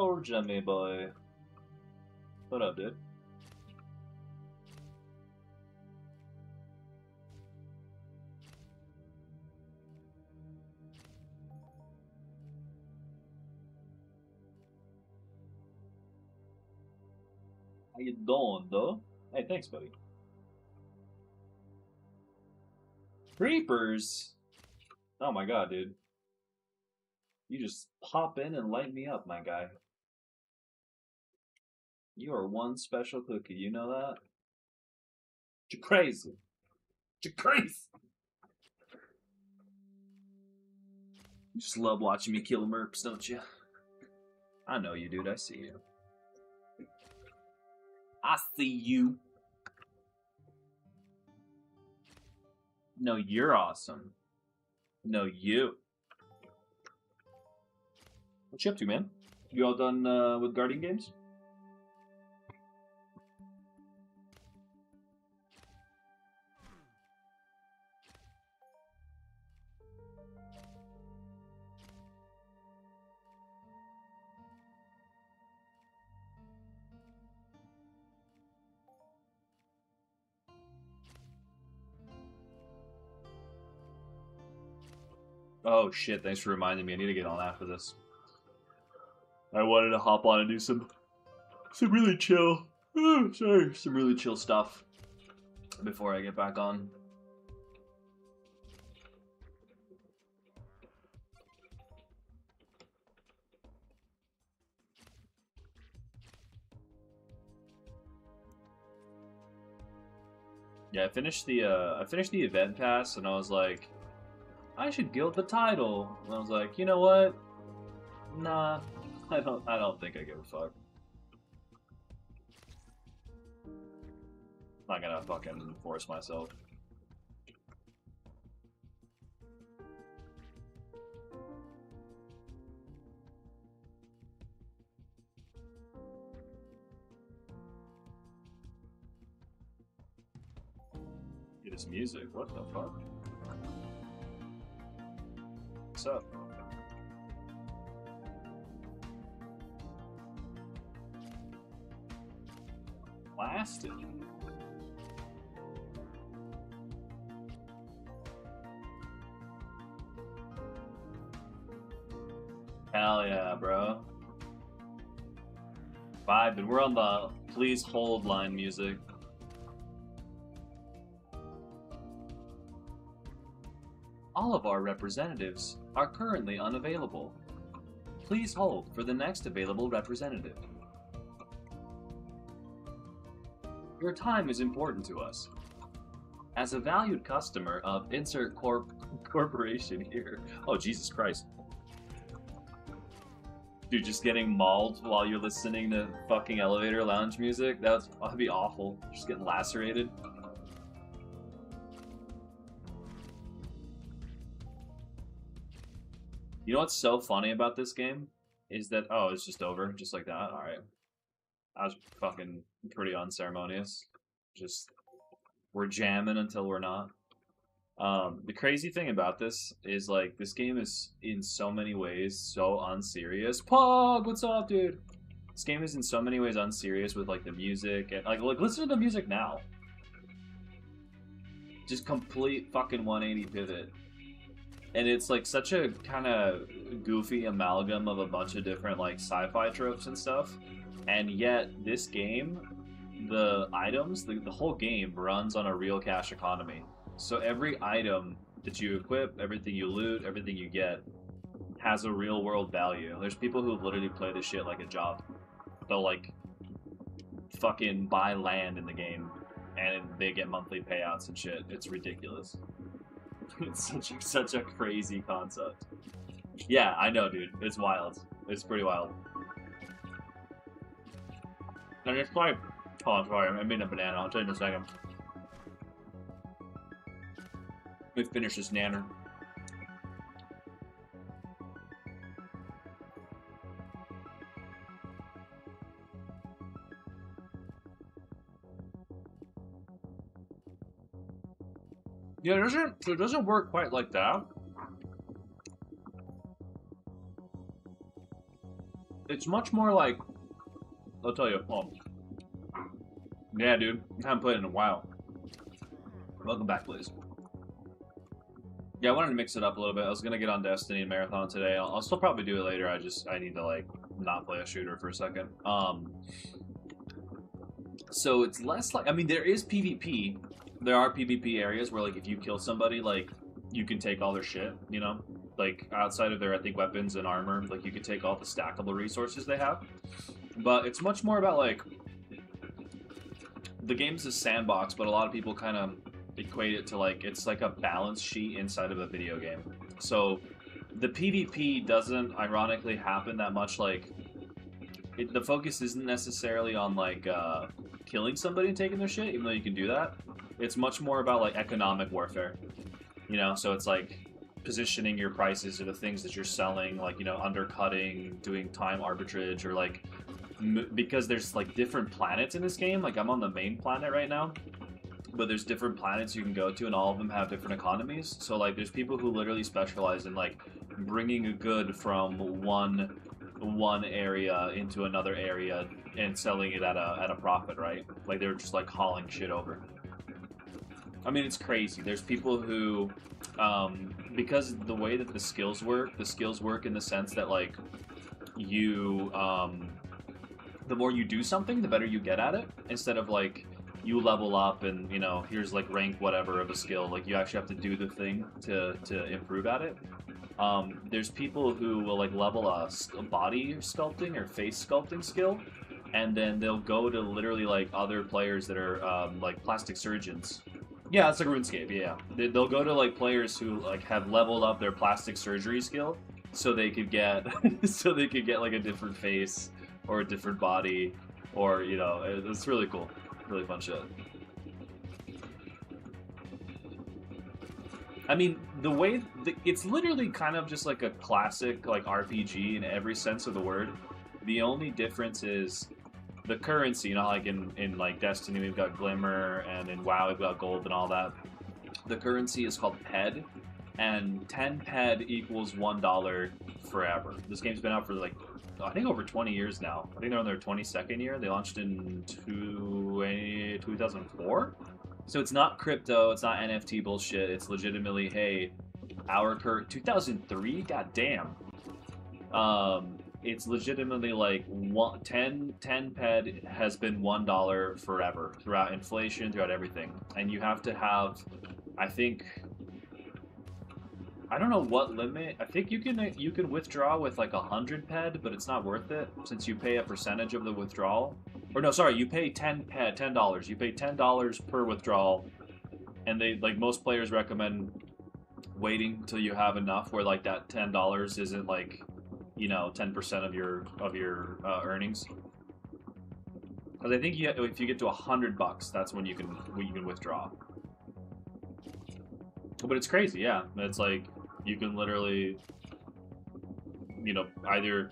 Oh, Jimmy boy. What up, dude? How you doing, though? Hey, thanks, buddy. Creepers? Oh my god, dude. You just pop in and light me up, my guy. You are one special cookie, you know that? You're crazy. You're crazy. You just love watching me kill merps, don't you? I know you, dude. I see you. I see you. No, you're awesome. No, you. What you up to, man? You all done with Guardian games? Oh shit, thanks for reminding me. I need to get on after this. I wanted to hop on and do some really chill. Sorry, some really chill stuff before I get back on. Yeah, I finished the event pass and I was like, I should guild the title. And I was like, you know what? Nah, I don't think I give a fuck. I'm not gonna fucking force myself. Get his music. What the fuck? What's up? Blasted. Hell yeah, bro. Vibing. We're on the please hold line music. All of our representatives are currently unavailable. Please hold for the next available representative. Your time is important to us. As a valued customer of insert corporation here. Oh, Jesus Christ. Dude, just getting mauled while you're listening to fucking elevator lounge music? That'd be awful. Just getting lacerated. You know what's so funny about this game? Is that, oh, it's just over, just like that? Alright. That was fucking pretty unceremonious. Just, we're jamming until we're not. The crazy thing about this is, like, this game is, in so many ways, so unserious. Pog, what's up, dude? This game is in so many ways unserious with, like, the music, and, like, listen to the music now. Just complete fucking 180 pivot. And it's like such a kind of goofy amalgam of a bunch of different like sci-fi tropes and stuff, and yet this game, the items, the whole game runs on a real cash economy. So every item that you equip, everything you loot, everything you get has a real world value. There's people who literally play this shit like a job. They'll like fucking buy land in the game and they get monthly payouts and shit. It's ridiculous. It's such a crazy concept. Yeah, I know, dude. It's wild. It's pretty wild. And it's like, oh, sorry, I made a banana. I'll tell you in a second. Let me finish this nanner. Yeah, it doesn't work quite like that. It's much more like, I'll tell you. Oh, yeah, dude. I haven't played in a while. Welcome back, please. Yeah, I wanted to mix it up a little bit. I was gonna get on Destiny and Marathon today. I'll still probably do it later. I need to like not play a shooter for a second. So it's less like, I mean, there is PvP. There are PvP areas where like if you kill somebody, like you can take all their shit. You know, like outside of their, I think, weapons and armor, like you can take all the stackable resources they have. But it's much more about like the game's a sandbox, but a lot of people kind of equate it to like it's like a balance sheet inside of a video game. So the PvP doesn't ironically happen that much. Like the focus isn't necessarily on like killing somebody and taking their shit, even though you can do that. It's much more about like economic warfare, you know. So it's like positioning your prices or the things that you're selling, like, you know, undercutting, doing time arbitrage, or like because there's like different planets in this game. Like I'm on the main planet right now, but there's different planets you can go to, and all of them have different economies. So like there's people who literally specialize in like bringing a good from one area into another area and selling it at a profit, right? Like they're just like hauling shit over. I mean, it's crazy. There's people who because the way that the skills work in the sense that like you the more you do something, the better you get at it, instead of like you level up and, you know, here's like rank whatever of a skill. Like you actually have to do the thing to improve at it. There's people who will like level a body sculpting or face sculpting skill, and then they'll go to literally like other players that are like plastic surgeons. Yeah, it's like RuneScape. Yeah, they'll go to like players who like have leveled up their plastic surgery skill, so they could get like a different face or a different body, or, you know, it's really cool. Really fun shit. I mean, the way it's literally kind of just like a classic like RPG in every sense of the word. The only difference is the currency. You know, like in like Destiny we've got Glimmer, and in WoW we've got Gold and all that. The currency is called PED, and 10 PED equals $1 forever. This game's been out for like, I think, over 20 years now. I think they're on their 22nd year. They launched in 2004. So it's not crypto, it's not NFT bullshit. It's legitimately, hey, our 2003, goddamn. It's legitimately like 10 PED has been $1 forever throughout inflation, throughout everything. And you have to have, I think, I don't know what limit. I think you can withdraw with like 100 PED, but it's not worth it since you pay a percentage of the withdrawal. Or no, sorry, you pay $10. You pay $10 per withdrawal, and they, like, most players recommend waiting till you have enough where like that $10 isn't like, you know, 10% of your earnings. Because I think if you get to $100, that's when you can withdraw. But it's crazy, yeah. It's like you can literally, you know, either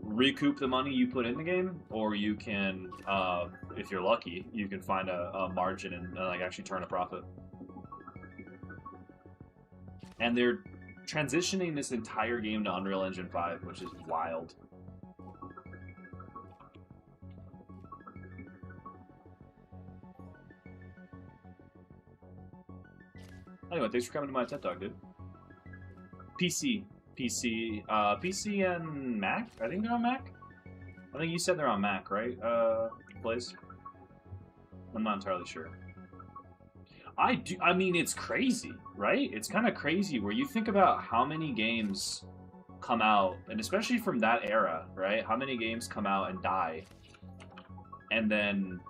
recoup the money you put in the game, or you can, if you're lucky, you can find a margin and like actually turn a profit. And they're transitioning this entire game to Unreal Engine 5, which is wild. Anyway, thanks for coming to my TED Talk, dude. PC and Mac? I think they're on Mac? I think you said they're on Mac, right, Blaze? I'm not entirely sure. I mean, it's crazy, right? It's kind of crazy where you think about how many games come out, and especially from that era, right? How many games come out and die. And then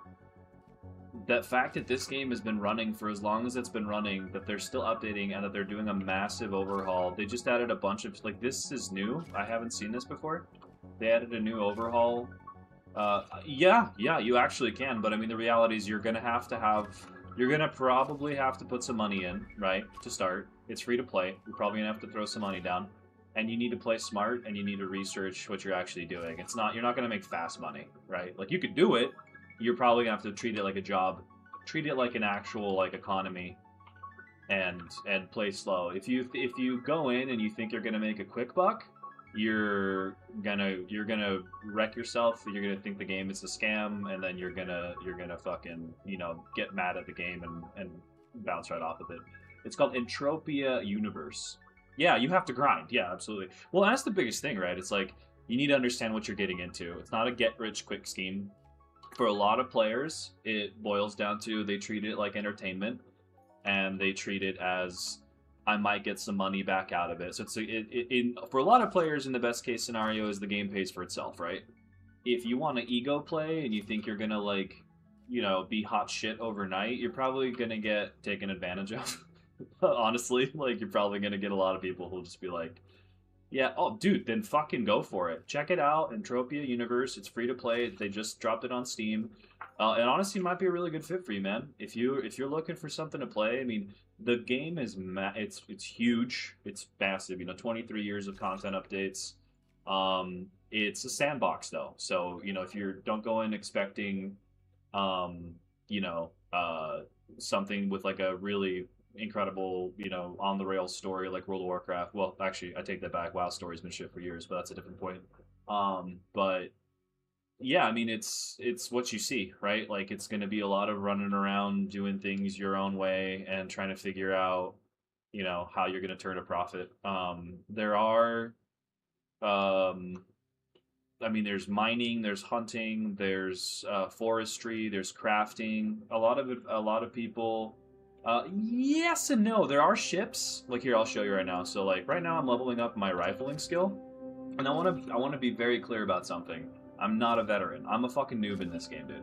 the fact that this game has been running for as long as it's been running, that they're still updating, and that they're doing a massive overhaul. They just added a bunch of, like, this is new. I haven't seen this before. They added a new overhaul. Yeah, you actually can, but I mean, the reality is you're gonna probably have to put some money in, right, to start. It's free to play. You're probably gonna have to throw some money down. And you need to play smart, and you need to research what you're actually doing. You're not gonna make fast money, right? Like, you could do it. You're probably gonna have to treat it like a job, treat it like an actual like economy, and play slow. If you go in and you think you're gonna make a quick buck, you're gonna wreck yourself. You're gonna think the game is a scam, and then you're gonna fucking get mad at the game and bounce right off of it. It's called Entropia Universe. Yeah, you have to grind. Yeah, absolutely. Well, that's the biggest thing, right? It's like you need to understand what you're getting into. It's not a get rich quick scheme. For a lot of players, it boils down to they treat it like entertainment, and they treat it as I might get some money back out of it. So for a lot of players, in the best case scenario, is the game pays for itself, right? If you want to ego play and you think you're gonna be hot shit overnight, you're probably gonna get taken advantage of. Honestly, like you're probably gonna get a lot of people who'll just be like, yeah, oh, dude, then fucking go for it. Check it out, Entropia Universe. It's free to play. They just dropped it on Steam. And honestly, it might be a really good fit for you, man. If you're looking for something to play, I mean, the game is it's huge. It's massive. 23 years of content updates. It's a sandbox though, so if you don't go in expecting, um, you know, something with like a really incredible, on the rails story like World of Warcraft. Well, actually, I take that back. WoW story's been shit for years, but that's a different point. But yeah, I mean, it's what you see, right? Like, it's going to be a lot of running around, doing things your own way, and trying to figure out, how you're going to turn a profit. There are, um, I mean, there's mining, there's hunting, there's forestry, there's crafting. A lot of people. Yes and no. There are ships. Like here, I'll show you right now. So like right now, I'm leveling up my rifling skill, and I want to be very clear about something. I'm not a veteran. I'm a fucking noob in this game, dude.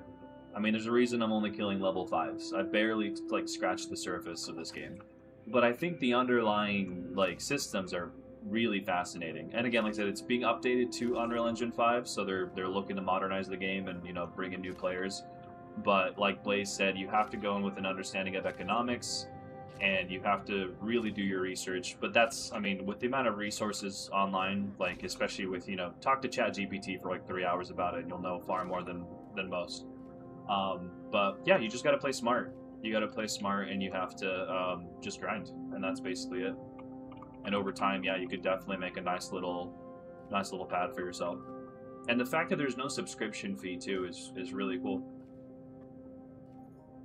I mean, there's a reason I'm only killing level 5s. I barely like scratched the surface of this game. But I think the underlying like systems are really fascinating. And again, like I said, it's being updated to Unreal Engine 5, so they're looking to modernize the game and bring in new players. But like Blaze said, you have to go in with an understanding of economics, and you have to really do your research. But that's, I mean, with the amount of resources online, like especially with talk to ChatGPT for like 3 hours about it, and you'll know far more than most. But yeah, you just got to play smart. You got to play smart, and you have to just grind, and that's basically it. And over time, yeah, you could definitely make a nice little pad for yourself. And the fact that there's no subscription fee too is really cool.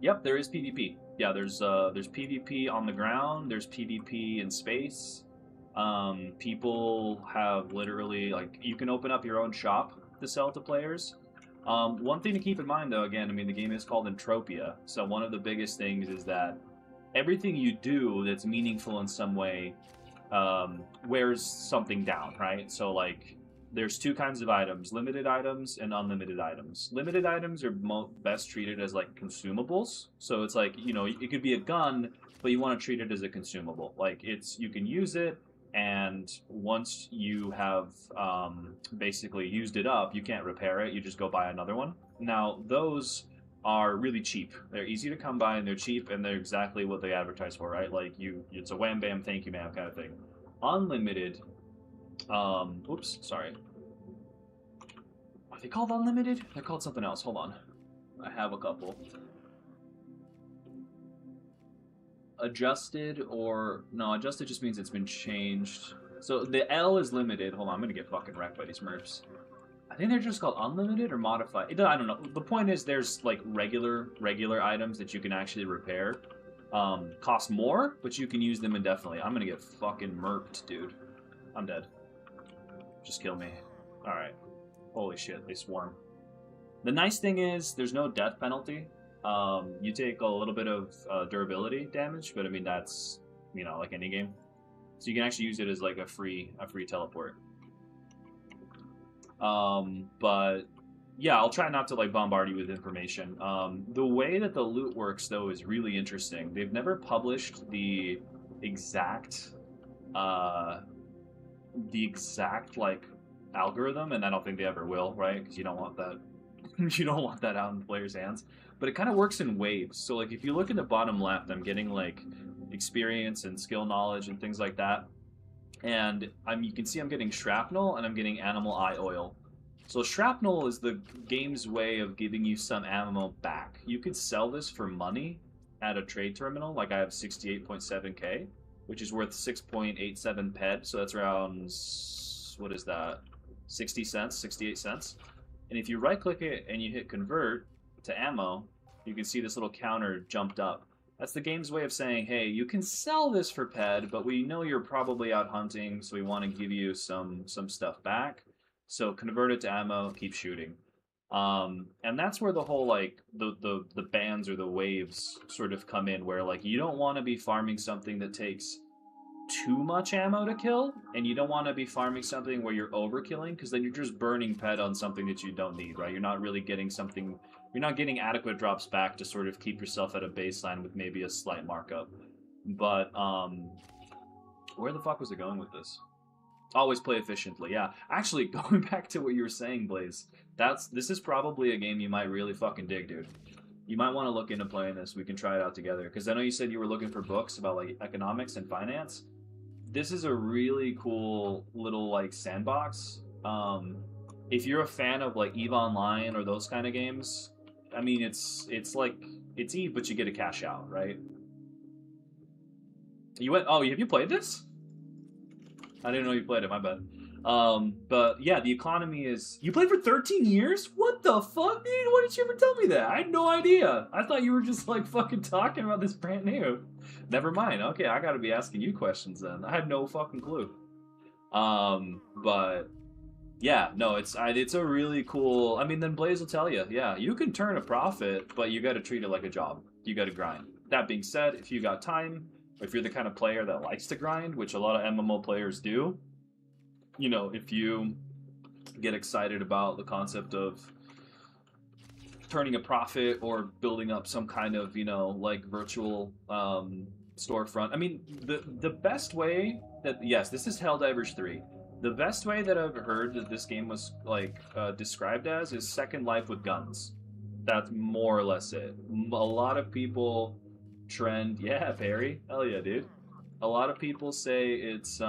Yep, there is PvP. Yeah, there's PvP on the ground. There's PvP in space. People have literally you can open up your own shop to sell to players. One thing to keep in mind, though, again, I mean, the game is called Entropia, so one of the biggest things is that everything you do that's meaningful in some way wears something down, right? So, like, there's two kinds of items, limited items and unlimited items. Limited items are best treated as, like, consumables. So it's like, it could be a gun, but you want to treat it as a consumable. Like, you can use it, and once you have basically used it up, you can't repair it. You just go buy another one. Now, those are really cheap. They're easy to come by, and they're cheap, and they're exactly what they advertise for, right? Like, it's a wham bam, thank you, ma'am kind of thing. Unlimited, oops, sorry. Are they called unlimited? They're called something else. Hold on. I have a couple. Adjusted adjusted just means it's been changed. So the L is limited. Hold on, I'm gonna get fucking wrecked by these Smurfs. I think they're just called unlimited or modified. I don't know. The point is there's like regular items that you can actually repair. Cost more, but you can use them indefinitely. I'm gonna get fucking murked, dude. I'm dead. Just kill me. Alright. Holy shit, they swarm. The nice thing is there's no death penalty. You take a little bit of durability damage, but I mean that's like any game. So you can actually use it as like a free teleport. But yeah, I'll try not to like bombard you with information. The way that the loot works though is really interesting. They've never published the exact like algorithm, and I don't think they ever will, right? Because you don't want that you don't want that out in the player's hands. But it kind of works in waves. So like if you look in the bottom left, I'm getting like experience and skill knowledge and things like that. And you can see I'm getting shrapnel and I'm getting animal eye oil. So shrapnel is the game's way of giving you some ammo back. You could sell this for money at a trade terminal. Like I have 68.7k, which is worth 6.87 ped. So that's around what is that, 60 cents, 68 cents. And if you right click it and you hit convert to ammo, you can see this little counter jumped up. That's the game's way of saying, hey, you can sell this for ped, but we know you're probably out hunting, so we want to give you some stuff back. So convert it to ammo, keep shooting. And that's where the whole like the bands or the waves sort of come in, where like you don't want to be farming something that takes too much ammo to kill, and you don't want to be farming something where you're overkilling, because then you're just burning ped on something that you don't need, right? You're not really getting something, you're not getting adequate drops back to sort of keep yourself at a baseline with maybe a slight markup. But where the fuck was it going with this? Always play efficiently, yeah. Actually, going back to what you were saying, Blaze, this is probably a game you might really fucking dig, dude. You might want to look into playing this. We can try it out together. Because I know you said you were looking for books about like economics and finance. This is a really cool little like sandbox. If you're a fan of like EVE Online or those kind of games, I mean it's like it's EVE, but you get a cash out, right? You went. Oh, have you played this? I didn't know you played it. My bad. But yeah, the economy is. You played for 13 years? What the fuck, dude? Why didn't you ever tell me that? I had no idea. I thought you were just like fucking talking about this brand new. Never mind. Okay, I gotta be asking you questions then. I had no fucking clue. But yeah, no, it's a really cool. I mean, then Blaze will tell you, yeah, you can turn a profit, but you got to treat it like a job. You got to grind. That being said, if you got time, or if you're the kind of player that likes to grind, which a lot of MMO players do, you know, if you get excited about the concept of turning a profit or building up some kind of, you know, like virtual storefront. I mean, the best way that, yes, this is Helldivers 3. The best way that I've heard that this game was like described as is Second Life with guns. That's more or less it. A lot of people trend, yeah, Perry, hell yeah, dude. A lot of people say it's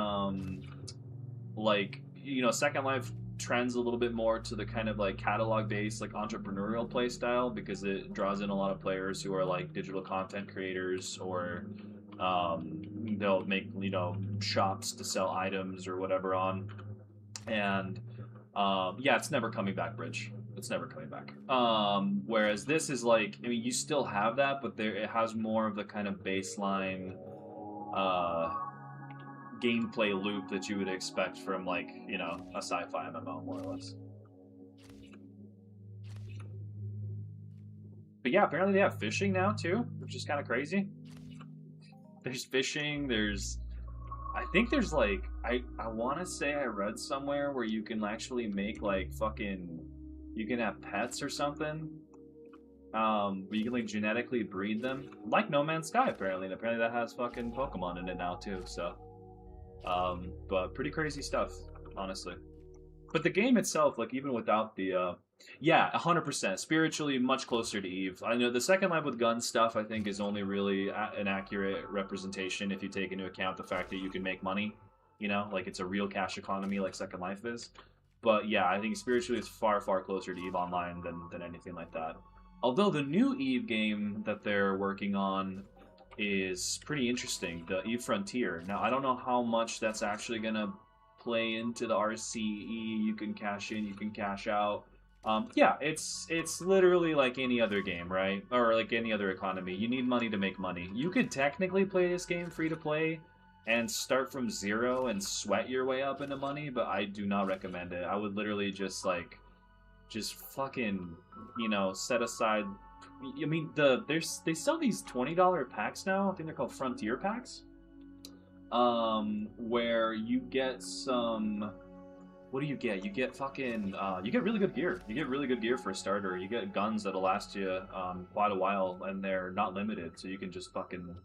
like, you know, Second Life trends a little bit more to the kind of like catalog based like entrepreneurial play style, because it draws in a lot of players who are like digital content creators, or they'll make, you know, shops to sell items or whatever on. And yeah, it's never coming back, Bridge. It's never coming back. Whereas this is like, I mean, you still have that, but it has more of the kind of baseline gameplay loop that you would expect from like, you know, a sci-fi MMO, more or less. But yeah, apparently they have fishing now too, which is kind of crazy. There's fishing, I think there's like, I want to say I read somewhere where you can actually make like fucking, you can have pets or something. Where you can like genetically breed them, like No Man's Sky apparently. And apparently that has fucking Pokemon in it now too. So, but pretty crazy stuff, honestly. But the game itself, like even without the, yeah, 100%. Spiritually, much closer to Eve. I know the Second Life with Guns stuff, I think, is only really an accurate representation if you take into account the fact that you can make money. You know, like it's a real cash economy like Second Life is. But yeah, I think spiritually it's far, far closer to Eve Online than anything like that. Although the new Eve game that they're working on is pretty interesting, the Eve Frontier. Now, I don't know how much that's actually going to play into the RCE. You can cash in, you can cash out. Yeah, it's literally like any other game, right? Or like any other economy. You need money to make money. You could technically play this game free to play and start from zero and sweat your way up into money, but I do not recommend it. I would literally just fucking, you know, set aside. I mean, they sell these $20 packs now. I think they're called Frontier packs. Where you get some. What do you get? You get fucking. You get really good gear. You get really good gear for a starter. You get guns that'll last you quite a while, and they're not limited, so you can just fucking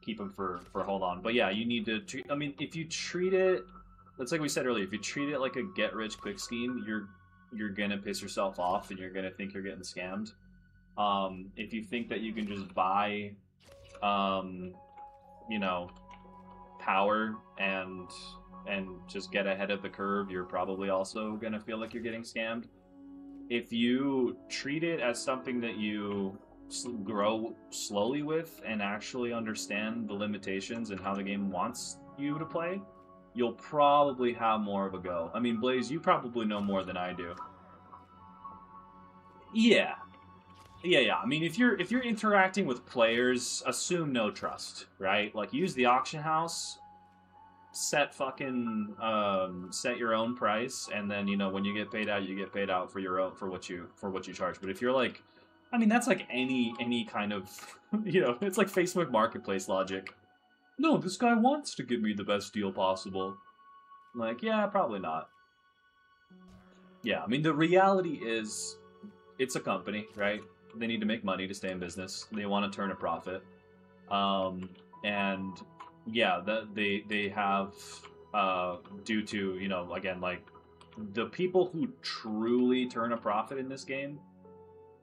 keep them for hold on. But yeah, you need to. I mean, if you treat it, that's like we said earlier. If you treat it like a get rich quick scheme, you're gonna piss yourself off, and you're gonna think you're getting scammed. If you think that you can just buy, you know, power and just get ahead of the curve, you're probably also gonna feel like you're getting scammed. If you treat it as something that you grow slowly with and actually understand the limitations and how the game wants you to play, you'll probably have more of a go. I mean, Blaze, you probably know more than I do. Yeah, yeah. I mean, if you're interacting with players, assume no trust, right? Like, use the auction house, set your own price, and then when you get paid out, you get paid out for your own for what you charge. But if you're like, I mean, that's like any kind of it's like Facebook Marketplace logic. No, this guy wants to give me the best deal possible. Like, yeah, probably not. Yeah, I mean, the reality is it's a company, right? They need to make money to stay in business. They want to turn a profit. And yeah, they have due to again, like, the people who truly turn a profit in this game,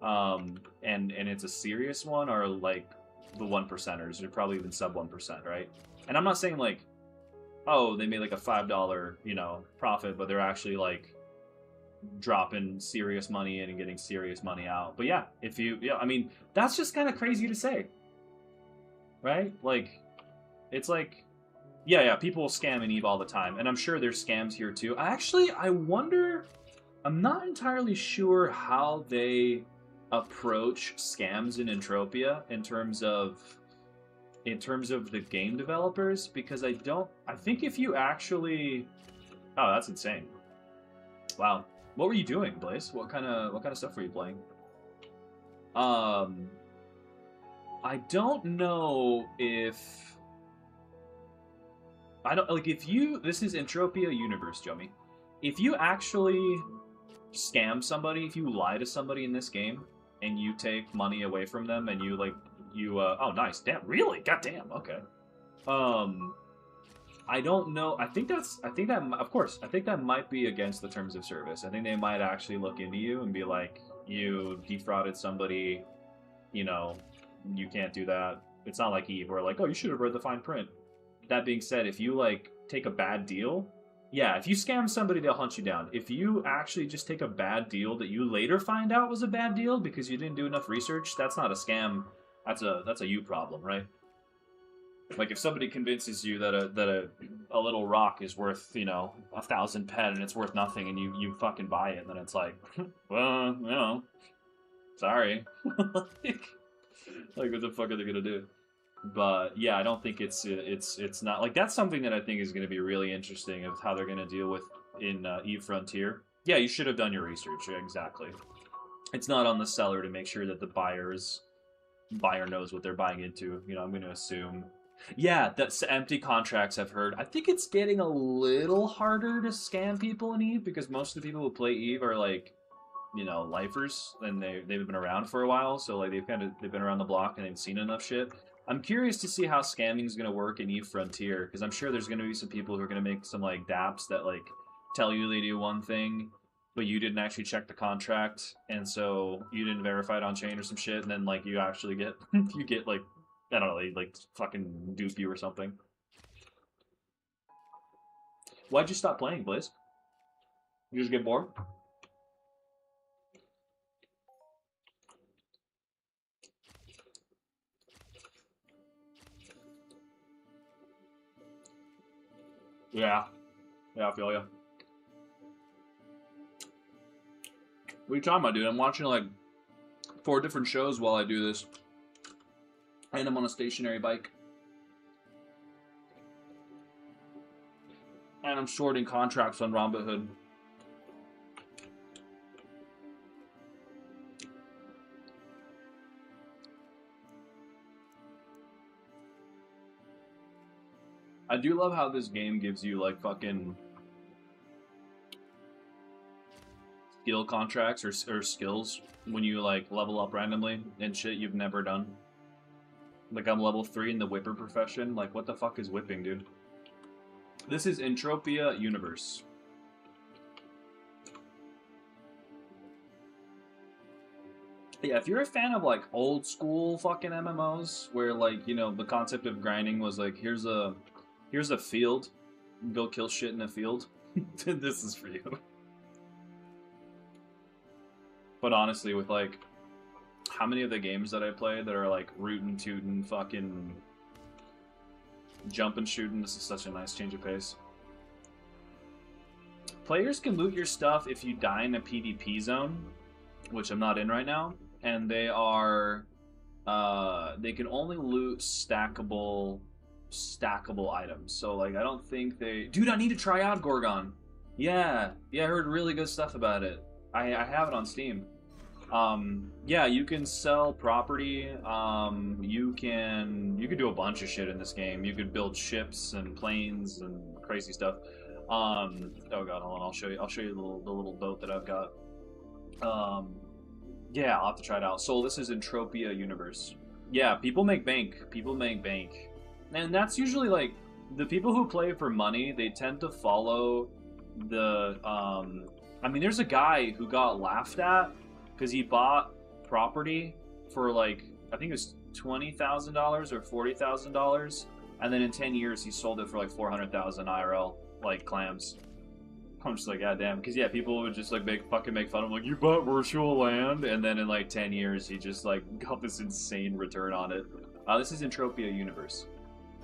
and it's a serious one, are like the 1%ers. They're probably even sub 1%, right? And I'm not saying like, oh, they made like a $5 profit, but they're actually like dropping serious money in and getting serious money out. But yeah, I mean, that's just kind of crazy to say, right? Like, it's like, yeah, people scam in Eve all the time, and I'm sure there's scams here too. I wonder. I'm not entirely sure how they approach scams in Entropia in terms of the game developers, because I think if you actually, oh, that's insane. Wow. What were you doing, Blaze? What kind of stuff were you playing? I don't know if this is Entropia Universe, Jummy. If you actually scam somebody, if you lie to somebody in this game and you take money away from them and oh, nice. Damn, really? Goddamn. Okay. I don't know. I think that, of course, I think that might be against the terms of service. I think they might actually look into you and be like, you defrauded somebody, you can't do that. It's not like Eve, where like, oh, you should have read the fine print. That being said, if you like take a bad deal, yeah, if you scam somebody, they'll hunt you down. If you actually just take a bad deal that you later find out was a bad deal because you didn't do enough research, that's not a scam. That's a you problem, right? Like, if somebody convinces you that a little rock is worth 1,000 pen and it's worth nothing, and you fucking buy it, then it's like, well, sorry. Like, what the fuck are they gonna do? But yeah, I don't think it's not like, that's something that I think is going to be really interesting of how they're going to deal with in Eve Frontier. Yeah, you should have done your research. Exactly. It's not on the seller to make sure that the buyer knows what they're buying into. I'm going to assume. Yeah, that's empty contracts, I've heard. I think it's getting a little harder to scam people in Eve, because most of the people who play Eve are like, lifers, and they've been around for a while, so like they've been around the block and they've seen enough shit. I'm curious to see how scamming is going to work in Eve Frontier, because I'm sure there's going to be some people who are going to make some like dApps that like tell you they do one thing, but you didn't actually check the contract, and so you didn't verify it on chain or some shit, and then like you actually get you get like, I don't know, like fucking dupe you or something. Why'd you stop playing, Blaze? You just get bored? Yeah, I feel ya. What are you talking about, dude? I'm watching like 4 different shows while I do this, and I'm on a stationary bike, and I'm sorting contracts on Robinhood. I do love how this game gives you like fucking skill contracts or skills when you like level up randomly and shit you've never done. Like, I'm level 3 in the whipper profession. Like, what the fuck is whipping, dude? This is Entropia Universe. Yeah, if you're a fan of like old school fucking MMOs where like, the concept of grinding was like, here's a field, go kill shit in a field, this is for you. But honestly, with like how many of the games that I play that are like rootin' tootin' fucking jumping shooting, this is such a nice change of pace. players can loot your stuff if you die in a PvP zone, which I'm not in right now, and they are they can only loot stackable items. So like I don't think they dude, I need to try out Gorgon. Yeah, I heard really good stuff about it. I have it on Steam. Yeah, you can sell property. You can do a bunch of shit in this game. You could build ships and planes and crazy stuff. Oh god, hold on, I'll show you the little boat that I've got. Yeah, I'll have to try it out. So this is Entropia Universe. Yeah, people make bank. And that's usually like the people who play for money, they tend to follow the I mean there's a guy who got laughed at because he bought property for like I think it was $20,000 or $40,000, and then in 10 years he sold it for like 400,000 IRL, like clams. I'm just like, god damn, because yeah, people would just like make fun of him, like you bought virtual land, and then in like 10 years he just like got this insane return on it. This is Entropia Universe.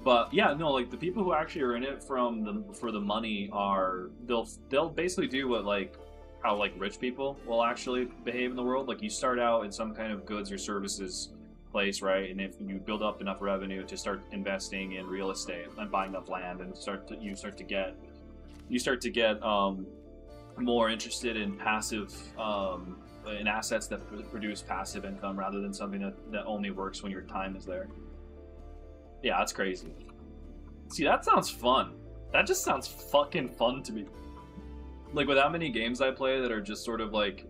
But yeah, no, like the people who actually are in it for the money are they'll basically do what like how like rich people will actually behave in the world. Like you start out in some kind of goods or services place, right? And if you build up enough revenue to start investing in real estate and buying up land, and you start to get more interested in passive in assets that produce passive income rather than something that only works when your time is there. Yeah, that's crazy. See, that sounds fun. That just sounds fucking fun to me. Like, with how many games I play that are just sort of like,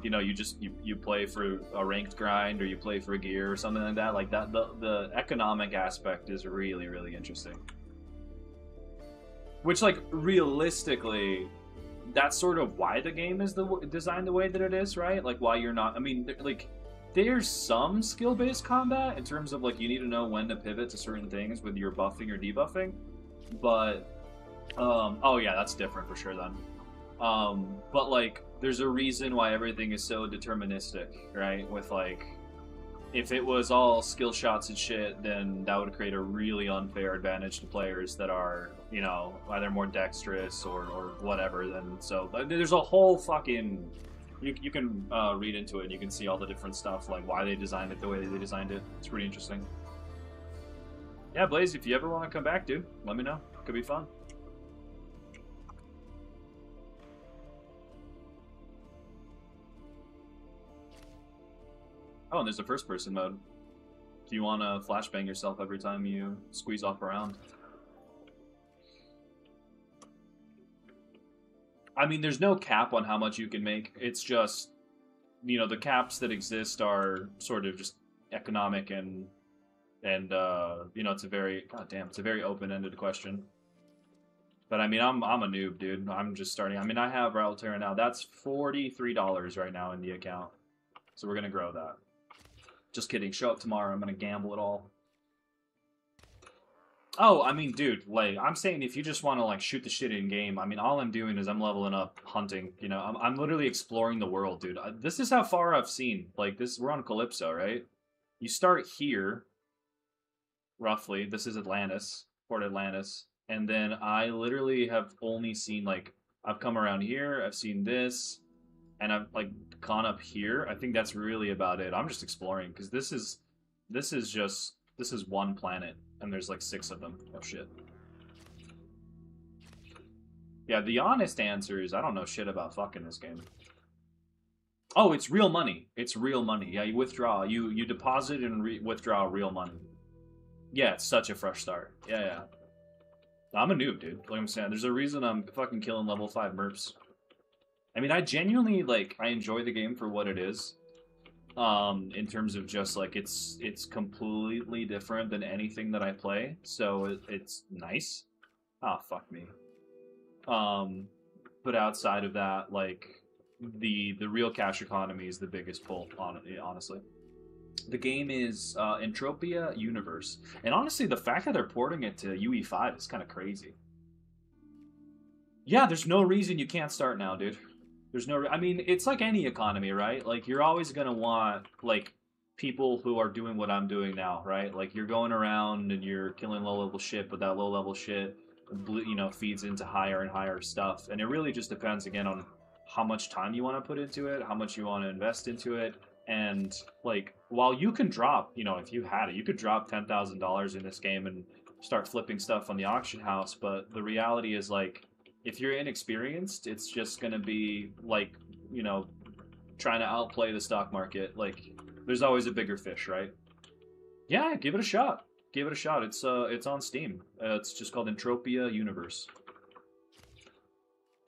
you know, you play for a ranked grind or you play for a gear or something like that. Like that, the economic aspect is really, really interesting. Which, like, realistically, that's sort of why the game is designed the way that it is, right? Like, why you're not. I mean, like, there's some skill-based combat in terms of like you need to know when to pivot to certain things with your buffing or debuffing, but oh yeah, that's different for sure then. But like there's a reason why everything is so deterministic, right? With like if it was all skill shots and shit, then that would create a really unfair advantage to players that are, you know, either more dexterous or whatever. Then so there's a whole fucking you can read into it and you can see all the different stuff, like why they designed it the way they designed it. It's pretty interesting. Yeah, Blaze, if you ever want to come back, dude, let me know. Could be fun. Oh, and there's a first-person mode. Do you want to flashbang yourself every time you squeeze off a round? I mean, there's no cap on how much you can make. It's just, you know, the caps that exist are sort of just economic and you know, it's a very open-ended question. But I mean, I'm a noob, dude. I'm just starting. I mean, I have Realterra now. That's $43 right now in the account. So we're gonna grow that. Just kidding. Show up tomorrow. I'm gonna gamble it all. Oh, I mean, dude, like, I'm saying if you just want to, like, shoot the shit in game, I mean, all I'm doing is I'm leveling up hunting, you know? I'm literally exploring the world, dude. This is how far I've seen. Like, we're on Calypso, right? You start here, roughly. This is Atlantis, Port Atlantis. And then I literally have only seen, like, I've come around here, I've seen this, and I've, like, gone up here. I think that's really about it. I'm just exploring, because this is one planet. And there's like 6 of them. Oh shit. Yeah, the honest answer is I don't know shit about fucking this game. Oh, it's real money. It's real money. Yeah, you withdraw. You deposit and withdraw real money. Yeah, it's such a fresh start. Yeah. I'm a noob, dude. Like I'm saying, there's a reason I'm fucking killing level 5 merps. I mean, I genuinely, like, I enjoy the game for what it is. In terms of just like it's completely different than anything that I play, so it's nice. Ah, fuck me. But outside of that, like the real cash economy is the biggest pull on it, honestly. The game is Entropia Universe, and honestly, the fact that they're porting it to UE5 is kind of crazy. Yeah, there's no reason you can't start now, dude. There's no... I mean, it's like any economy, right? Like, you're always going to want, like, people who are doing what I'm doing now, right? Like, you're going around and you're killing low-level shit, but that low-level shit you know, feeds into higher and higher stuff. And it really just depends again on how much time you want to put into it, how much you want to invest into it. And like, while you can drop, you know, if you had it, you could drop $10,000 in this game and start flipping stuff on the auction house. But the reality is, like, if you're inexperienced, it's just going to be like, you know, trying to outplay the stock market. Like, there's always a bigger fish, right? Yeah, give it a shot. Give it a shot. It's on Steam. It's just called Entropia Universe.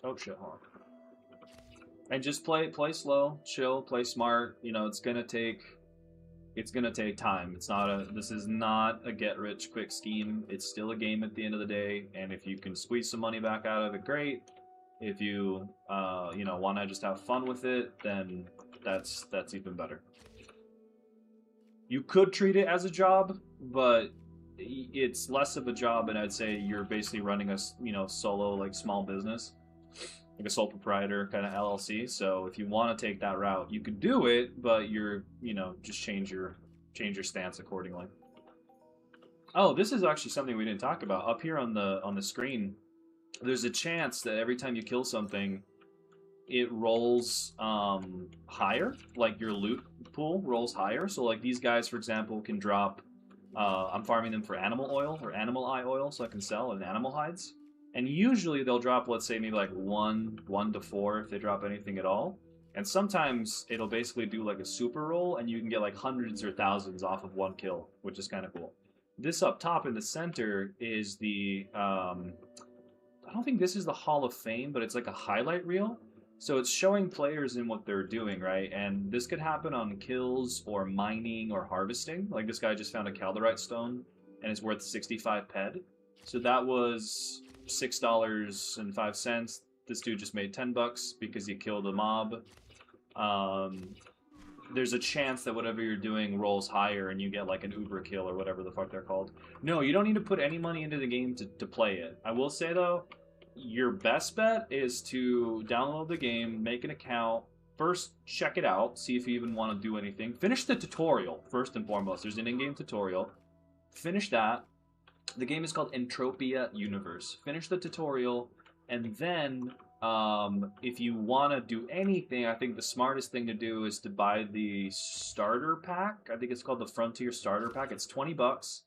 Oh shit, hold on. And just play slow, chill, play smart. You know, it's gonna take time. This is not a get rich quick scheme. It's still a game at the end of the day, and if you can squeeze some money back out of it, great. If you you know, want to just have fun with it, then that's even better. You could treat it as a job, but it's less of a job, and I'd say you're basically running a, you know, solo, like, small business, like a sole proprietor kind of LLC. So if you want to take that route, you can do it, but you're, you know, just change your stance accordingly. Oh, this is actually something we didn't talk about. Up here on the screen, there's a chance that every time you kill something, it rolls higher, like your loot pool rolls higher. So like these guys, for example, can drop, I'm farming them for animal oil or animal eye oil, so I can sell in animal hides. And usually they'll drop, let's say, maybe like 1 to 4 if they drop anything at all. And sometimes it'll basically do like a super roll, and you can get like hundreds or thousands off of 1 kill, which is kind of cool. This up top in the center is the, I don't think this is the Hall of Fame, but it's like a highlight reel. So it's showing players in what they're doing, right? And this could happen on kills or mining or harvesting. Like this guy just found a calderite stone, and it's worth 65 ped. So that was $6.05. This dude just made $10 because he killed a mob. There's a chance that whatever you're doing rolls higher and you get like an Uber kill or whatever the fuck they're called. No, you don't need to put any money into the game to play it. I will say though, your best bet is to download the game, make an account, first check it out, see if you even want to do anything. Finish the tutorial, first and foremost. There's an in-game tutorial. Finish that. The game is called Entropia Universe. Finish the tutorial, and then if you want to do anything, I think the smartest thing to do is to buy the starter pack. I think it's called the Frontier Starter Pack. It's $20.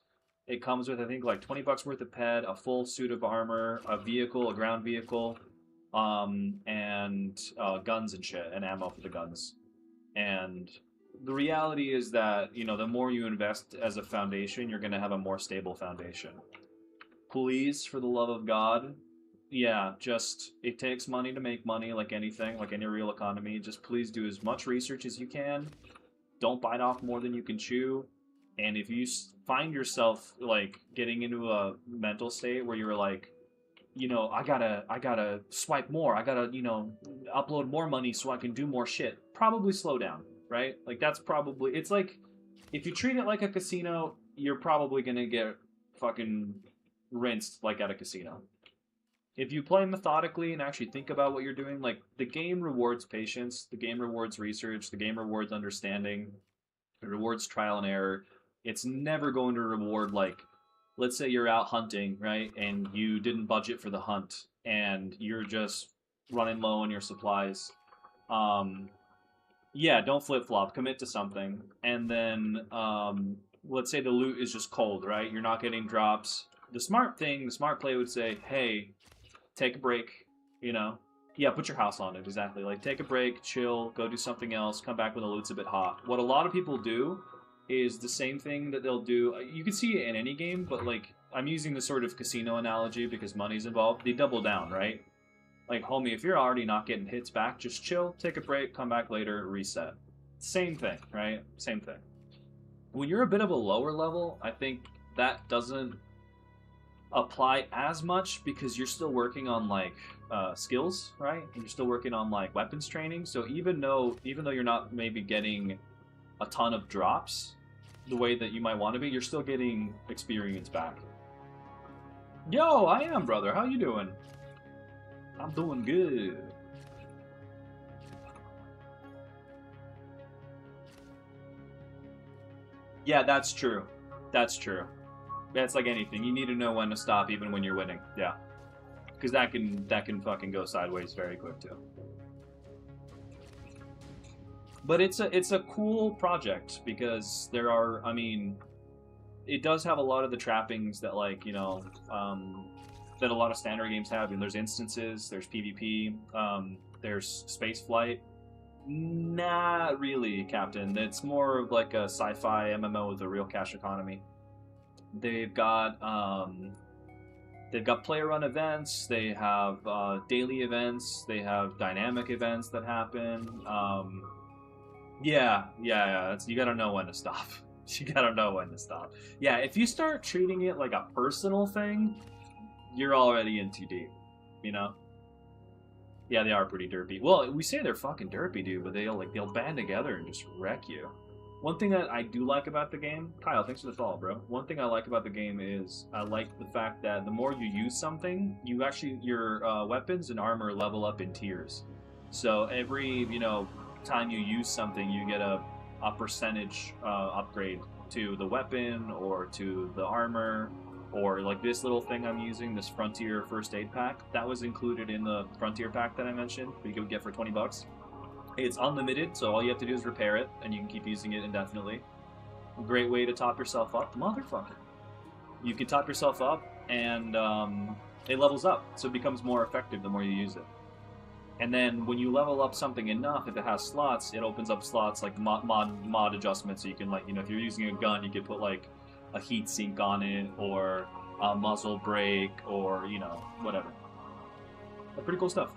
It comes with, I think, like $20 worth of ped, a full suit of armor, a vehicle, a ground vehicle, and guns and shit, and ammo for the guns. And the reality is that, you know, the more you invest as a foundation, you're going to have a more stable foundation. Please, for the love of God, yeah, just, it takes money to make money, like anything, like any real economy. Just please do as much research as you can. Don't bite off more than you can chew. And if you find yourself like getting into a mental state where you're like, you know, I gotta swipe more, I gotta, you know, upload more money so I can do more shit, probably slow down, right? Like that's probably, it's like, if you treat it like a casino, you're probably gonna get fucking rinsed like at a casino. If you play methodically and actually think about what you're doing, like the game rewards patience, the game rewards research, the game rewards understanding, it rewards trial and error. It's never going to reward, like, let's say you're out hunting, right? And you didn't budget for the hunt and you're just running low on your supplies. Yeah, don't flip-flop. Commit to something. And then, let's say the loot is just cold, right? You're not getting drops. The smart play would say, hey, take a break, you know? Yeah, put your house on it, exactly. Like, take a break, chill, go do something else, come back when the loot's a bit hot. What a lot of people do is the same thing that they'll do. You can see it in any game, but, like, I'm using the sort of casino analogy because money's involved. They double down, right? Like, homie, if you're already not getting hits back, just chill, take a break, come back later, reset. Same thing, right? Same thing. When you're a bit of a lower level, I think that doesn't apply as much because you're still working on, like, skills, right? And you're still working on, like, weapons training. So even though you're not maybe getting a ton of drops the way that you might want to be, you're still getting experience back. Yo, I am, brother. How you doing? I'm doing good. Yeah, that's true. That's true. That's like anything. You need to know when to stop, even when you're winning. Yeah, because that can fucking go sideways very quick too. But it's a cool project because there are, I mean, it does have a lot of the trappings that like that a lot of standard games have. And there's instances, there's PvP, there's space flight. Not really, Captain. It's more of like a sci-fi MMO with a real cash economy. They've got player run events. They have daily events. They have dynamic events that happen. Yeah. You gotta know when to stop. You gotta know when to stop. Yeah, if you start treating it like a personal thing, you're already in too deep. You know? Yeah, they are pretty derpy. Well, we say they're fucking derpy, dude, but they'll band together and just wreck you. One thing that I do like about the game, Kyle, thanks for the follow, bro. One thing I like about the game is I like the fact that the more you use something, your weapons and armor level up in tiers. So every time you use something, you get a percentage upgrade to the weapon or to the armor, or like this little thing I'm using, this Frontier First Aid Pack. That was included in the Frontier Pack that I mentioned, that you could get for $20. It's unlimited, so all you have to do is repair it, and you can keep using it indefinitely. A great way to top yourself up. Motherfucker. You can top yourself up, and it levels up, so it becomes more effective the more you use it. And then when you level up something enough, if it has slots, it opens up slots like mod adjustments, so you can, like, if you're using a gun, you could put like a heat sink on it, or a muzzle brake, or whatever. Pretty cool stuff.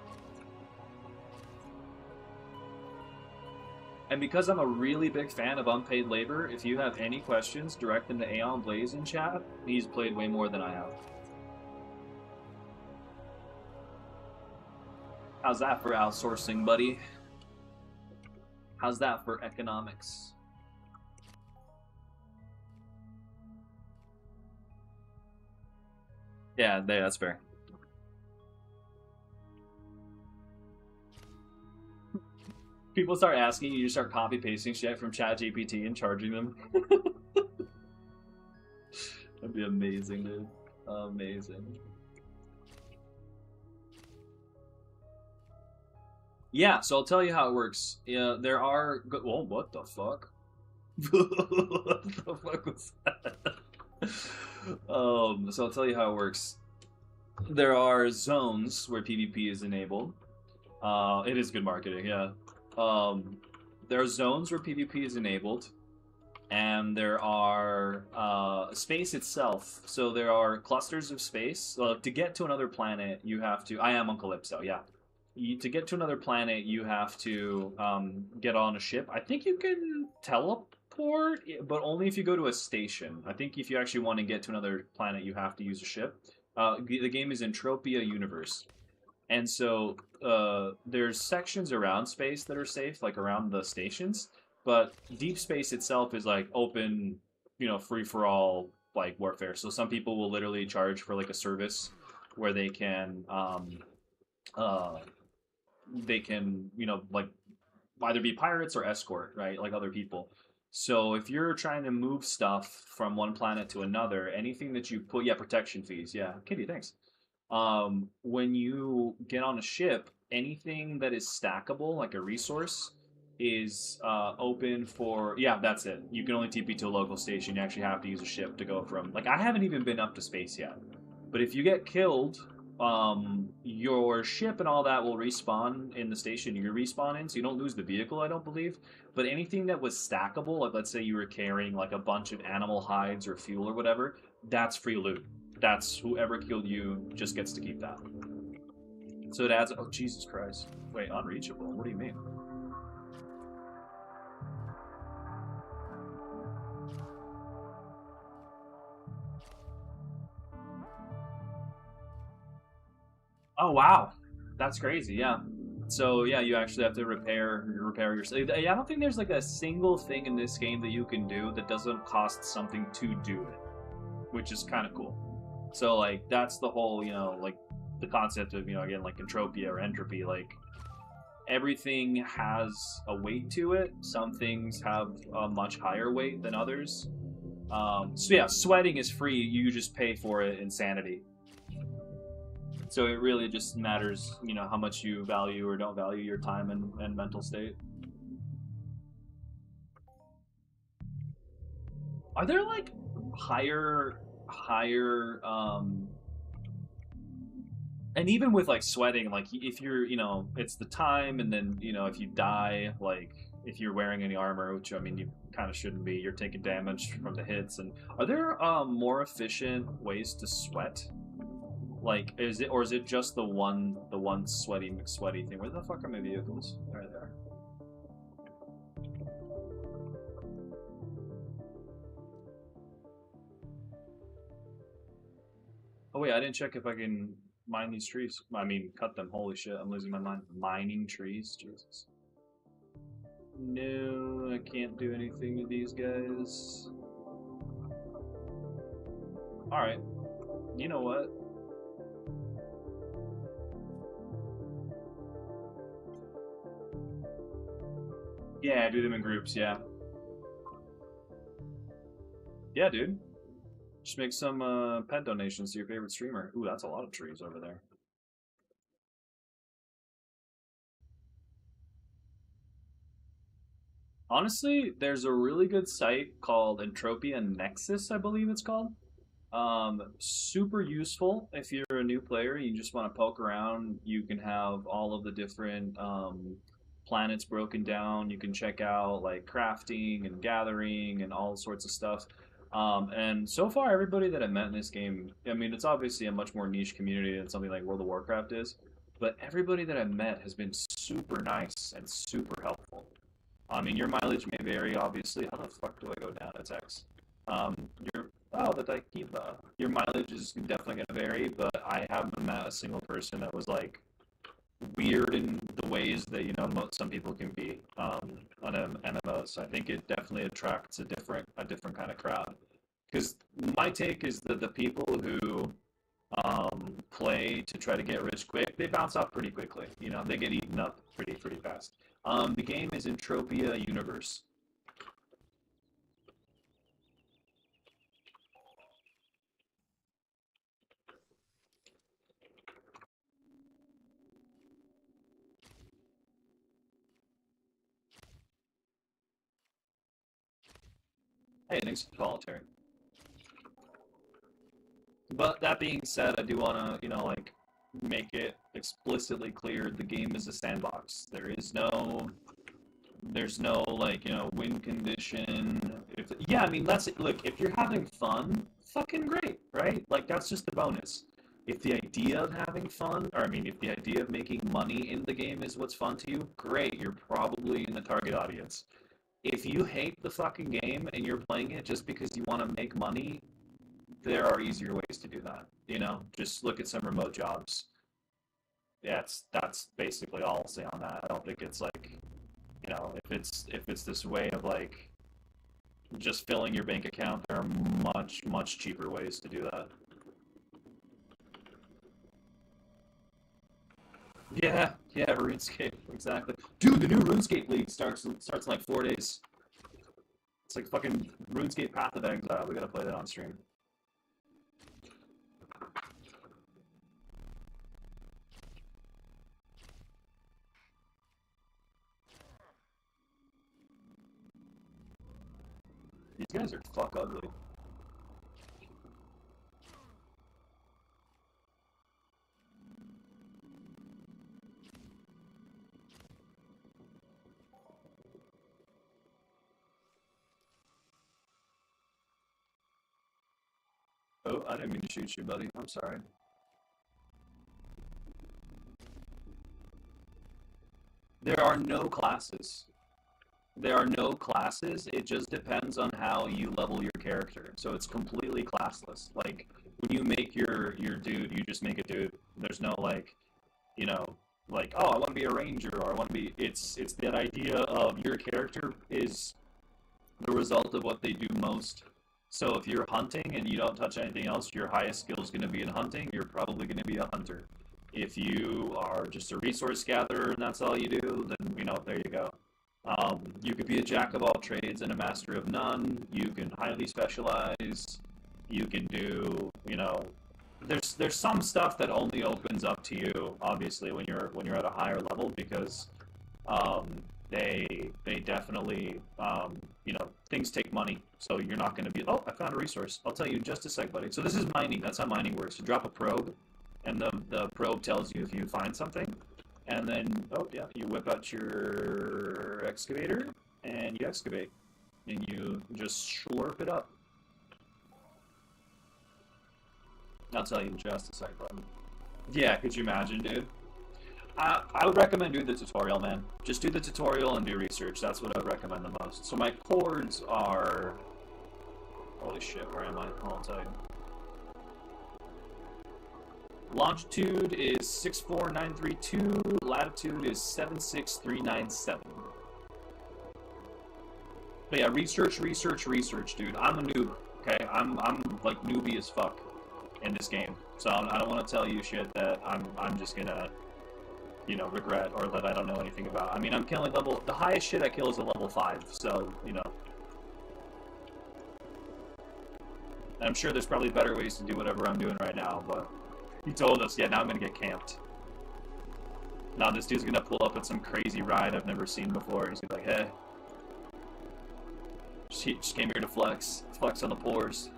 And because I'm a really big fan of unpaid labor, if you have any questions, direct them to Aeon Blaze in chat. He's played way more than I have. How's that for outsourcing, buddy? How's that for economics? Yeah, that's fair. People start asking you, start copy pasting shit from ChatGPT and charging them. That'd be amazing, dude. Amazing. Yeah, so I'll tell you how it works. Yeah, there are. Oh, what the fuck? What the fuck was that? So I'll tell you how it works. There are zones where PvP is enabled. It is good marketing, yeah. There are zones where PvP is enabled, and there are space itself. So there are clusters of space. To get to another planet, you have to. I am on Calypso, yeah. To get to another planet, you have to get on a ship. I think you can teleport, but only if you go to a station. I think if you actually want to get to another planet, you have to use a ship. The game is Entropia Universe. And so there's sections around space that are safe, like around the stations. But deep space itself is like open, free-for-all, like warfare. So some people will literally charge for like a service where they can like either be pirates or escort, right? Like other people. So if you're trying to move stuff from one planet to another, anything that you put, protection fees, Kitty, thanks. When you get on a ship, anything that is stackable, like a resource, is open for, that's it. You can only TP to a local station. You actually have to use a ship to go from, like, I haven't even been up to space yet. But if you get killed, your ship and all that will respawn in the station you respawn in, so you don't lose the vehicle, I don't believe. But anything that was stackable, like let's say you were carrying like a bunch of animal hides or fuel or whatever, that's free loot. That's whoever killed you just gets to keep that. So it adds, oh Jesus Christ. Wait, unreachable? What do you mean? Oh wow, that's crazy. Yeah. So yeah, you actually have to repair yourself. I don't think there's like a single thing in this game that you can do that doesn't cost something to do it, which is kind of cool. So like that's the whole, like the concept of, again, like entropia or entropy. Like everything has a weight to it. Some things have a much higher weight than others. So yeah, sweating is free. You just pay for it in sanity. So it really just matters, you know, how much you value or don't value your time and mental state. Are there like higher and even with like sweating, like if you're, you know, it's the time, and then, you know, if you die, like if you're wearing any armor, which I mean you kind of shouldn't be, you're taking damage from the hits. And are there more efficient ways to sweat? Like, is it just the one sweaty McSweaty thing? Where the fuck are my vehicles? There they are. Oh wait, I didn't check if I can mine these trees. I mean, cut them. Holy shit, I'm losing my mind. Mining trees, Jesus. No, I can't do anything with these guys. All right, you know what? Yeah, do them in groups. Yeah, yeah, dude. Just make some pet donations to your favorite streamer. Ooh, that's a lot of trees over there. Honestly, there's a really good site called Entropia Nexus, I believe it's called. Super useful if you're a new player. You just want to poke around. You can have all of the different planets broken down. You can check out like crafting and gathering and all sorts of stuff. And so far, everybody that I met in this game, I mean, it's obviously a much more niche community than something like World of Warcraft is, but everybody that I met has been super nice and super helpful. I mean, your mileage may vary, obviously. How the fuck do I go down? It's X. Your oh, the Daikiba. Your mileage is definitely gonna vary, but I haven't met a single person that was like weird in the ways that some people can be on MMOs. I think it definitely attracts a different kind of crowd. Because my take is that the people who play to try to get rich quick, they bounce off pretty quickly. You know, they get eaten up pretty fast. The game is Entropia Universe. Hey, thanks for voluntary. But that being said, I do want to, like, make it explicitly clear the game is a sandbox. There's no like, win condition. Yeah, I mean, that's it. Look, if you're having fun, fucking great, right? Like, that's just a bonus. If the idea of having fun, or I mean, if the idea of making money in the game is what's fun to you, great, you're probably in the target audience. If you hate the fucking game and you're playing it just because you want to make money, there are easier ways to do that. Just look at some remote jobs. Yeah, that's basically all I'll say on that. I don't think it's like, if it's this way of like just filling your bank account, there are much cheaper ways to do that. Yeah, RuneScape, exactly. Dude, the new RuneScape League starts in like 4 days. It's like fucking RuneScape Path of Exile. We gotta play that on stream. These guys are fuck ugly. Oh, I didn't mean to shoot you, buddy. I'm sorry. There are no classes. There are no classes. It just depends on how you level your character. So it's completely classless. Like when you make your dude, you just make a dude. There's no like, you know, like, oh, I want to be a ranger, or I want to be. It's that idea of your character is the result of what they do most. So if you're hunting and you don't touch anything else, your highest skill is going to be in hunting. You're probably going to be a hunter. If you are just a resource gatherer and that's all you do, then there you go. You could be a jack of all trades and a master of none. You can highly specialize. You can do, there's some stuff that only opens up to you, obviously, when you're at a higher level, because they definitely, things take money. So you're not going to be, oh, I found a resource. I'll tell you in just a sec, buddy. So this is mining. That's how mining works. You drop a probe, and the probe tells you if you find something. And then, oh yeah, you whip out your excavator, and you excavate. And you just slurp it up. I'll tell you in just a sec, bud. Yeah, could you imagine, dude? I would recommend doing the tutorial, man. Just do the tutorial and do research. That's what I would recommend the most. So my chords are... Holy shit, where am I? I'll tell you. Longitude is 64932, latitude is 76397. But yeah, research, dude. I'm a noob, okay? I'm like newbie as fuck in this game. So I don't want to tell you shit that I'm just gonna, regret, or that I don't know anything about. I mean, I'm killing the highest shit I kill is a level 5, so, I'm sure there's probably better ways to do whatever I'm doing right now, but he told us, yeah, now I'm gonna get camped. Now this dude's gonna pull up at some crazy ride I've never seen before. He's gonna be like, hey, just came here to flex on the pores.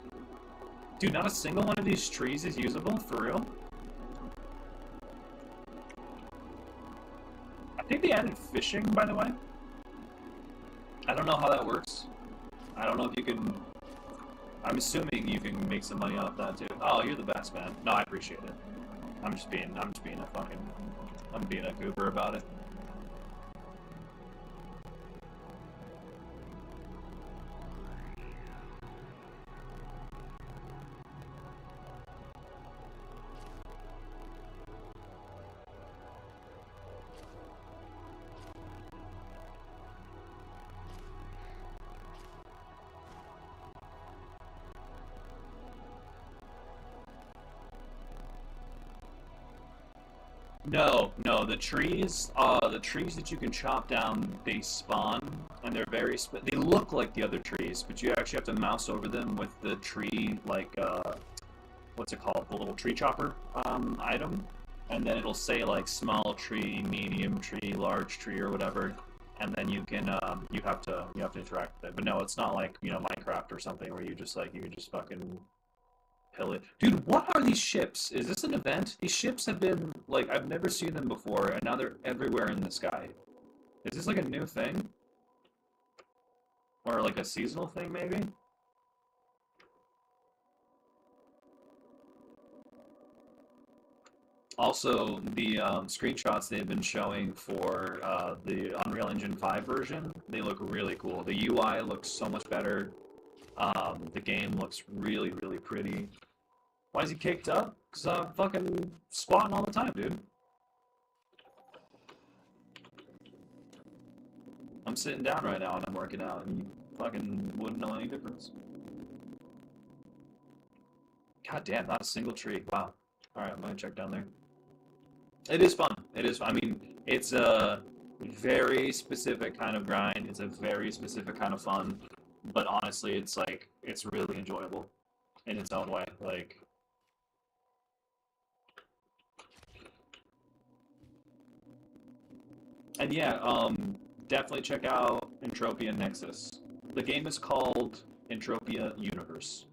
Dude, not a single one of these trees is usable, for real? I think they added fishing, by the way. I don't know how that works. I don't know if you can... I'm assuming you can make some money off that too. Oh, you're the best, man. No, I appreciate it. I'm being a goober about it. No, the trees that you can chop down, they spawn, and they're they look like the other trees, but you actually have to mouse over them with the tree, like, what's it called, the little tree chopper, item, and then it'll say, like, small tree, medium tree, large tree, or whatever, and then you can, you have to interact with it. But no, it's not like, Minecraft or something where you can just fucking... Dude, what are these ships? Is this an event? These ships have been, like, I've never seen them before, and now they're everywhere in the sky. Is this like a new thing? Or like a seasonal thing, maybe? Also, the screenshots they've been showing for the Unreal Engine 5 version, they look really cool. The UI looks so much better. The game looks really, really pretty. Why is he kicked up? Because I'm fucking squatting all the time, dude. I'm sitting down right now and I'm working out, and you fucking wouldn't know any difference. God damn, not a single tree. Wow. Alright, I'm gonna check down there. It is fun. It is fun. I mean, it's a very specific kind of grind. It's a very specific kind of fun. But honestly, it's like, it's really enjoyable in its own way. Like, and yeah, definitely check out Entropia Nexus. The game is called Entropia Universe.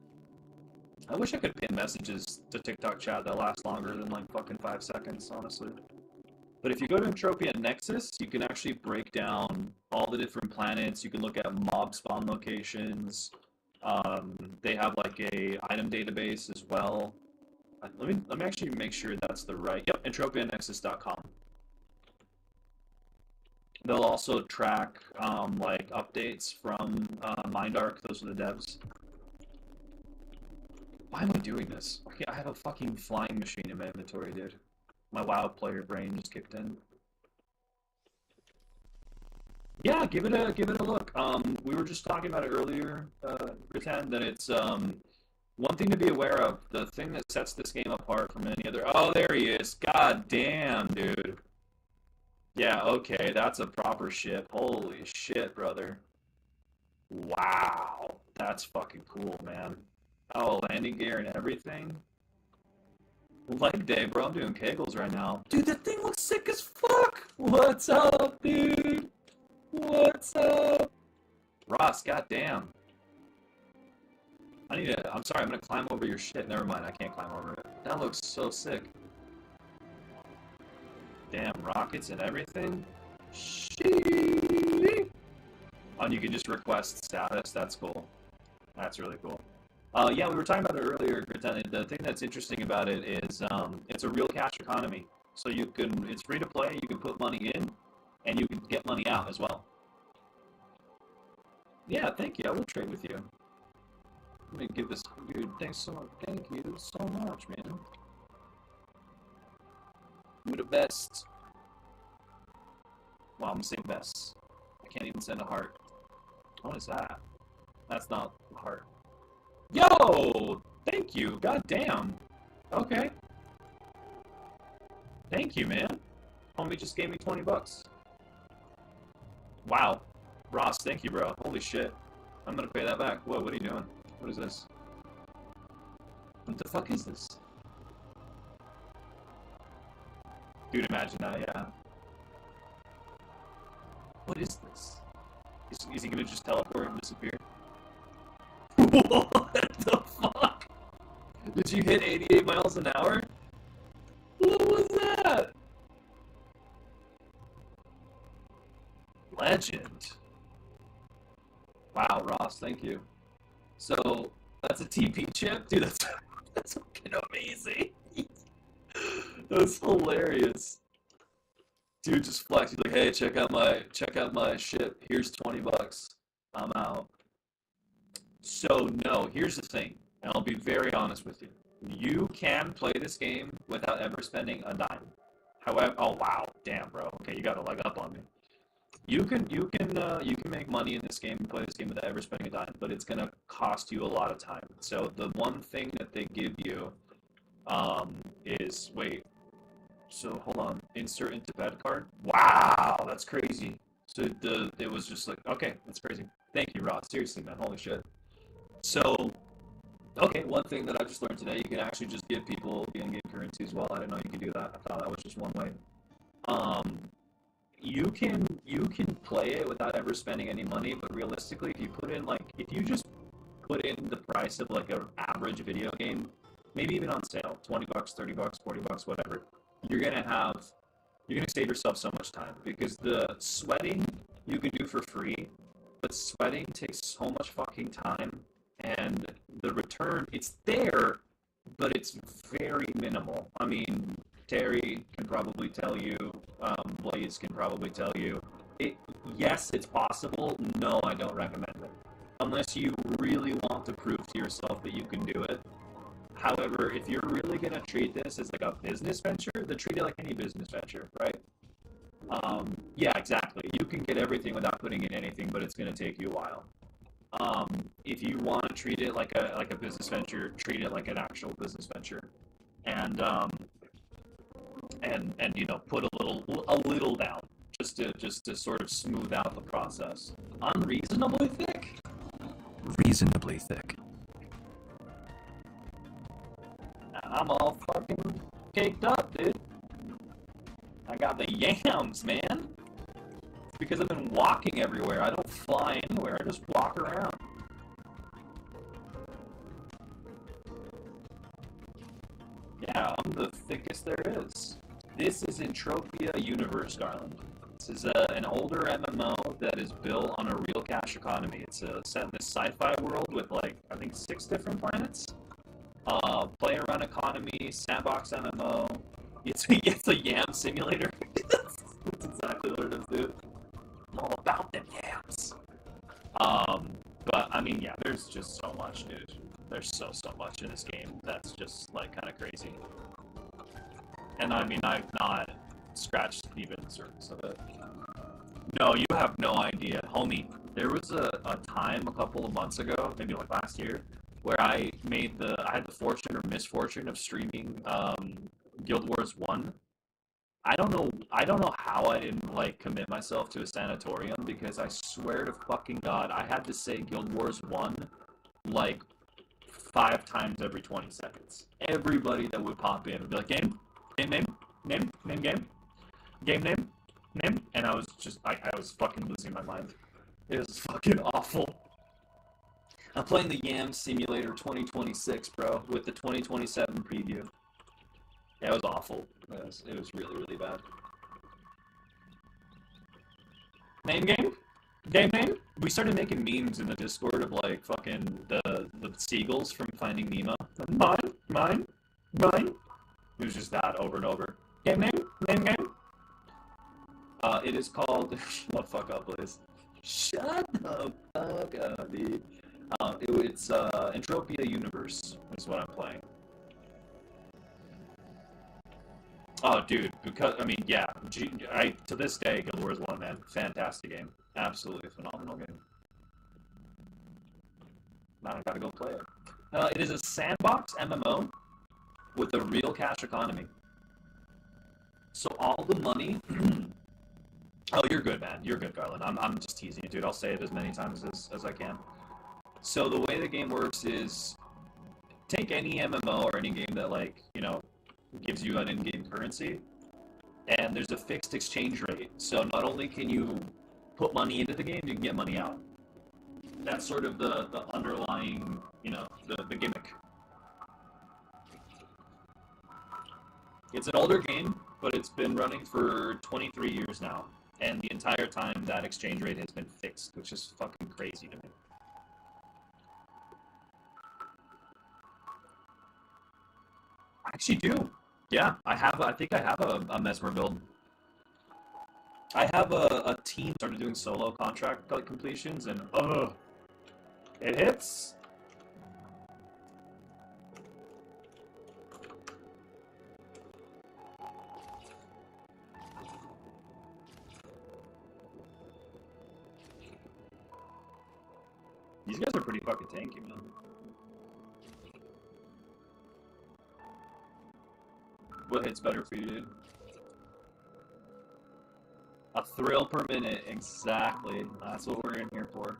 I wish I could pin messages to TikTok chat that last longer than like fucking 5 seconds, honestly. But if you go to Entropia Nexus, you can actually break down all the different planets. You can look at mob spawn locations. They have like a item database as well. Let me actually make sure that's the right. Yep, entropianexus.com. They'll also track like updates from Mindark. Those are the devs. Why am I doing this? Okay, I have a fucking flying machine in my inventory, dude. My WoW player brain just kicked in. Yeah, give it a look. We were just talking about it earlier, pretend that it's one thing to be aware of. The thing that sets this game apart from any other. Oh, there he is. God damn, dude. Yeah, okay, that's a proper ship. Holy shit, brother. Wow. That's fucking cool, man. Oh, landing gear and everything. Leg day, bro. I'm doing kegels right now. Dude, that thing looks sick as fuck. What's up, dude? What's up? Ross, goddamn. I'm sorry, I'm gonna climb over your shit. Never mind, I can't climb over it. That looks so sick. Damn, rockets and everything. Sheesh. Oh, and you can just request status. That's cool. That's really cool. Yeah, we were talking about it earlier, Gritani. The thing that's interesting about it is it's a real cash economy. So it's free to play. You can put money in, and you can get money out as well. Yeah, thank you. I will trade with you. Let me give this, dude. Thanks so much. Thank you so much, man. You're the best. Well, I'm gonna say best. I can't even send a heart. What is that? That's not a heart. Yo! Thank you. God damn. Okay. Thank you, man. Homie just gave me 20 bucks. Wow. Ross, thank you, bro. Holy shit. I'm gonna pay that back. Whoa, what are you doing? What is this? What the fuck is this? Dude, imagine that, yeah. What is this? Is he gonna just teleport and disappear? What the fuck? Did you hit 88 miles an hour? What was that? Legend. Wow, Ross, thank you. So, that's a TP chip? Dude, that's fucking amazing. That's hilarious. Dude just flex. He's like, hey, check out my ship. Here's 20 bucks. I'm out. So no, here's the thing, and I'll be very honest with you. You can play this game without ever spending a dime. However, oh wow, damn bro. Okay, you got a leg up on me. You can make money in this game and play this game without ever spending a dime, but it's gonna cost you a lot of time. So the one thing that they give you is wait. So hold on, insert into bed card. Wow, that's crazy. So it was just like okay, that's crazy. Thank you, Ross. Seriously, man. Holy shit. So, okay, one thing that I just learned today, you can actually just give people the in-game currency as well. I didn't know you could do that. I thought that was just one way. Um, you can play it without ever spending any money, but realistically, if you just put in the price of like an average video game, maybe even on sale, 20 bucks, 30 bucks, 40 bucks, whatever, you're gonna save yourself so much time because the sweating you can do for free, but sweating takes so much fucking time and the return, it's there, but it's very minimal. I mean, Terry can probably tell you, Blaze can probably tell you. Yes, it's possible. No, I don't recommend it. Unless you really want to prove to yourself that you can do it. However, if you're really going to treat this as like a business venture, then treat it like any business venture, right? Yeah, exactly. You can get everything without putting in anything, but it's going to take you a while. If you want to treat it like a business venture, treat it like an actual business venture, and you know put a little down just to sort of smooth out the process. Unreasonably thick. Reasonably thick. I'm all fucking caked up, dude. I got the yams, man. It's because I've been walking everywhere. I don't fly anywhere. I just walk around. Yeah, I'm the thickest there is. This is Entropia Universe, Garland. This is an older MMO that is built on a real cash economy. It's set in this sci-fi world with like, I think 6 different planets. Player run economy, sandbox MMO. It's a yam simulator. That's exactly what it is, dude. I'm all about them yams. But I mean, yeah, there's just so much, dude. There's so much in this game that's just like kind of crazy. And I mean, I've not scratched even the surface of it. No, you have no idea, homie. There was a time a couple of months ago, maybe like last year, where I had the fortune or misfortune of streaming Guild Wars 1 I don't know how I didn't like commit myself to a sanatorium, because I swear to fucking God, I had to say Guild Wars 1 like 5 times every 20 seconds. Everybody that would pop in would be like, game name, game name, and I was just, I was fucking losing my mind. It was fucking awful. I'm playing the Yam Simulator 2026, bro, with the 2027 preview. Yeah, it was awful. It was really, really bad. Game? Game name? We started making memes in the Discord of like fucking the seagulls from Finding Nemo. Mine. It was just that over and over. Game name? It is called. Shut the fuck up, please. Shut the fuck up, dude. It's Entropia Universe is what I'm playing. Oh, dude, because, I mean, yeah, to this day, Guild Wars 1, man, fantastic game. Absolutely phenomenal game. Now I gotta go play it. It is a sandbox MMO with a real cash economy. So all the money... Oh, you're good, man. You're good, Garland. I'm just teasing you, dude. I'll say it as many times as I can. So the way the game works is, take any MMO or any game that, like, you know, gives you an in-game currency, and there's a fixed exchange rate. So not only can you put money into the game, you can get money out. That's sort of the underlying, you know, the gimmick. It's an older game, but it's been running for 23 years now, and the entire time that exchange rate has been fixed, which is fucking crazy to me. I actually do. Yeah, I think I have a Mesmer build. I have a team started doing solo contract like completions, and it hits. These guys are pretty fucking tanky, man. What hits better for you, dude? A thrill per minute, exactly. That's what we're in here for.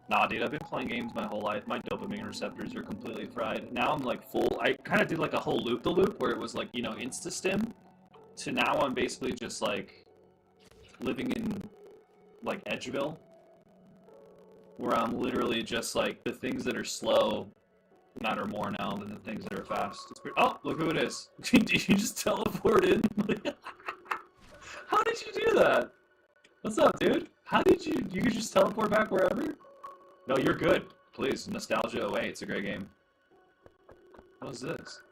Nah, dude, I've been playing games my whole life. My dopamine receptors are completely fried. Now I'm like full. I kind of did like a whole loop-the-loop where it was like, you know, insta-stim. To now I'm basically just like living in like Edgeville, where I'm literally just like, the things that are slow matter more now than the things that are fast. Oh, look who it is. Did you just teleport in? How did you do that? What's up, dude? How did you could just teleport back wherever? No, you're good. Please, nostalgia away. It's a great game. What was this?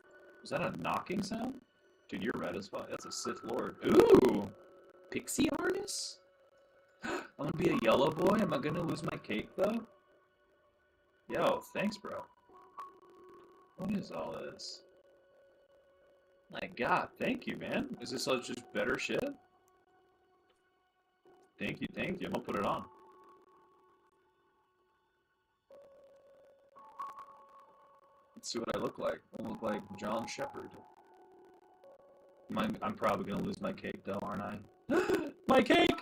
Was that a knocking sound? Dude, you're red as fuck. That's a Sith Lord. Ooh! Pixie harness? I'm gonna be a yellow boy? Am I gonna lose my cake, though? Yo, thanks, bro. What is all this? My god, thank you, man. Is this all just better shit? Thank you, thank you. I'm gonna put it on. Let's see what I look like. I look like John Shepard. I'm probably gonna lose my cake, though, aren't I? My cake!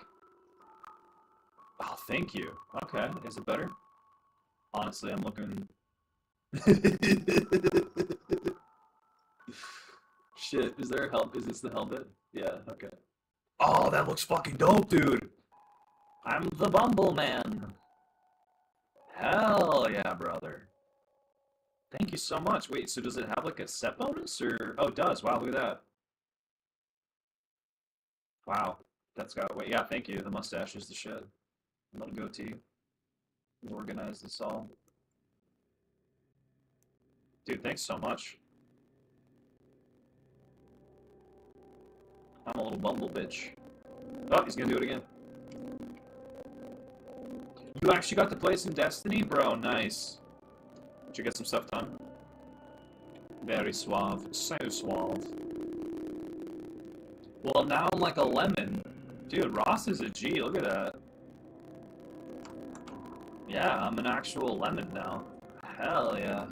Oh, thank you. Okay, is it better? Honestly, I'm looking... Shit, is there help? Is this the helmet? Yeah, okay. Oh, that looks fucking dope, dude! I'm the Bumble Man! Hell yeah, brother. Thank you so much. Wait, so does it have like a set bonus, or... Oh, it does. Wow, look at that. Wow. That's got... Wait, yeah, thank you. The mustache is the shit. Little goatee. Organize this all. Dude, thanks so much. I'm a little bumble bitch. Oh, he's gonna do it again. You actually got to play some Destiny? Bro, nice. Did you get some stuff done? Very suave. So suave. Well, now I'm like a lemon. Dude, Ross is a G. Look at that. Yeah, I'm an actual lemon now. Hell yeah.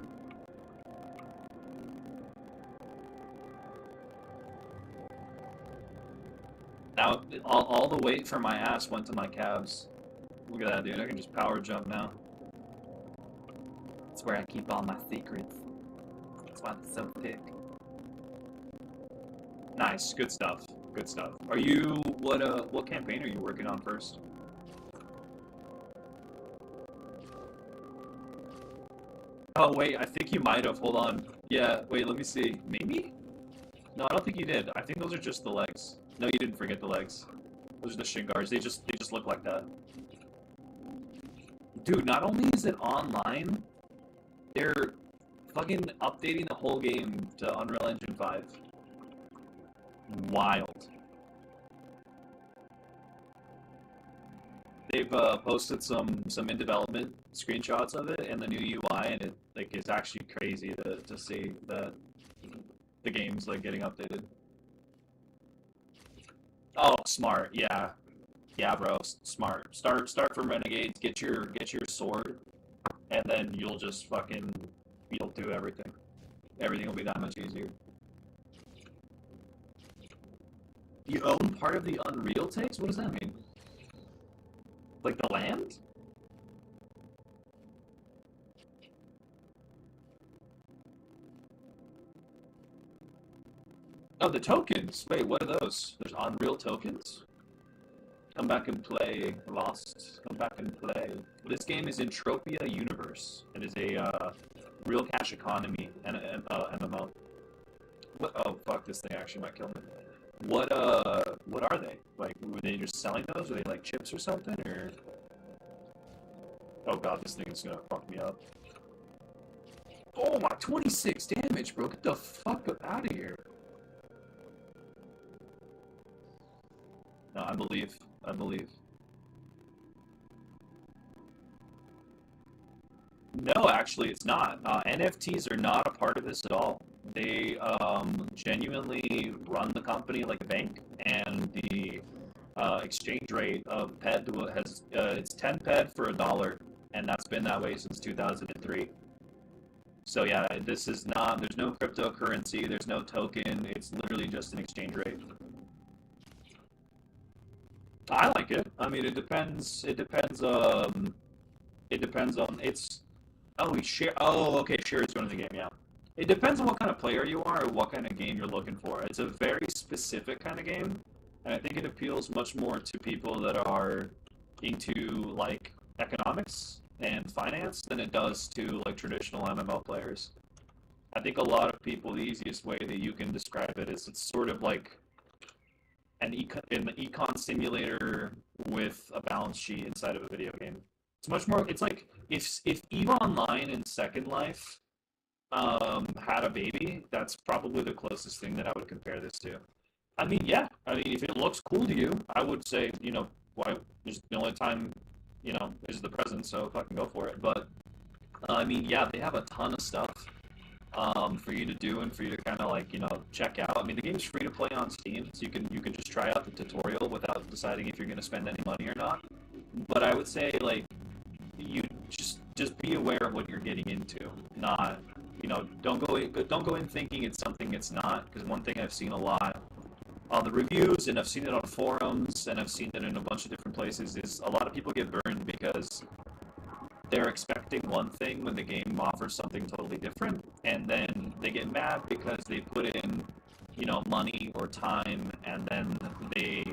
Now, all the weight from my ass went to my calves. Look at that, dude. I can just power jump now. That's where I keep all my secrets. That's why it's so thick. Nice, good stuff. Good stuff. Are you what campaign are you working on first? Oh wait, I think you might have. Hold on. Yeah, wait, let me see. Maybe? No, I don't think you did. I think those are just the legs. No, you didn't forget the legs. Those are the shin guards. They just look like that. Dude, not only is it online, they're fucking updating the whole game to Unreal Engine 5. Wild. They've posted some in development screenshots of it and the new UI, and it like is actually crazy to see that the game's like getting updated. Oh, smart, yeah, yeah, bro, smart. Start from Renegades, get your sword, and then you'll do everything. Everything will be that much easier. You own part of the Unreal takes? What does that mean? Like the land? Oh, the tokens. Wait, what are those? There's Unreal tokens? Come back and play. Lost. Come back and play. This game is Entropia Universe. It is a real cash economy and MMO. What? Oh, fuck! This thing actually might kill me. What are they? Like, were they just selling those? Are they like chips or something? Or oh god, this thing is gonna fuck me up. Oh my, 26 damage, bro. Get the fuck out of here. No, I believe. I believe. No, actually, it's not. NFTs are not a part of this at all. They genuinely run the company like a bank, and the exchange rate of PED has it's 10 PED for $1, and that's been that way since 2003. So yeah, this is not. There's no cryptocurrency. There's no token. It's literally just an exchange rate. I like it. I mean, it depends. It depends. It depends on it's. Oh, we share. Oh, okay. Share is one of the game. Yeah. It depends on what kind of player you are or what kind of game you're looking for. It's a very specific kind of game, and I think it appeals much more to people that are into like economics and finance than it does to like traditional MMO players. I think a lot of people, the easiest way that you can describe it is it's sort of like an econ simulator with a balance sheet inside of a video game. It's much more. It's like if Eve Online and Second Life had a baby, that's probably the closest thing that I would compare this to. I mean, yeah. I mean, if it looks cool to you, I would say, why? Just the only time, is the present, so fucking go for it. But I mean, yeah, they have a ton of stuff for you to do and for you to kind of like check out. I mean, the game's free to play on Steam, so you can just try out the tutorial without deciding if you're going to spend any money or not. But I would say like you just be aware of what you're getting into. Not don't go in thinking it's something it's not. Because one thing I've seen a lot on the reviews, and I've seen it on forums, and I've seen it in a bunch of different places, is a lot of people get burned because they're expecting one thing when the game offers something totally different, and then they get mad because they put in, money or time, and then they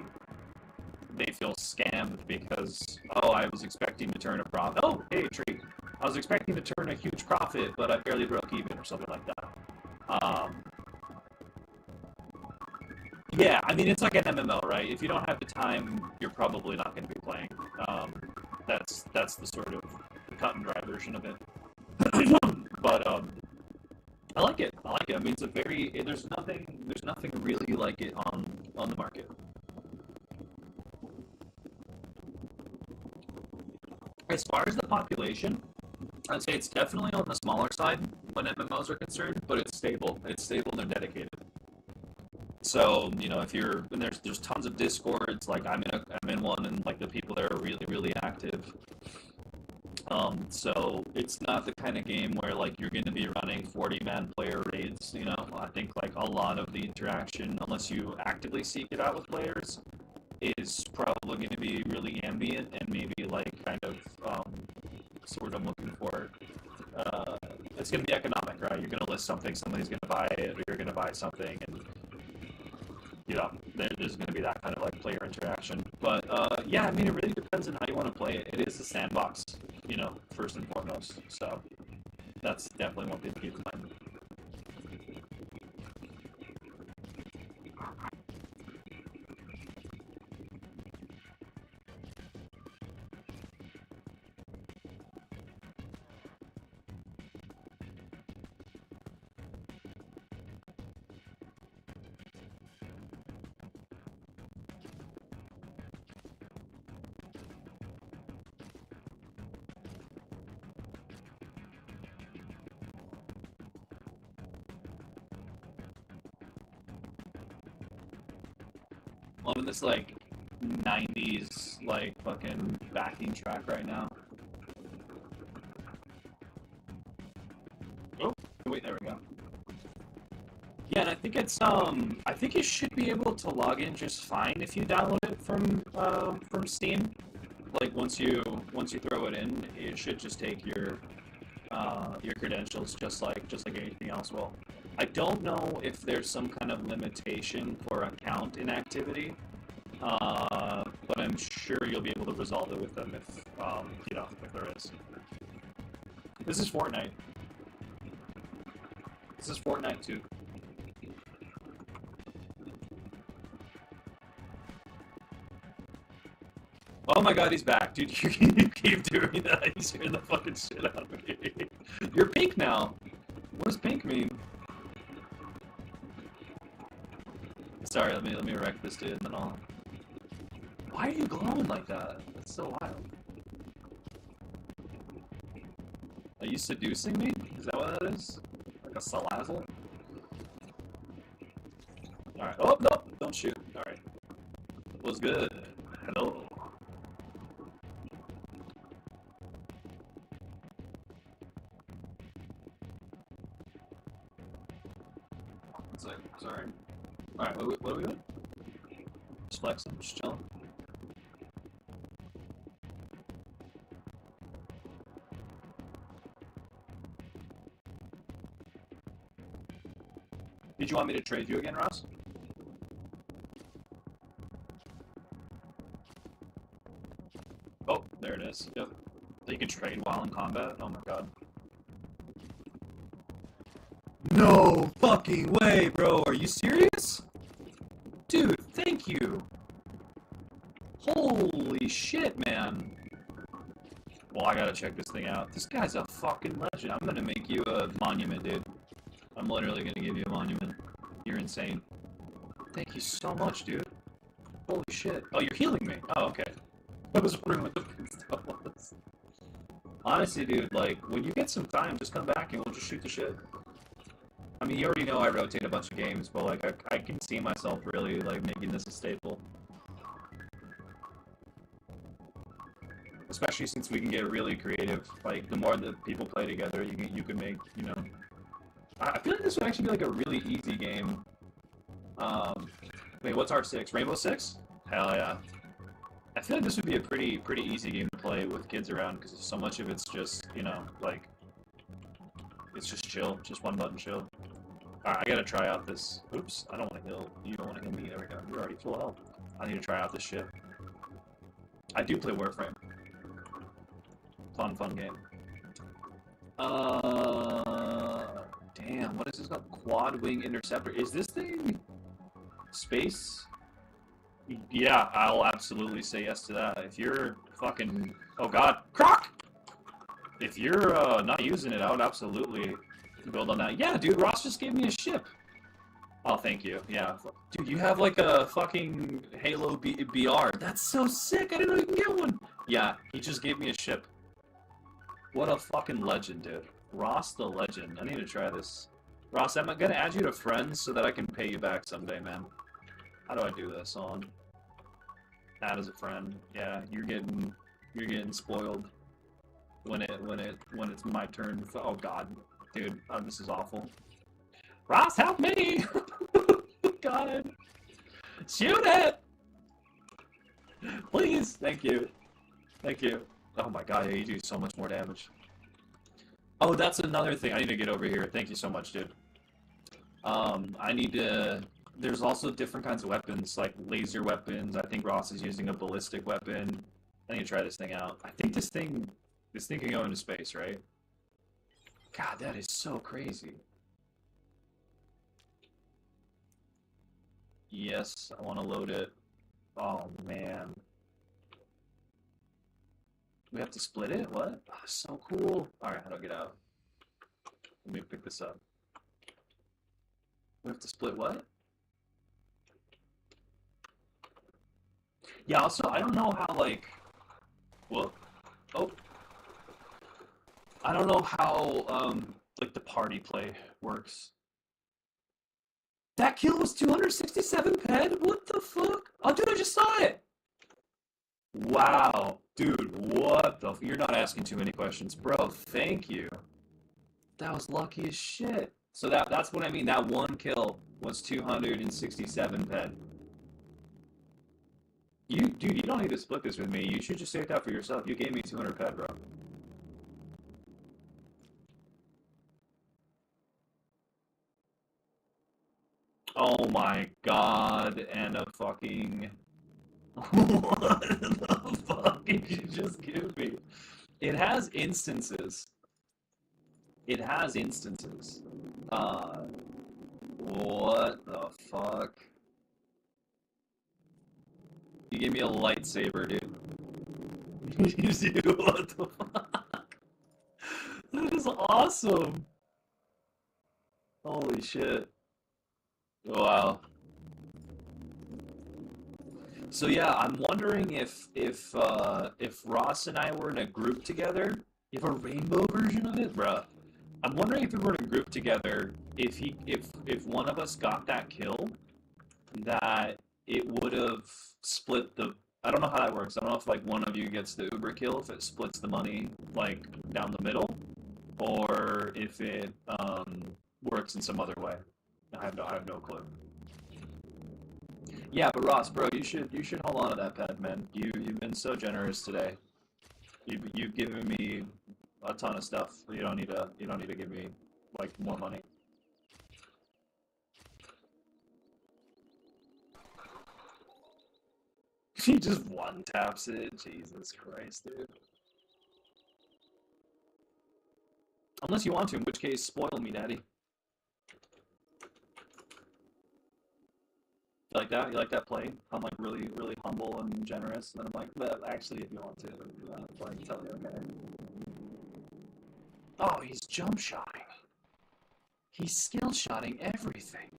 feel scammed because, oh, I was expecting to turn a profit. Oh, hey, tree. I was expecting to turn a huge profit, but I barely broke even or something like that. Um, yeah, I mean, it's like an MMO, right? If you don't have the time, you're probably not going to be playing. That's the sort of cut and dry version of it. But I like it. I like it. I mean, there's nothing really like it on the market. As far as the population, I'd say it's definitely on the smaller side when MMOs are concerned, but it's stable. It's stable and they're dedicated. So if you're and there's tons of discords, like I'm in one, and like the people there are really really active. So it's not the kind of game where like you're going to be running 40-man player raids. I think like a lot of the interaction, unless you actively seek it out with players, is probably going to be really ambient and maybe like kind of sort of looking for. It's going to be economic, right? You're going to list something, somebody's going to buy it, or you're going to buy something, and you know, there's going to be that kind of like player interaction. But yeah, I mean, it really depends on how you want to play it. It is a sandbox, you know, first and foremost. So that's definitely one thing to keep in mind. Loving this like 90s like fucking backing track right now. Oh, wait, there we go. Yeah, and I think it's I think you should be able to log in just fine if you download it from Steam. Like once you throw it in, it should just take your credentials just like anything else will. I don't know if there's some kind of limitation for account inactivity, but I'm sure you'll be able to resolve it with them if you know, if there is. This is Fortnite. This is Fortnite too. Oh my god, he's back. Dude, you keep doing that. He's scaring the fucking shit out of me. You're pink now. What does pink mean? Sorry, let me wreck this dude and then I'll... Why are you glowing like that? That's so wild. Are you seducing me? Is that what that is? Like a salazzle? Alright. Oh, no! Don't shoot. Alright. What's good? Hello. Sorry. Alright, what are we doing? Just flexing, just chilling. Did you want me to trade you again, Ross? Oh, there it is. Yep. So you can trade while in combat? Oh my god. No fucking way, bro. Are you serious? Dude, thank you. Holy shit, man. Well, I gotta check this thing out. This guy's a fucking legend. I'm gonna make you a monument, dude. I'm literally gonna give you a monument. You're insane. Thank you so much, dude. Holy shit. Oh, you're healing me. Oh, okay. I was wondering what the fuck stuff was. Honestly, dude, like, when you get some time, just come back and we'll just shoot the shit. I mean, you already know I rotate a bunch of games, but, like, I can see myself really, like, making this a staple. Especially since we can get really creative. Like, the more that people play together, you can make, you know... I feel like this would actually be, like, a really easy game. Wait, what's R6? Rainbow Six? Hell yeah. I feel like this would be a pretty easy game to play with kids around, because so much of it's just, you know, like... It's just chill. Just one button chill. Alright, I gotta try out this... Oops, I don't want to heal... You don't want to heal me. There we go. You're already full health. I need to try out this shit. I do play Warframe. Fun game. Damn, what is this called? Quad Wing Interceptor. Is this thing... Space? Yeah, I'll absolutely say yes to that. If you're fucking... Oh god. Croc! If you're not using it, I would absolutely build on that. Yeah, dude, Ross just gave me a ship. Oh, thank you. Yeah. Dude, you have like a fucking Halo BR. That's so sick. I didn't know you can get one. Yeah, he just gave me a ship. What a fucking legend, dude. Ross the legend. I need to try this. Ross, I'm gonna add you to friends so that I can pay you back someday, man. How do I do this? On add as a friend. Yeah, you're getting spoiled when it's my turn. Oh god, dude, this is awful. Ross, help me! God, shoot it! Please, thank you, thank you. Oh my god, yeah, you do so much more damage. Oh, that's another thing. I need to get over here. Thank you so much, dude. I need to. There's also different kinds of weapons, like laser weapons. I think Ross is using a ballistic weapon. I need to try this thing out. I think this thing can go into space, right? God, that is so crazy. Yes, I want to load it. Oh man, we have to split it. What? Oh, so cool. All right, how do I get out? Let me pick this up. We have to split what? Yeah. Also, I don't know how like. Whoa. Oh, I don't know how like the party play works. That kill was 267 ped? What the fuck? Oh, dude, I just saw it! Wow. Dude, what the you're not asking too many questions. Bro, thank you. That was lucky as shit. So that's what I mean. That one kill was 267 ped. Dude, you don't need to split this with me. You should just save that for yourself. You gave me 200 ped, bro. Oh my god, and a fucking... What the fuck did you just give me? It has instances. It has instances. Uh, what the fuck? You gave me a lightsaber, dude. Dude, what the fuck? That is awesome. Holy shit. Wow. So yeah, I'm wondering if Ross and I were in a group together, you have a rainbow version of it, bruh. I'm wondering if we were in a group together, if one of us got that kill, that it would have split the. I don't know how that works. I don't know if like one of you gets the Uber kill, if it splits the money like down the middle, or if it works in some other way. I have no clue. Yeah, but Ross, bro, you should hold on to that pet, man. You've been so generous today. You've given me a ton of stuff. You don't need to give me like more money. He just one taps it. Jesus Christ, dude. Unless you want to, in which case, spoil me, daddy. You like that? You like that play? I'm like really, really humble and generous, and then I'm like, but actually, if you want to, like, tell me, okay. Oh, he's jump shotting. He's skill shotting everything.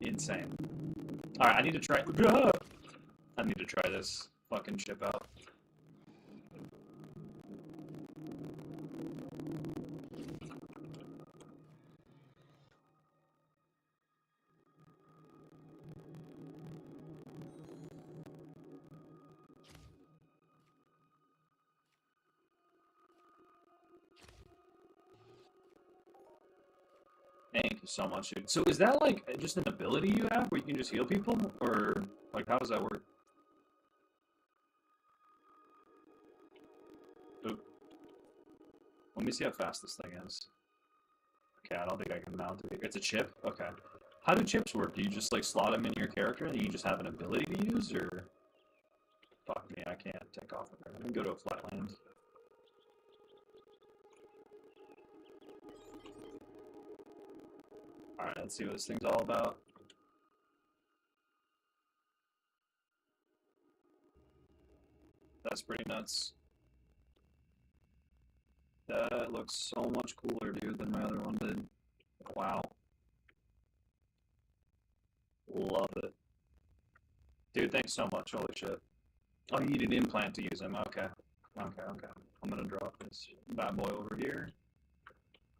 Insane. All right, I need to try. I need to try this fucking chip out. Thank you so much, dude. So is that like just an ability you have where you can just heal people, or like how does that work? Oop. Let me see how fast this thing is. Okay, I don't think I can mount it. It's a chip? Okay. How do chips work? Do you just like slot them in your character and you just have an ability to use, or... Fuck me, I can't take off of there. Let me go to a flat land. Alright, let's see what this thing's all about. That's pretty nuts. That looks so much cooler, dude, than my other one did. Wow. Love it. Dude, thanks so much. Holy shit. Oh, you need an implant to use them. Okay. Okay, okay. I'm gonna drop this bad boy over here.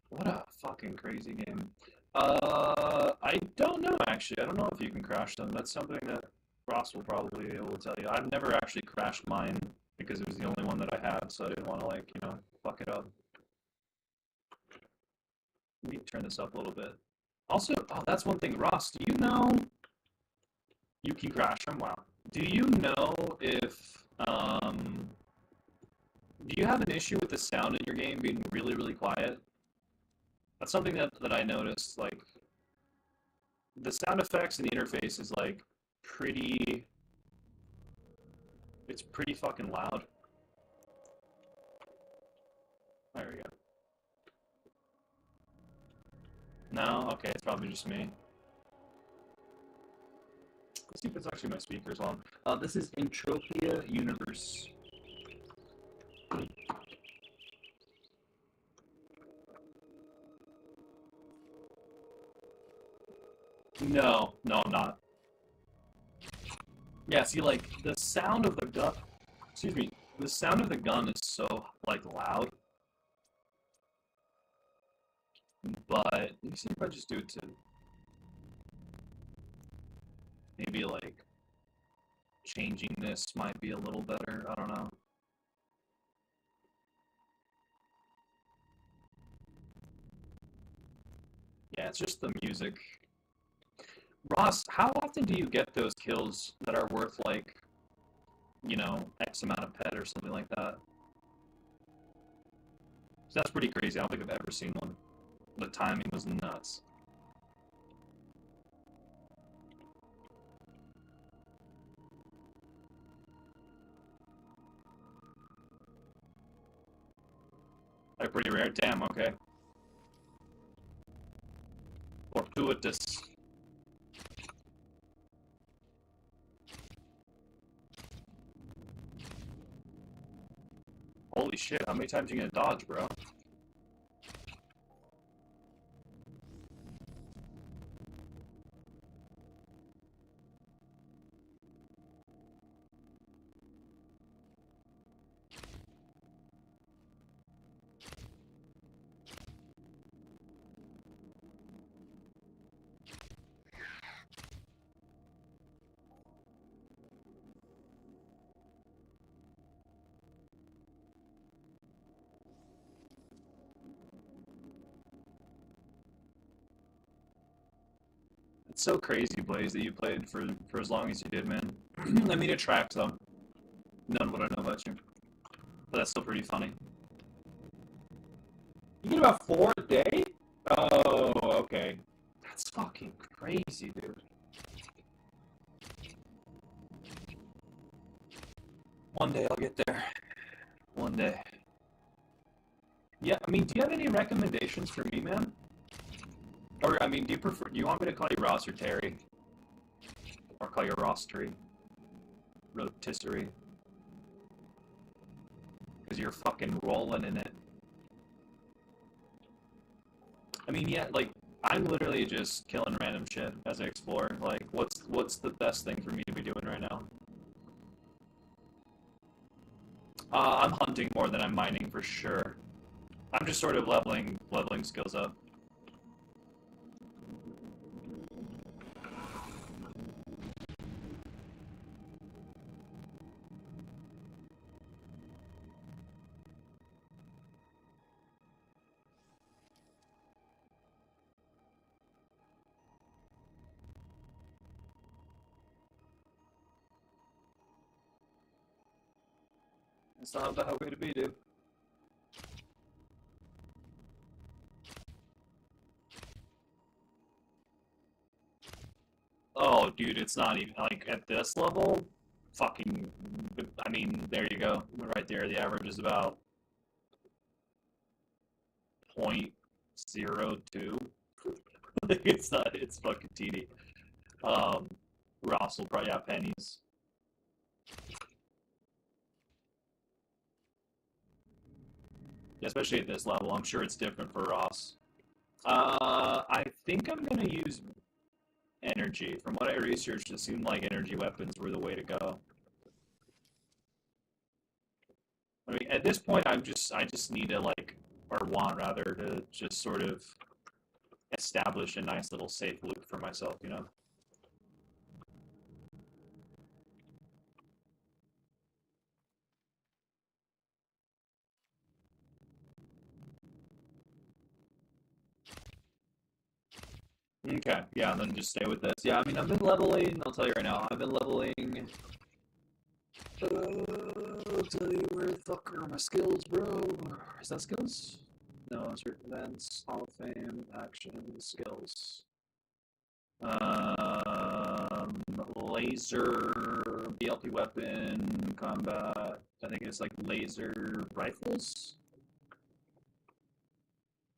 What a fucking crazy game. I don't know, actually. I don't know if you can crash them. That's something that Ross will probably be able to tell you. I've never actually crashed mine because it was the only one that I had, so I didn't want to, like, fuck it up. Let me turn this up a little bit. Also, oh, that's one thing. Ross, do you know you can crash them? Wow. Do you know if do you have an issue with the sound in your game being really, really quiet? That's something that I noticed. Like the sound effects and the interface is like pretty. It's pretty fucking loud. There we go. No, okay, it's probably just me. Let's see if it's actually my speakers on. This is Entropia Universe. No, no, I'm not. Yeah, see, like, the sound of the gun, excuse me, the sound of the gun is so, like, loud. But, let me see if I just do it to, maybe, like, changing this might be a little better. I don't know. Yeah, it's just the music. Ross, how often do you get those kills that are worth, like, you know, X amount of pet or something like that? So that's pretty crazy. I don't think I've ever seen one. The timing was nuts. Like, pretty rare? Damn, okay. Fortuitous. Holy shit, how many times are you gonna dodge, bro? It's so crazy, Blaze, that you played for as long as you did, man. I mean, it tracks, though. None what I know about you. But that's still pretty funny. You get about 4 a day? Oh, okay. That's fucking crazy, dude. One day I'll get there. One day. Yeah, I mean, do you have any recommendations for me, man? Or, I mean, do you want me to call you Ross or Terry? Or call you Rostery? Rotisserie? Because you're fucking rolling in it. I mean, yeah, like, I'm literally just killing random shit as I explore. Like, what's the best thing for me to be doing right now? I'm hunting more than I'm mining for sure. I'm just sort of leveling skills up. It's not a bad way to be, dude. Oh, dude, it's not even like at this level. Fucking, I mean, there you go, right there. The average is about 0.02. It's not. It's fucking teeny. Um, Ross will probably have pennies. Especially at this level. I'm sure it's different for Ross. I think I'm gonna use energy. From what I researched, it seemed like energy weapons were the way to go. I mean, at this point, I just need to like, or want rather, to just sort of establish a nice little safe loop for myself, you know? Okay, yeah, and then just stay with this. Yeah, I mean, I've been leveling, I'll tell you right now, I've been leveling. I'll tell you where the fuck are my skills, bro. Is that skills? No, it's events, Hall of Fame, action, skills. Laser, BLP weapon, combat. I think it's like laser rifles.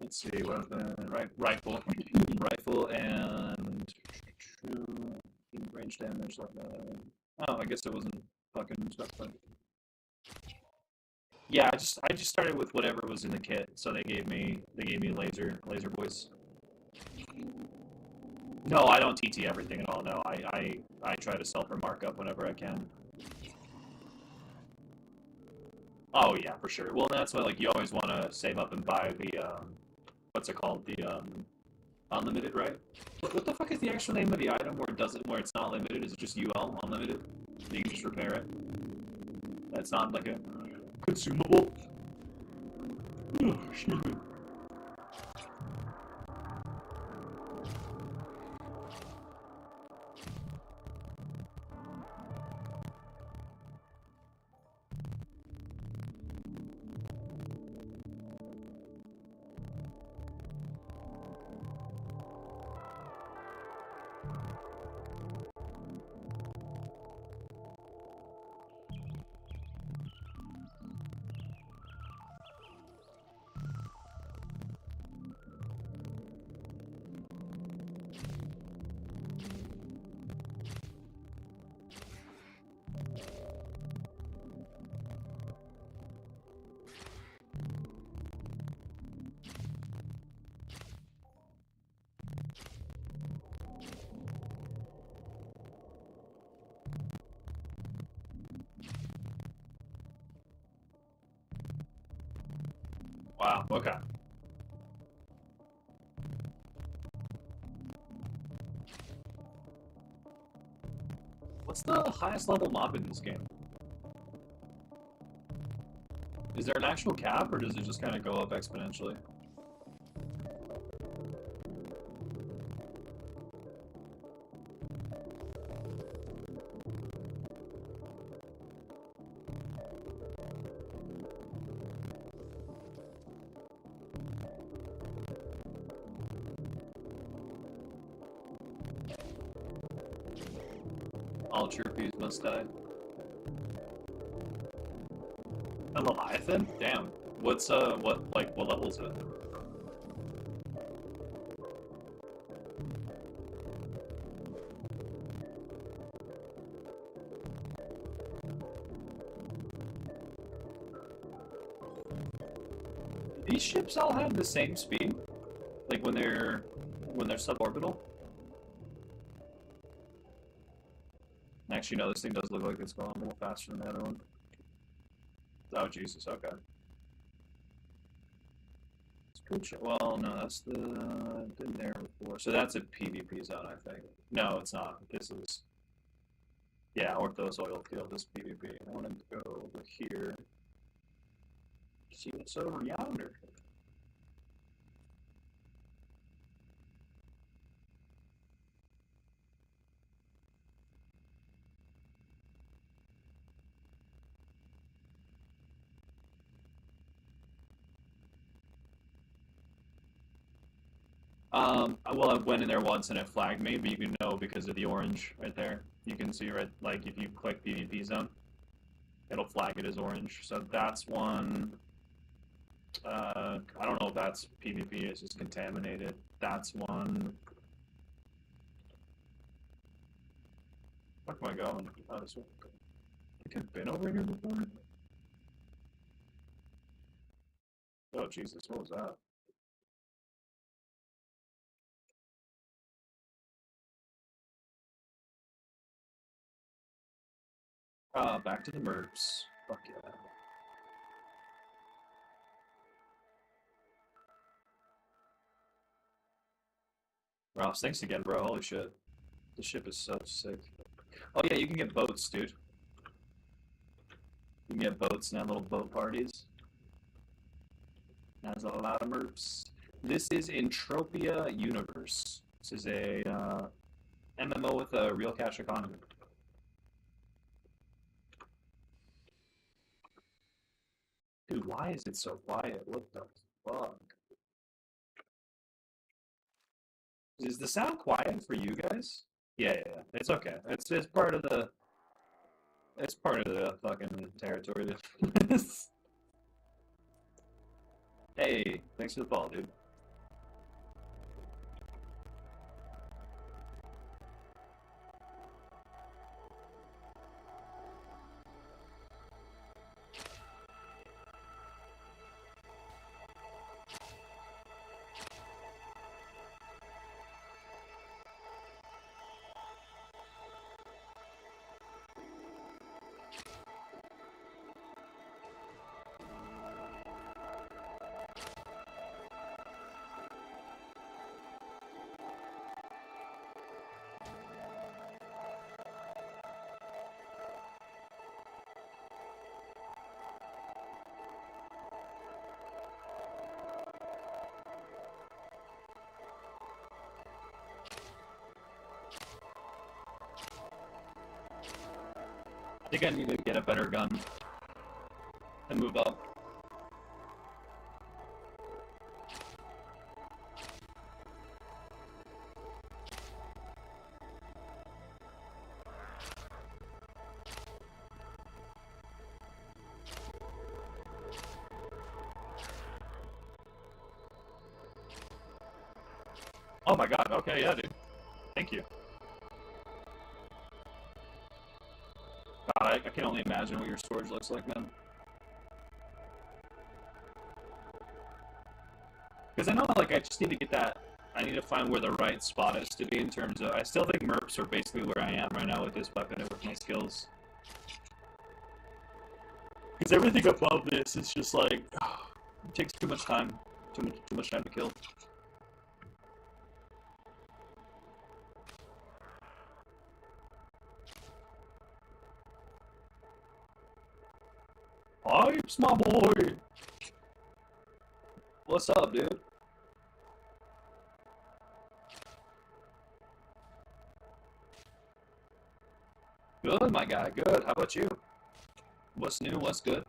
Let's see, weapon, rifle, rifle, and range damage like that. Oh, I guess it wasn't fucking stuff. But yeah, I just started with whatever was in the kit. So they gave me laser boys. No, I don't TT everything at all. No, I try to sell for markup whenever I can. Oh yeah, for sure. Well, that's why like you always want to save up and buy the what's it called, the unlimited, right? What the fuck is the actual name of the item where it's not limited? Is it just UL unlimited? You can just repair it. That's not like a consumable. Oh, excuse me. Wow. Okay. What's the highest level mob in this game? Is there an actual cap, or does it just kind of go up exponentially? All troopies must die. A Leviathan? Damn. What level is it? These ships all have the same speed? Like when they're suborbital? Actually, no, this thing does look like it's going a little faster than the other one. Oh, Jesus, okay. Well, no, that's the been there before. So that's a PvP zone, I think. No, it's not. This is yeah, Orthos oil field is PvP. I want to go over here. See what's over yonder. Well, I went in there once and it flagged me, but you can know because of the orange right there. You can see right, like if you click PvP zone, it'll flag it as orange. So that's one. I don't know if that's PvP. It's just contaminated. That's one. Where am I going? Oh, this one. I think I've been over here before. Oh Jesus, what was that? Back to the MERPs. Fuck yeah. Ross, thanks again, bro. Holy shit. The ship is so sick. Oh yeah, you can get boats, dude. You can get boats and have little boat parties. That's a lot of MERPs. This is Entropia Universe. This is a MMO with a real cash economy. Dude, why is it so quiet? What the fuck? Is the sound quiet for you guys? Yeah, yeah, yeah. It's okay. It's part of the fucking territory. Hey, thanks for the ball, dude. I think I need to get a better gun and move up. Oh my god, okay, yeah, dude. Thank you. God, I can only imagine what your storage looks like, man. Because I know, like, I just need to get that. I need to find where the right spot is to be in terms of. I still think merps are basically where I am right now with this weapon and with my skills. Because everything above this is just like. It takes too much time. Too much time to kill. Pipes, my boy! What's up, dude? Good, my guy, good. How about you? What's new? What's good?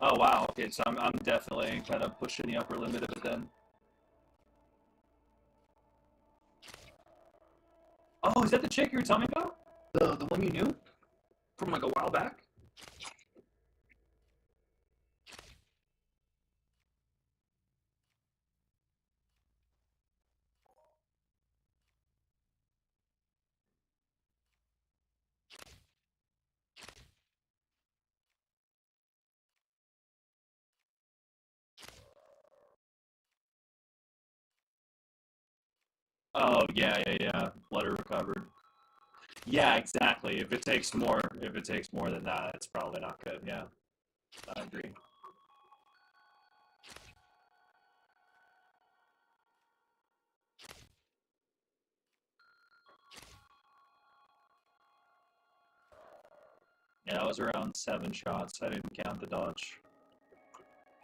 Oh wow, okay, so I'm definitely kind of pushing the upper limit of it then. Oh, is that the chick you were telling me about? The one you knew? From like a while back? Oh yeah, yeah, yeah. Letter recovered. Yeah, exactly. If it takes more than that, it's probably not good. Yeah, I agree. Yeah, it was around 7 shots. I didn't count the dodge.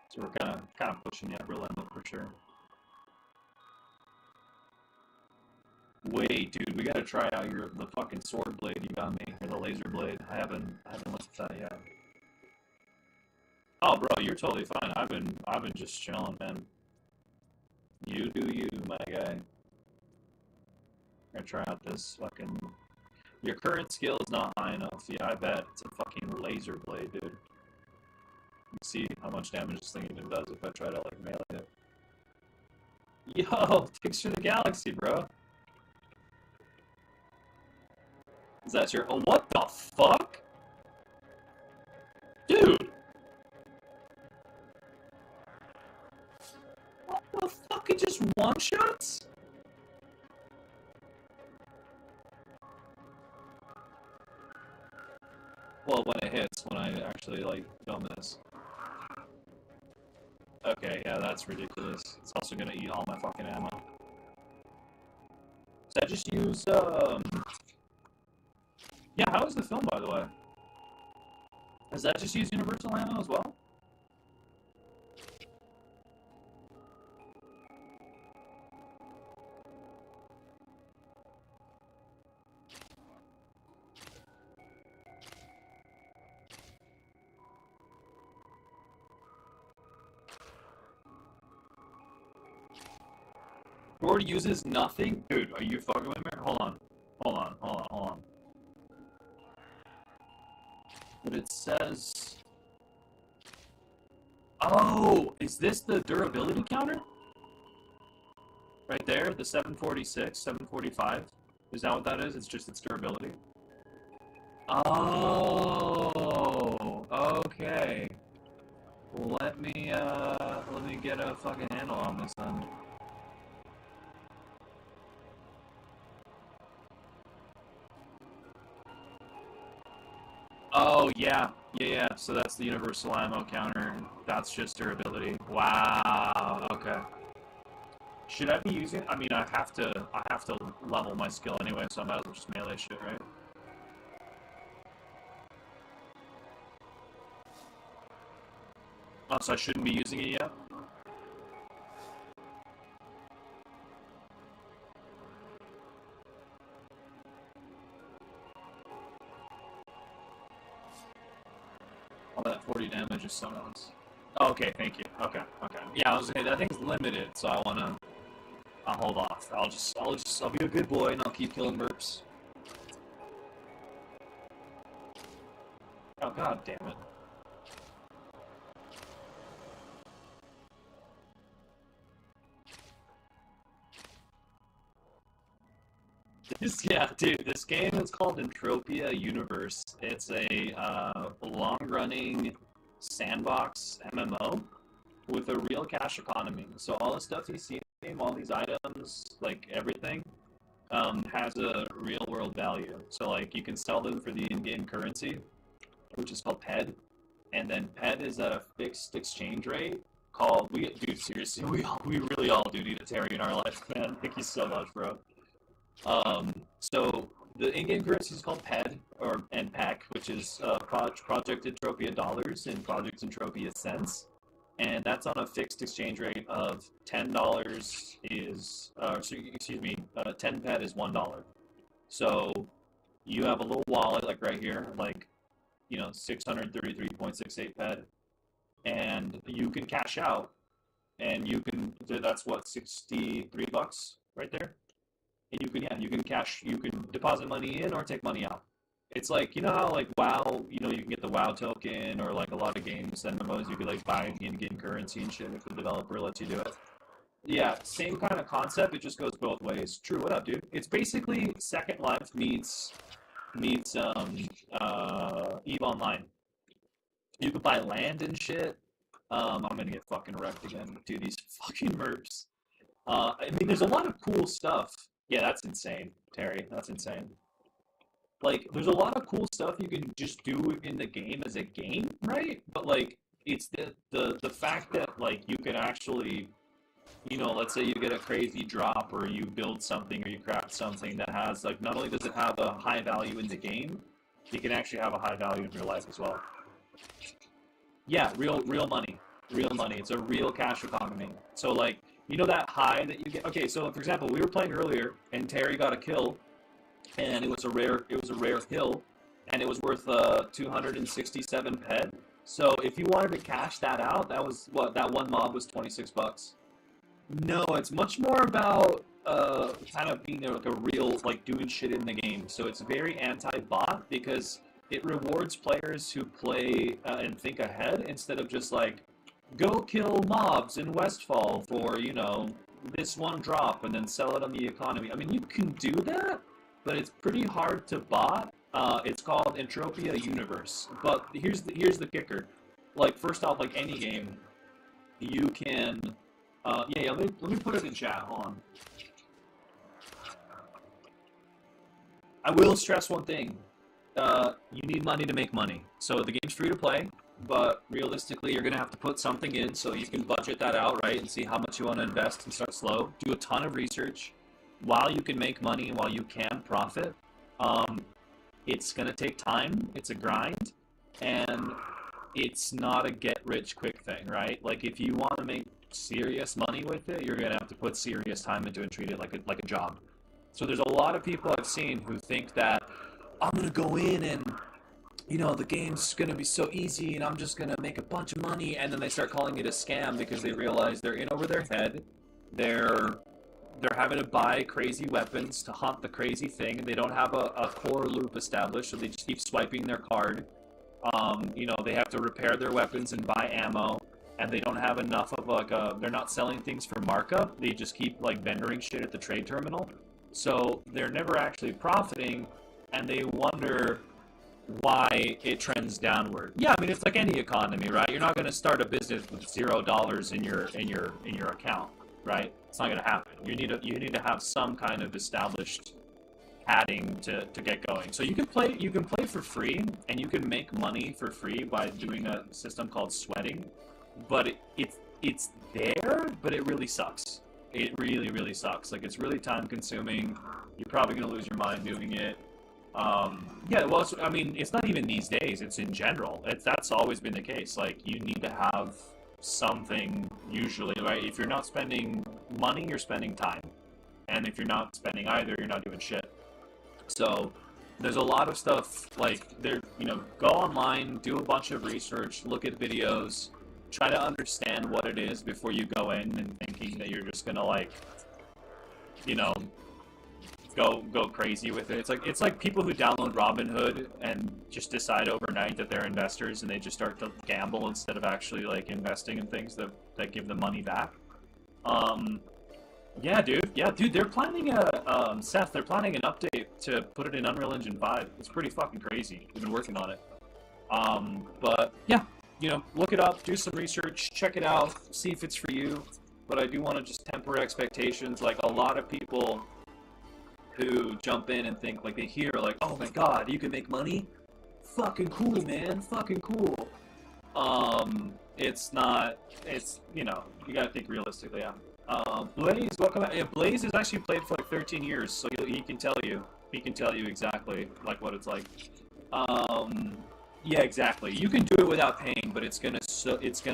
So we're kind of pushing the upper limit for sure. Wait, dude, we gotta try out the fucking sword blade you got me, or the laser blade. I haven't looked at that yet. Oh, bro, you're totally fine. I've been just chilling, man. You do you, my guy. Gonna try out this fucking. Your current skill is not high enough. Yeah, I bet it's a fucking laser blade, dude. You see how much damage this thing even does if I try to like melee it. Yo, thanks for the galaxy, bro. Is that your? Oh, what the fuck, dude? What the fuck? It just one shots? Well, when it hits, when I actually like film this. Okay, yeah, that's ridiculous. It's also gonna eat all my fucking ammo. Does that just use, yeah, how is the film, by the way? Does that just use universal ammo as well? Board uses nothing? Dude, are you fucking with me? Hold on. Hold on, hold on, hold on. But it says... Oh, is this the durability counter? Right there, the 746, 745. Is that what that is? It's just its durability. Oh, okay. Let me get a fucking handle on this then. Oh, yeah. Yeah. So that's the universal ammo counter. That's just durability. Wow. Okay. Should I be using? I mean, I have to level my skill anyway, so I might as well just melee shit, right? Oh, so I shouldn't be using it yet? Oh, that 40 damage is so nice. Oh, okay, thank you. Okay. Yeah, I was saying that thing's limited, so I'll hold off. I'll be a good boy and I'll keep killing mercs. Oh, god damn it. Yeah, dude, this game is called Entropia Universe. It's a long-running sandbox MMO with a real cash economy. So all the stuff you see in the game, all these items, like everything, has a real-world value. So like you can sell them for the in-game currency, which is called PED, and then PED is at a fixed exchange rate called. Dude, seriously, we really all do need a Terry in our life, man. Thank you so much, bro. So the in-game currency is called PED or NPEC, which is Project Entropia dollars and Project Entropia cents, and that's on a fixed exchange rate of $10 is, excuse me, 10 PED is $1. So you have a little wallet like right here, like 633.68 PED, and you can cash out, and that's what, $63 right there. And you can deposit money in or take money out. It's like, how like WoW, you can get the WoW token, or like a lot of games, MMOs, you could like buy the in-game currency and shit if the developer lets you do it. Yeah, same kind of concept, it just goes both ways. True, what up, dude? It's basically Second Life meets EVE Online. You could buy land and shit. I'm gonna get fucking wrecked again. Dude, these fucking mercs. I mean, there's a lot of cool stuff. Yeah, that's insane, Terry. That's insane. Like, there's a lot of cool stuff you can just do in the game as a game, right? But like, it's the fact that like you can actually, let's say you get a crazy drop, or you build something, or you craft something that has like, not only does it have a high value in the game, it can actually have a high value in real life as well. Yeah, real money. Real money. It's a real cash economy. So like, that high that you get. Okay, so for example, we were playing earlier, and Terry got a kill, and it was a rare kill, and it was worth 267 ped. So if you wanted to cash that out, that was what, that one mob was $26. No, it's much more about kind of being like a real, like, doing shit in the game. So it's very anti-bot, because it rewards players who play and think ahead, instead of just like, go kill mobs in Westfall for, this one drop and then sell it on the economy. I mean, you can do that, but it's pretty hard to bot. It's called Entropia Universe. But here's the kicker. Like, first off, like any game, you can... yeah, let me put it in chat. Hold on. I will stress one thing. You need money to make money. So the game's free to play, but realistically, you're going to have to put something in, so you can budget that out, right, and see how much you want to invest and start slow. Do a ton of research. while you can make money, while you can profit, um, it's gonna take time. It's a grind, and it's not a get rich quick thing, right? Like if you want to make serious money with it, you're gonna have to put serious time into it and treat it like a job. So there's a lot of people I've seen who think that I'm gonna go in and the game's gonna be so easy and I'm just gonna make a bunch of money, and then they start calling it a scam because they realize they're in over their head. They're they're having to buy crazy weapons to hunt the crazy thing. They don't have a core loop established, so they just keep swiping their card. They have to repair their weapons and buy ammo, and they don't have enough of they're not selling things for markup. They just keep like vendoring shit at the trade terminal. So they're never actually profiting, and they wonder why it trends downward. Yeah, I mean it's like any economy, right? You're not going to start a business with $0 in your account, right? It's not going to happen. You need to have some kind of established padding to get going. So you can play for free, and you can make money for free by doing a system called sweating, but it's there, but it really sucks. It really, really sucks. Like, it's really time consuming. You're probably going to lose your mind doing it. Yeah, well, it's not even these days. It's in general. That's always been the case. Like, you need to have something usually, right? If you're not spending money, you're spending time. And if you're not spending either, you're not doing shit. So there's a lot of stuff like go online, do a bunch of research, look at videos, try to understand what it is before you go in and thinking that you're just gonna you know, go crazy with it. It's like people who download Robinhood and just decide overnight that they're investors, and they just start to gamble instead of actually like investing in things that give them money back. Yeah, dude. Yeah, dude. They're planning Seth. They're planning an update to put it in Unreal Engine 5. It's pretty fucking crazy. We've been working on it. But yeah, look it up, do some research, check it out, see if it's for you. But I do want to just temper expectations. Like, a lot of people who jump in and think, like, they hear like, oh my god, you can make money? Fucking cool, man. Fucking cool. It's not. You gotta think realistically. Yeah. Blaze, welcome back. Yeah, Blaze has actually played for like 13 years, so he can tell you. He can tell you exactly like what it's like. Yeah, exactly. You can do it without paying, but it's gonna take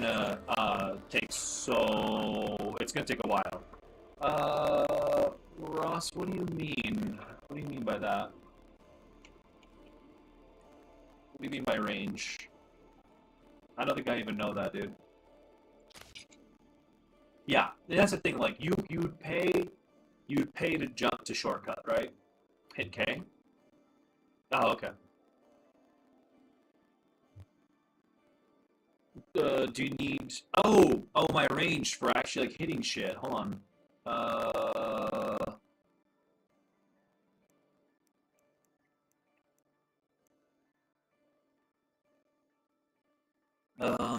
a while. Ross, what do you mean? What do you mean by that? What do you mean by range? I don't think I even know that, dude. Yeah, that's the thing. Like, you'd pay to jump to shortcut, right? Hit K. Oh, okay. Do you need? Oh, my range for actually like hitting shit. Hold on.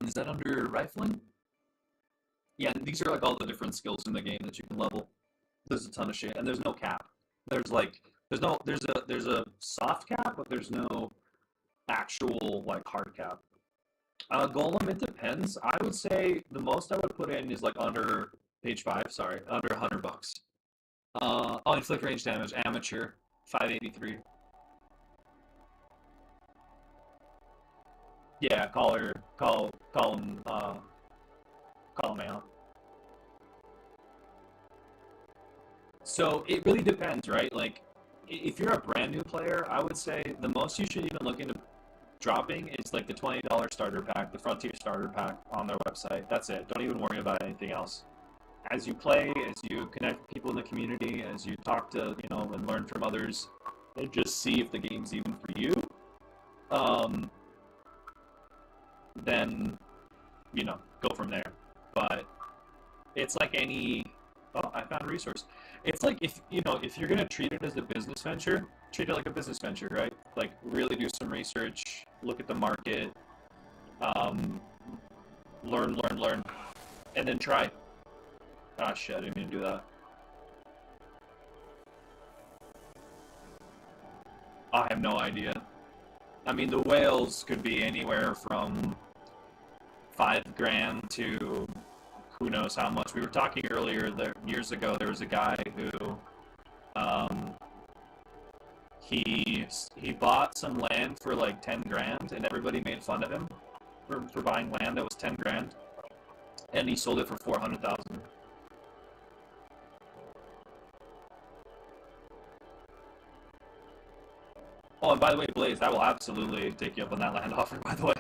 Is that under rifling? Yeah, these are like all the different skills in the game that you can level. There's a ton of shit, and there's no cap. There's a soft cap, but there's no actual like hard cap. Golem, it depends. I would say the most I would put in is like under page 5. Sorry, under $100. Inflict range damage, amateur, 583. Yeah, call him out. So it really depends, right? Like, if you're a brand new player, I would say the most you should even look into dropping is like the $20 starter pack, the Frontier starter pack on their website. That's it. Don't even worry about anything else. As you play, as you connect with people in the community, as you talk to, and learn from others, and just see if the game's even for you, then, go from there. But it's like any. Oh, I found a resource. It's like if you're gonna treat it as a business venture, treat it like a business venture, right? Like, really do some research, look at the market, learn, and then try. Ah, shit, I didn't mean to do that. I have no idea. I mean, the whales could be anywhere from 5 grand to who knows how much. We were talking earlier that years ago there was a guy who He bought some land for like 10 grand, and everybody made fun of him for buying land that was 10 grand, and he sold it for 400,000. Oh, and by the way, Blaze, I will absolutely take you up on that land offer. By the way,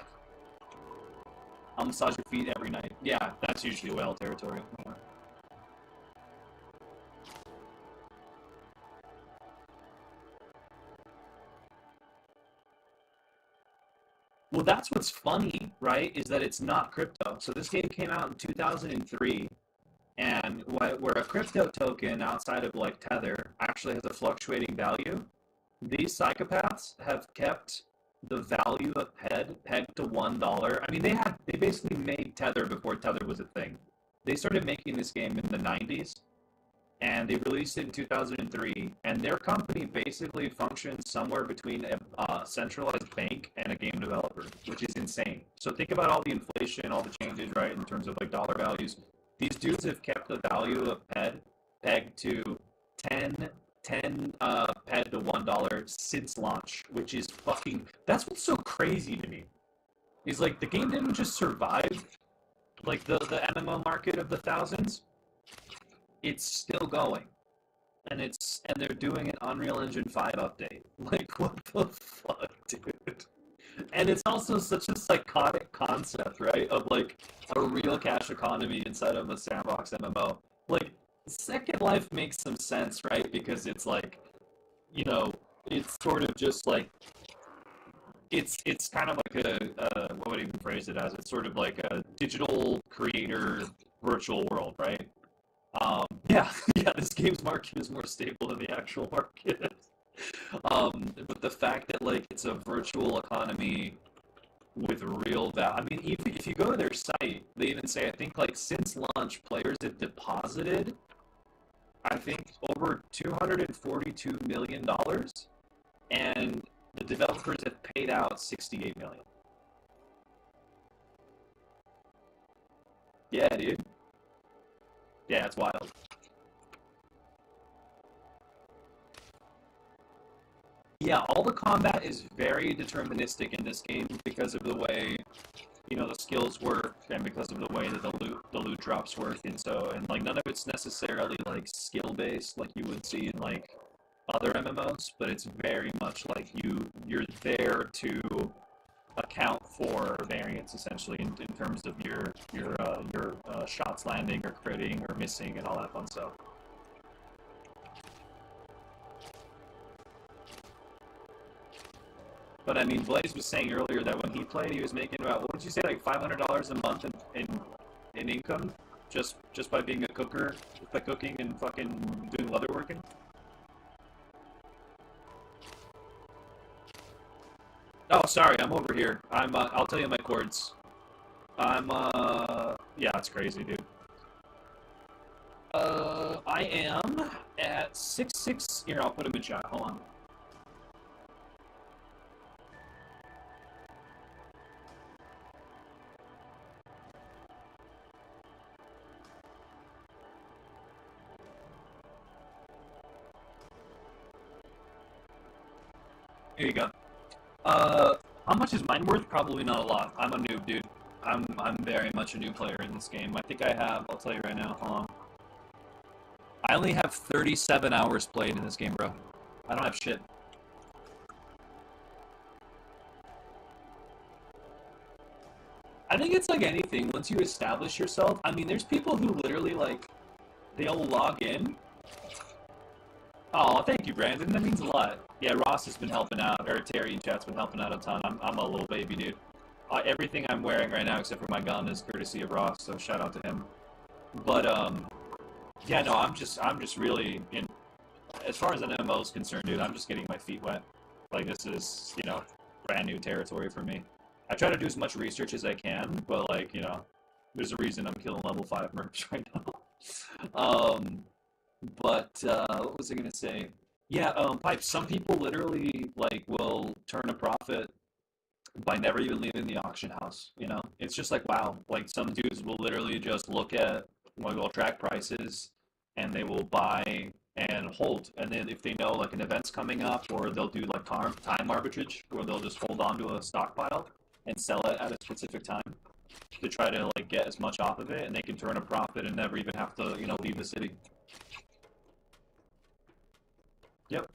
I'll massage your feet every night. Yeah, that's usually whale territory. Yeah. Well, that's what's funny, right? Is that it's not crypto. So this game came out in 2003, and where a crypto token outside of like Tether actually has a fluctuating value, these psychopaths have kept the value of pegged to $1. I mean, they basically made Tether before Tether was a thing. They started making this game in the 90s, and they released it in 2003. And their company basically functions somewhere between a centralized bank and a game developer, which is insane. So think about all the inflation, all the changes, right, in terms of like dollar values. These dudes have kept the value of PED pegged to 10 PED to $1 since launch, which is fucking. That's what's so crazy to me. Is like the game didn't just survive like the MMO market of the thousands. It's still going, and they're doing an Unreal Engine 5 update. Like what the fuck, dude? And it's also such a psychotic concept, right? Of like a real cash economy inside of a sandbox MMO. Like Second Life makes some sense, right? Because it's like, you know, it's sort of just like it's kind of like what would I even phrase it as? It's sort of like a digital creator virtual world, right? Yeah, yeah, this game's market is more stable than the actual market. But the fact that like it's a virtual economy with real value. I mean, even if you go to their site, they even say I think like since launch, players have deposited I think over $242 million, and the developers have paid out 68 million. Yeah, dude. Yeah, it's wild. Yeah, all the combat is very deterministic in this game because of the way the skills work and because of the way that the loot drops work, and like none of it's necessarily like skill based like you would see in like other MMOs, but it's very much like you're there to account for variance essentially in terms of your shots landing or critting or missing and all that fun stuff. But I mean, Blaze was saying earlier that when he played, he was making about what would you say, like $500 a month in income, just by being a cooker, by cooking and fucking doing leatherworking. Oh, sorry, I'm over here. I'll tell you my chords. Yeah, it's crazy, dude. I am at 6'6". Here, I'll put him in chat. Hold on. Here you go. How much is mine worth? Probably not a lot. I'm a noob, dude. I'm very much a new player in this game. I think I have. I'll tell you right now. Hold on. I only have 37 hours played in this game, bro. I don't have shit. I think it's like anything. Once you establish yourself, I mean, there's people who literally like they'll log in. Oh, thank you, Brandon. That means a lot. Yeah, Ross has been helping out, or Terry in chat's been helping out a ton. I'm a little baby, dude. Everything I'm wearing right now, except for my gun, is courtesy of Ross. So shout out to him. But yeah, no, I'm just really in. As far as an MMO is concerned, dude, I'm just getting my feet wet. Like this is brand new territory for me. I try to do as much research as I can, but like there's a reason I'm killing level 5 mercs right now. But what was I gonna say? Yeah, Pipe. Some people literally like will turn a profit by never even leaving the auction house. It's just like wow. Like some dudes will literally just look at like will track prices, and they will buy and hold. And then if they know like an event's coming up, or they'll do like time arbitrage, where they'll just hold on to a stockpile and sell it at a specific time to try to like get as much off of it, and they can turn a profit and never even have to, you know, leave the city. Yep.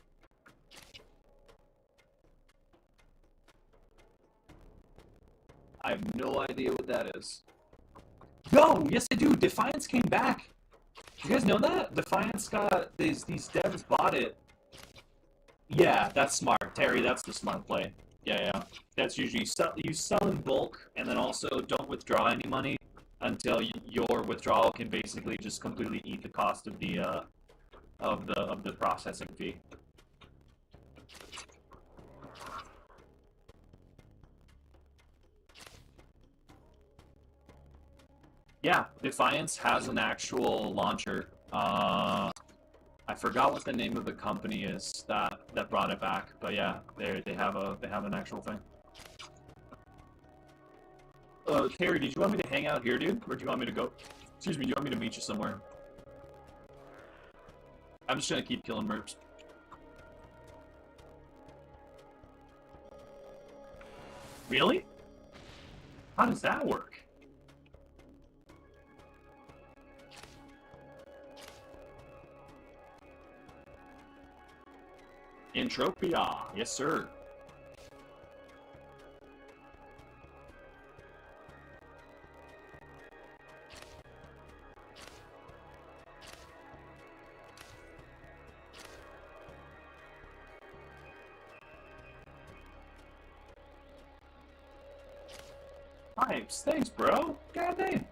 I have no idea what that is. No, yes I do. Defiance came back. You guys know that? Defiance got these devs bought it. Yeah, that's smart, Terry. That's the smart play. Yeah. That's usually you sell in bulk, and then also don't withdraw any money until your withdrawal can basically just completely eat the cost of the processing fee. Yeah, Defiance has an actual launcher. I forgot what the name of the company is that brought it back, but yeah, they have an actual thing. Terry, did you want me to hang out here, dude, or do you want me to go? Excuse me, do you want me to meet you somewhere? I'm just gonna keep killing merps. Really? How does that work? Entropia, yes sir. Pipes, thanks bro. God damn.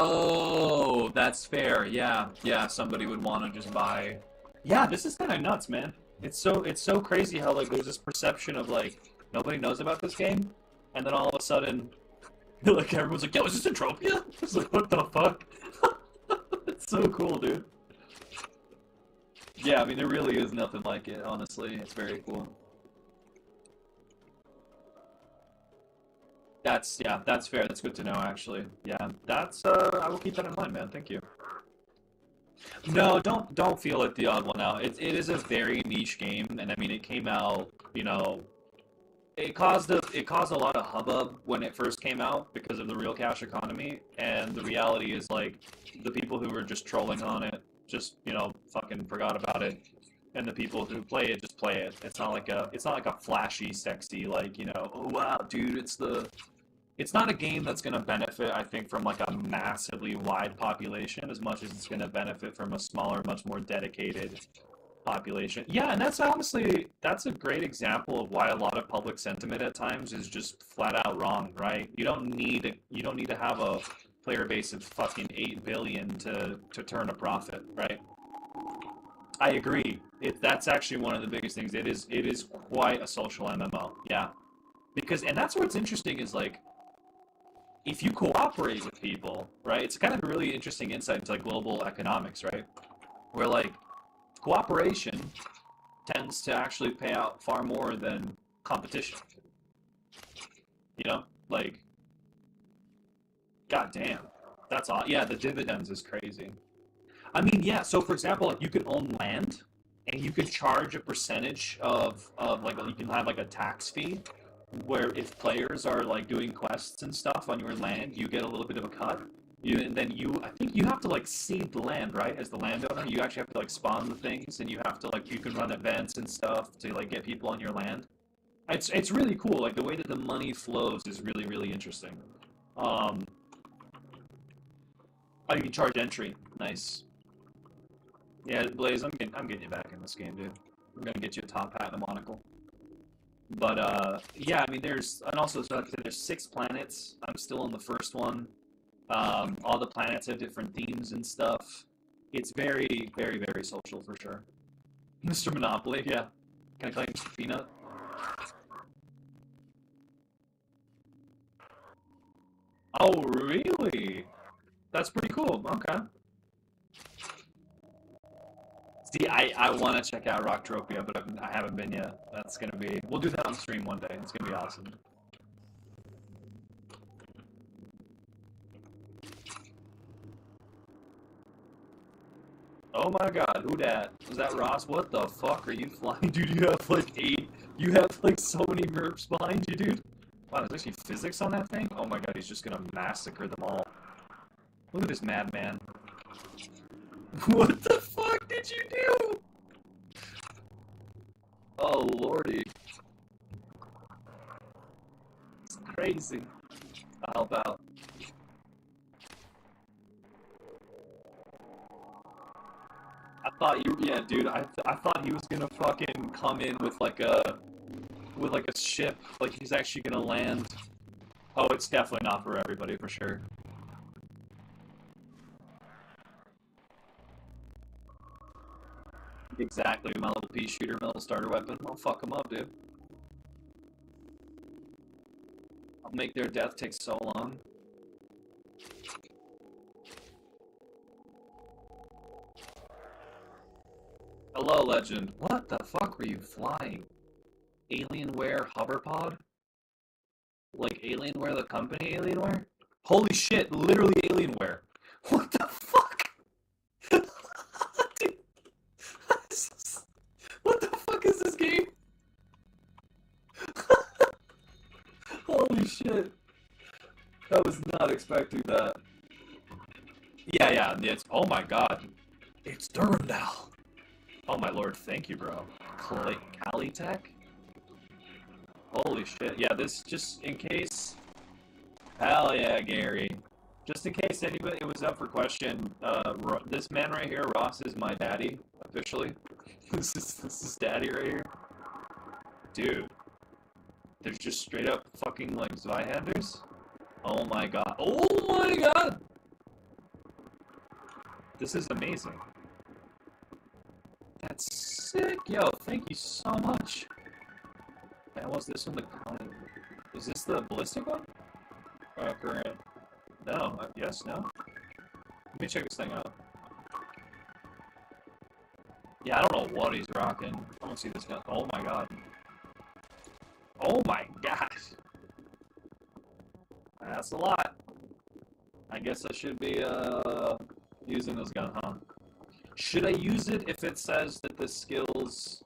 Oh, that's fair. Yeah. Somebody would want to just buy. Yeah, this is kind of nuts, man. It's so crazy how like there's this perception of like nobody knows about this game, and then all of a sudden, like everyone's like, "Yo, is this Entropia?" It's like, what the fuck? It's so cool, dude. Yeah, I mean, there really is nothing like it. Honestly, it's very cool. That's fair. That's good to know, actually. Yeah, I will keep that in mind, man. Thank you. No, don't feel like the odd one out. It is a very niche game, and I mean, it came out, it caused a lot of hubbub when it first came out because of the real cash economy, and the reality is like the people who were just trolling on it just, fucking forgot about it. And the people who play it just play it. It's not like a flashy, sexy, like, oh wow, dude, it's not a game that's going to benefit, I think, from like a massively wide population as much as it's going to benefit from a smaller, much more dedicated population. Yeah, and that's a great example of why a lot of public sentiment at times is just flat out wrong, right? You don't need to have a player base of fucking 8 billion to turn a profit, right? I agree. That's actually one of the biggest things. It is quite a social MMO. Yeah. And that's what's interesting is like if you cooperate with people, right? It's kind of a really interesting insight into like global economics, right? Where like cooperation tends to actually pay out far more than competition. Like, goddamn, that's all. Yeah, the dividends is crazy. I mean, yeah. So for example, like you could own land, and you could charge a percentage of like you can have like a tax fee where if players are like doing quests and stuff on your land, you get a little bit of a cut. And then I think you have to like seed the land, right? As the landowner, you actually have to like spawn the things, and you have to like you can run events and stuff to like get people on your land. It's really cool. Like the way that the money flows is really really interesting. Um, oh, you can charge entry. Nice. Yeah, Blaze, I'm getting you back in this game, dude. I'm gonna get you a top hat and a monocle. But yeah, I mean, and also so like I said, there's 6 planets. I'm still on the first one. All the planets have different themes and stuff. It's very, very, very social for sure. Mr. Monopoly, yeah. Can I call you Mr. Peanut? Oh, really? That's pretty cool. Okay. See, I want to check out Rocktropia, but I haven't been yet. That's gonna be. We'll do that on stream one day. It's gonna be awesome. Oh my god, who dat? Was that Ross? What the fuck are you flying? Dude, you have like 8. You have like so many merps behind you, dude. Wow, there's actually physics on that thing? Oh my god, he's just gonna massacre them all. Look at this madman. What the fuck did you do? Oh lordy. It's crazy. I'll help out. I thought you, yeah, dude. I thought he was gonna fucking come in with like a ship, like he's actually gonna land. Oh, it's definitely not for everybody for sure. Exactly, my little pea shooter, my little starter weapon. I'll fuck them up, dude. I'll make their death take so long. Hello, legend. What the fuck were you flying? Alienware hoverpod? Like Alienware, the company Alienware? Holy shit, literally Alienware. What the fuck? Dude, what the fuck is this game? Holy shit. I was not expecting that. Yeah, it's, oh my god. It's Durandal. Oh my lord, thank you, bro. Calitech? Holy shit. Yeah, this, just in case. Hell yeah, Gary. Just in case anybody was up for question, this man right here, Ross, is my daddy, officially. This is daddy right here. Dude. There's just straight up fucking, like, Zweihanders. Oh my god. Oh my god! This is amazing. That's sick. Yo, thank you so much. And was this one the... Is this the ballistic one? Current. No. Yes, no? Let me check this thing out. Yeah, I don't know what he's rocking. I don't see this gun. Oh my god. Oh my gosh. That's a lot. I guess I should be, using this gun, huh? Should I use it if it says that the skills,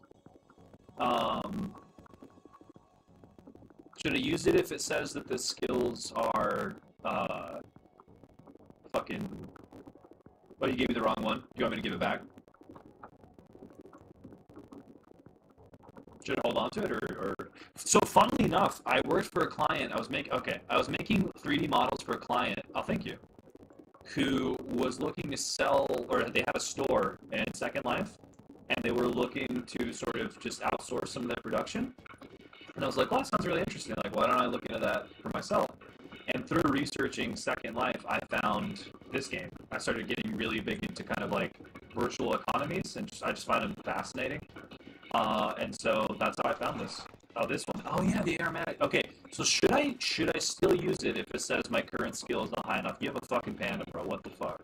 should I use it if it says that the skills are, fucking... Oh, you gave me the wrong one. Do you want me to give it back? Should I hold on to it, or... So, funnily enough, I worked for a client, I was making 3D models for a client, oh, thank you, who was looking to sell, or they had a store in Second Life, and they were looking to sort of just outsource some of their production. And I was like, well, that sounds really interesting. Like, why don't I look into that for myself? And through researching Second Life, I found this game. I started getting really big into kind of like virtual economies, and I just find them fascinating. And so that's how I found this. Oh, this one. Oh yeah, the aromatic. Okay, so should I still use it if it says my current skill is not high enough? You have a fucking panda, bro. What the fuck?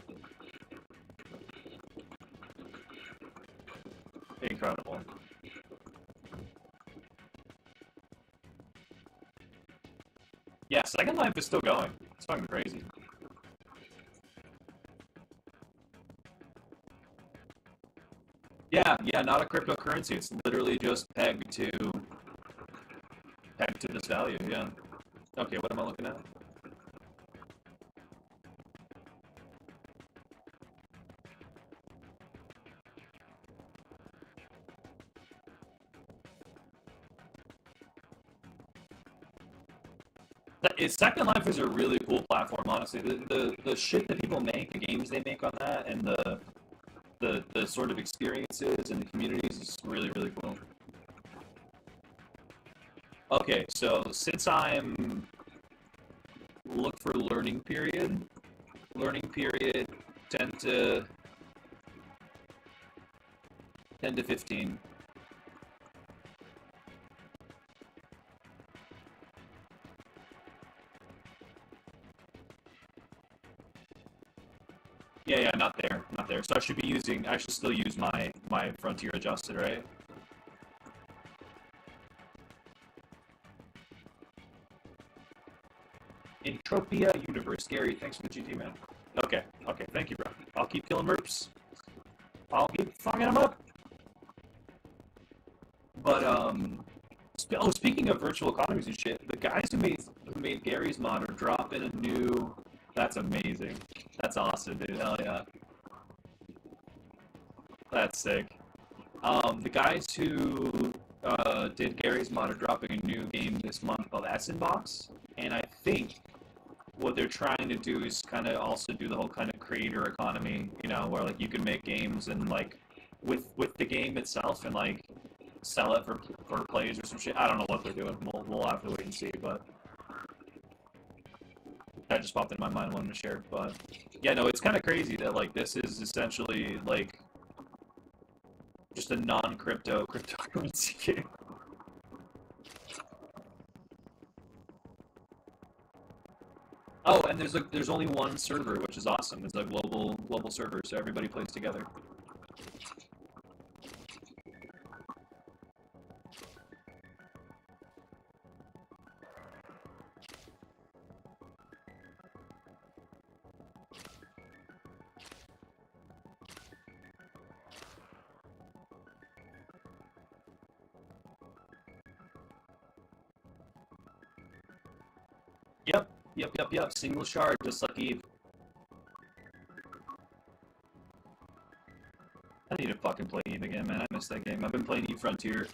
Incredible. Yeah, Second Life is still going. It's fucking crazy. Yeah, not a cryptocurrency. It's literally just pegged to this value. Yeah. Okay, what am I looking at? Second Life is a really cool platform, honestly. The shit that people make, the games they make on that, and the sort of experiences and the communities is really, really cool. Okay, so since I'm look for learning period 10 to 15. Yeah, not there, not there. So I should still use my frontier adjusted, right? Entropia Universe. Gary, thanks for the GT, man. Okay, thank you, bro. I'll keep killing merps. I'll keep fucking them up. But speaking of virtual economies and shit, the guys who made Gary's mod are dropping a new. That's amazing. That's awesome, dude. Hell yeah. That's sick. The guys who did Gary's mod are dropping a new game this month called Box, and I think what they're trying to do is kind of also do the whole kind of creator economy, you know, where like you can make games and like with the game itself and like sell it for plays or some shit. I don't know what they're doing. We'll have to wait and see, but that just popped in my mind. I wanted to share, but yeah, no, it's kind of crazy that like this is essentially like just a cryptocurrency game. Oh, and there's only one server, which is awesome. It's a global server, so everybody plays together. Yep. Single shard, just like Eve. I need to fucking play Eve again, man. I missed that game. I've been playing Eve Frontier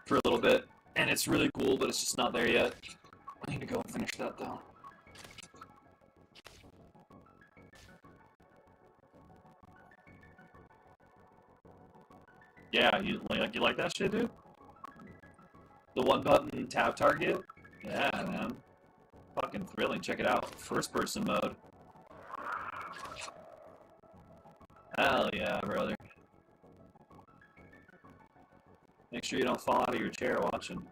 for a little bit, and it's really cool, but it's just not there yet. I need to go and finish that, though. Yeah, you like that shit, dude? The one button tab target? Yeah, man. Fucking thrilling. Check it out. First person mode. Hell yeah, brother. Make sure you don't fall out of your chair watching.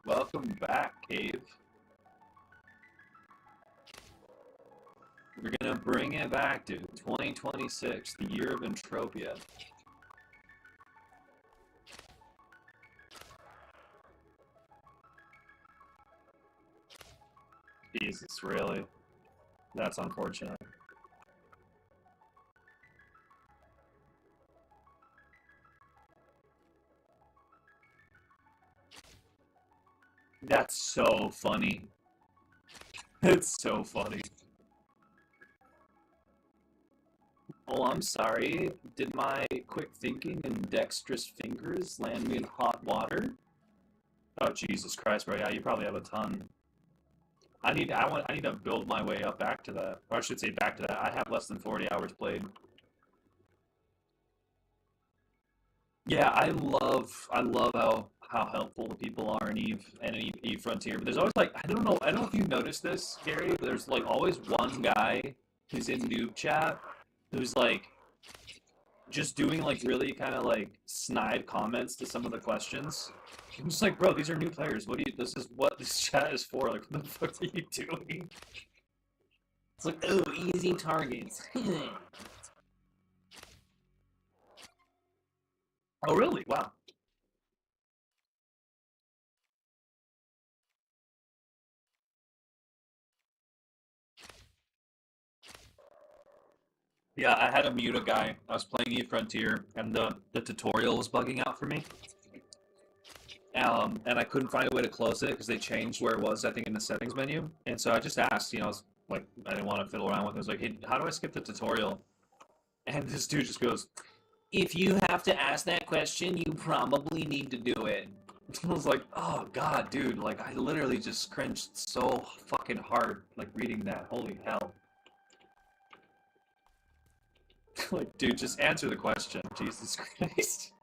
Welcome back, Cave. We're gonna bring it back to 2026, the year of Entropia. Jesus, really? That's unfortunate. That's so funny. It's so funny. Oh, I'm sorry. Did my quick thinking and dexterous fingers land me in hot water? Oh, Jesus Christ, bro. Yeah, you probably have a ton. I need to build my way up back to that. Or I should say back to that. I have less than 40 hours played. Yeah, I love how helpful the people are in Eve and in Eve Frontier. But there's always like I don't know if you noticed this, Gary, but there's like always one guy who's in noob chat who's like just doing like really kind of like snide comments to some of the questions. I'm just like, bro, these are new players. This is what this chat is for. Like, what the fuck are you doing? It's like, oh, easy targets. Oh, really? Wow. Yeah, I had to mute a guy. I was playing Eve Frontier, and the tutorial was bugging out for me. And I couldn't find a way to close it because they changed where it was, I think, in the settings menu. And so I just asked, you know, like, I didn't want to fiddle around with it. I was like, hey, how do I skip the tutorial? And this dude just goes, if you have to ask that question, you probably need to do it. I was like, oh god, dude, like I literally just cringed so fucking hard, like reading that. Holy hell. Like, dude, just answer the question. Jesus Christ.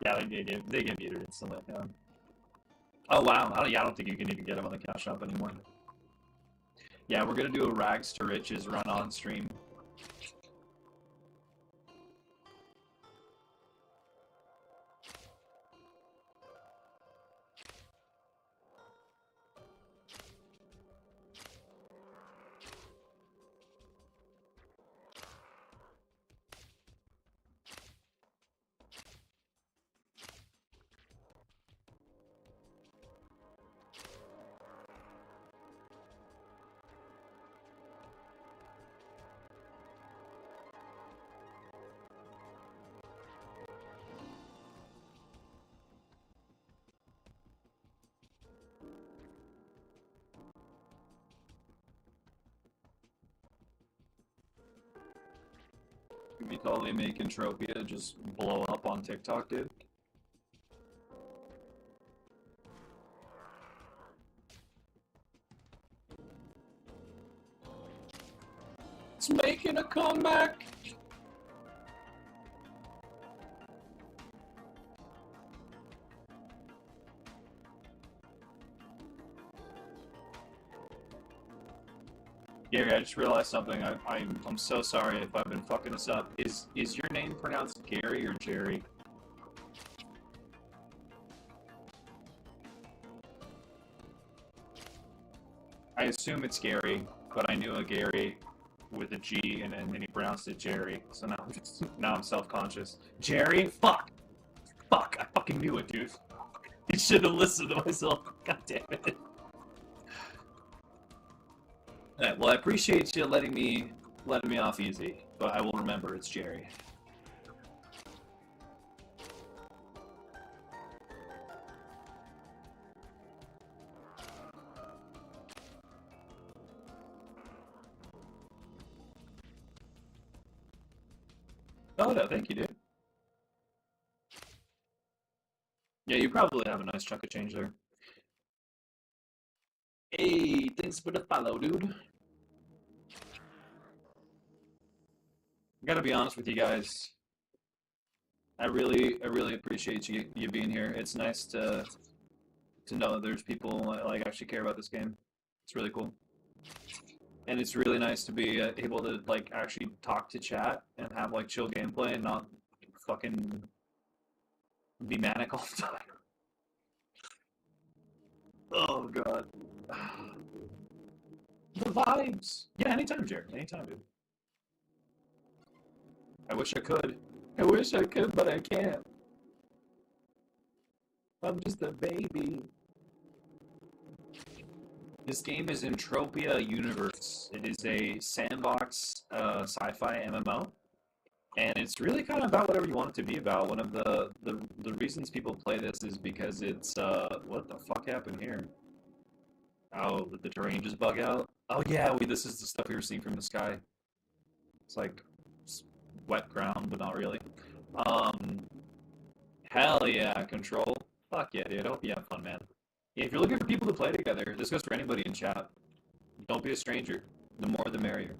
Yeah, they get muted instantly. Yeah. Oh wow. I don't think you can even get them on the cash shop anymore. Yeah, we're gonna do a rags to riches run on stream. You totally make Entropia just blow up on TikTok, dude. It's making a comeback! Gary, I just realized something. I'm so sorry if I've been fucking this up. Is your name pronounced Gary or Jerry? I assume it's Gary, but I knew a Gary with a G and then he pronounced it Jerry. So now I'm self-conscious. Jerry? Fuck! Fuck! I fucking knew it, dude. I should have listened to myself. God damn it. Alright, well, I appreciate you letting me off easy, but I will remember it's Jerry. Oh no, thank you, dude. Yeah, you probably have a nice chunk of change there. Hey, thanks for the follow, dude. I gotta be honest with you guys. I really appreciate you being here. It's nice to know that there's people like actually care about this game. It's really cool, and it's really nice to be able to like actually talk to chat and have like chill gameplay and not fucking be manic all the time. Oh god, the vibes. Yeah, anytime, Jared. Anytime, dude. I wish I could. I wish I could, but I can't. I'm just a baby. This game is Entropia Universe. It is a sandbox sci-fi MMO, and it's really kind of about whatever you want it to be about. One of the reasons people play this is because it's what the fuck happened here? Oh, did the terrain just bug out? Oh yeah, this is the stuff we were seeing from the sky. It's like wet ground, but not really. Hell yeah, Control. Fuck yeah, dude. I hope you have fun, man. Yeah, if you're looking for people to play together, this goes for anybody in chat. Don't be a stranger. The more, the merrier.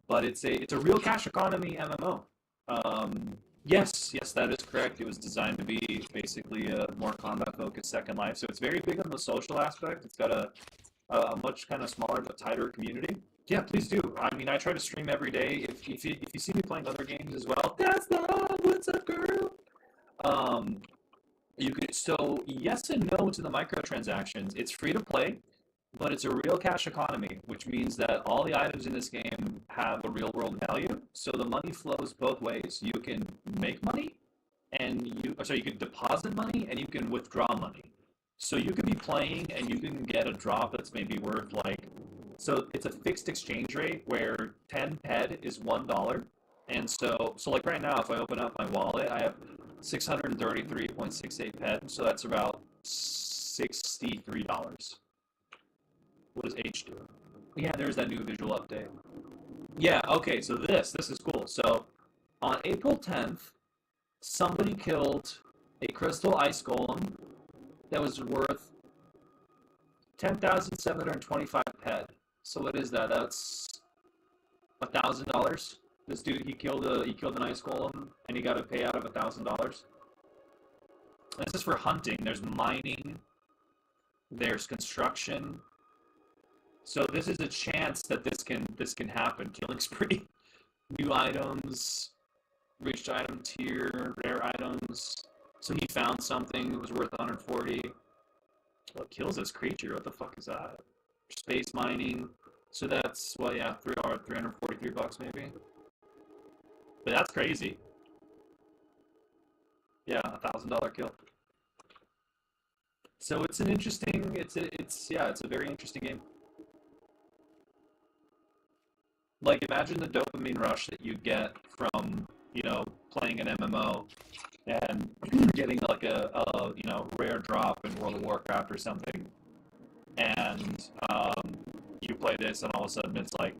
But it's a real cash economy MMO. Yes, that is correct. It was designed to be basically a more combat-focused Second Life, so it's very big on the social aspect. It's got a much kind of smaller but tighter community. Yeah, please do. I mean, I try to stream every day. If you see me playing other games as well, that's the what's up, girl. You could yes and no to the microtransactions. It's free to play, but it's a real cash economy, which means that all the items in this game have a real world value. So the money flows both ways. You can make money, and you can deposit money, and you can withdraw money. So you could be playing, and you can get a drop that's maybe worth so it's a fixed exchange rate where 10 ped is $1. And so like right now, if I open up my wallet, I have 633.68 ped, so that's about $63. What does H do? Yeah, there's that new visual update. Yeah, okay, so this is cool. So on April 10th, somebody killed a crystal ice golem that was worth 10,725 ped. So what is that? That's $1,000. This dude, he killed an ice golem, and he got a payout of $1,000. This is for hunting. There's mining. There's construction. So this is a chance that this can happen. Killing spree, new items, reached item tier, rare items. So he found something that was worth 140. What kills this creature? What the fuck is that? Space mining. So that's $343 maybe. But that's crazy. Yeah, $1,000 kill. So it's an interesting. It's a very interesting game. Like, imagine the dopamine rush that you get from, playing an MMO and getting like a rare drop in World of Warcraft or something, and you play this and all of a sudden it's like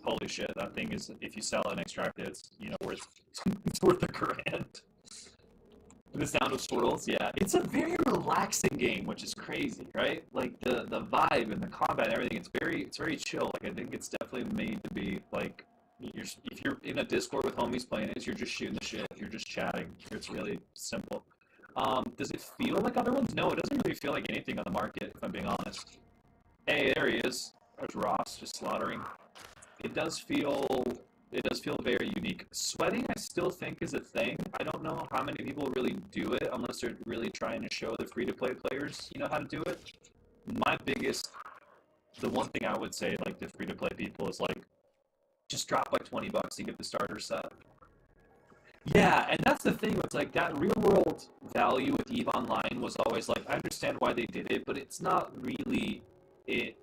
holy shit, that thing is, if you sell it and extract it, it's, worth, it's worth $1,000. The Sound of Swirls, yeah. It's a very relaxing game, which is crazy, right? Like, the vibe and the combat and everything, it's very chill. Like, I think it's definitely made to be, like, if you're in a Discord with homies playing it, you're just shooting the shit. You're just chatting. It's really simple. Does it feel like other ones? No, it doesn't really feel like anything on the market, if I'm being honest. Hey, there he is. There's Ross, just slaughtering. It does feel very unique. Sweating, I still think, is a thing. I don't know how many people really do it unless they're really trying to show the free-to-play players, how to do it. The one thing I would say, like, to free-to-play people is, like, just drop, like, $20 to get the starter set. Yeah, and that's the thing. It's like that real-world value with EVE Online was always, like, I understand why they did it, but it's not really it,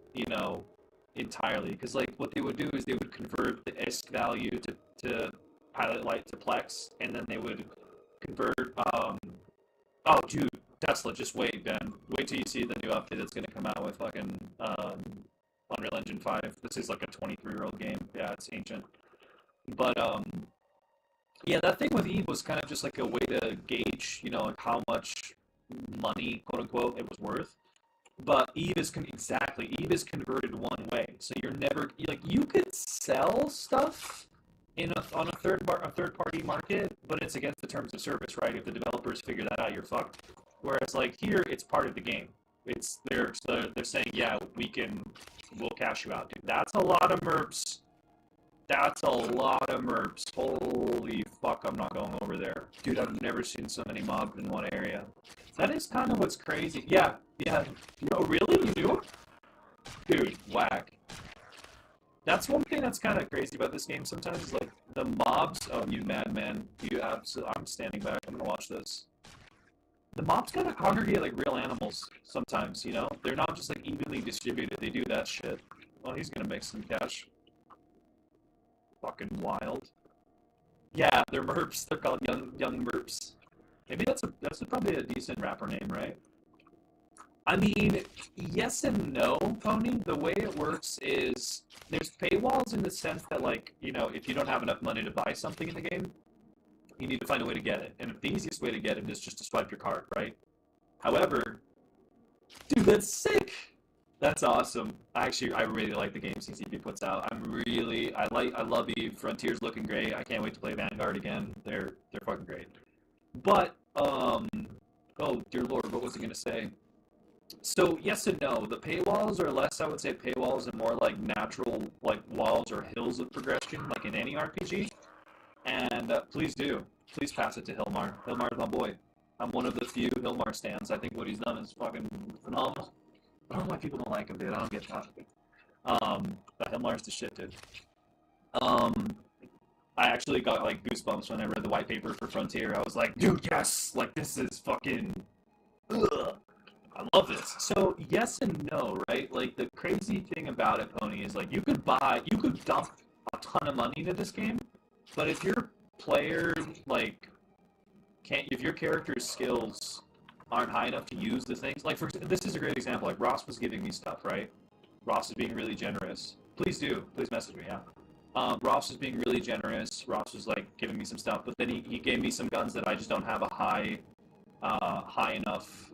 entirely, because like what they would do is they would convert the ISK value to Pilot Light to Plex, and then they would convert oh dude, Tesla, just wait, Ben. Wait till you see the new update that's gonna come out with fucking Unreal Engine 5. This is like a 23-year-old game. Yeah, it's ancient. But yeah, that thing with Eve was kind of just like a way to gauge, like how much money, quote unquote, it was worth. But Eve is converted one way, so you're never you could sell stuff on a third party market, but it's against the terms of service, right? If the developers figure that out, you're fucked. Whereas like here, it's part of the game. They're saying, yeah, we'll cash you out, dude. That's a lot of merps. That's a lot of merps. Holy fuck, I'm not going over there. Dude, I've never seen so many mobs in one area. That is kind of what's crazy. Yeah. No, really? You do? Dude, whack. That's one thing that's kind of crazy about this game sometimes, is like, the mobs, oh, you madman. I'm standing back, I'm gonna watch this. The mobs kind of congregate like real animals sometimes, They're not just like evenly distributed, they do that shit. Well, he's gonna make some cash. Fucking wild. Yeah, they're merps. They're called young merps. Maybe that's probably a decent rapper name, right? I mean, yes and no, Pony. The way it works is there's paywalls in the sense that, like, if you don't have enough money to buy something in the game, you need to find a way to get it. And the easiest way to get it is just to swipe your card, right? However, dude, that's sick. That's awesome. I really like the games CCP puts out. I love Eve. Frontier's looking great. I can't wait to play Vanguard again. They're fucking great. But oh dear Lord, what was I gonna say? So yes and no. The paywalls are less, I would say, paywalls and more like natural, like walls or hills of progression, like in any RPG. And please pass it to Hilmar. Hilmar's my boy. I'm one of the few Hilmar stands. I think what he's done is fucking phenomenal. I don't know why people don't like him, dude. I don't get that. But Hilmar's the shit, dude. I actually got like goosebumps when I read the white paper for Frontier. I was like, dude, yes! Like, this is fucking... Ugh. I love this. So, yes and no, right? Like, the crazy thing about it, Pony, is like, you could dump a ton of money into this game, but if your player, like, if your character's skills aren't high enough to use the things, like, this is a great example. Like, Ross was giving me stuff, right? Ross is being really generous. Please message me, yeah. Ross was being really generous. Ross was like giving me some stuff, but then he gave me some guns that I just don't have a high enough.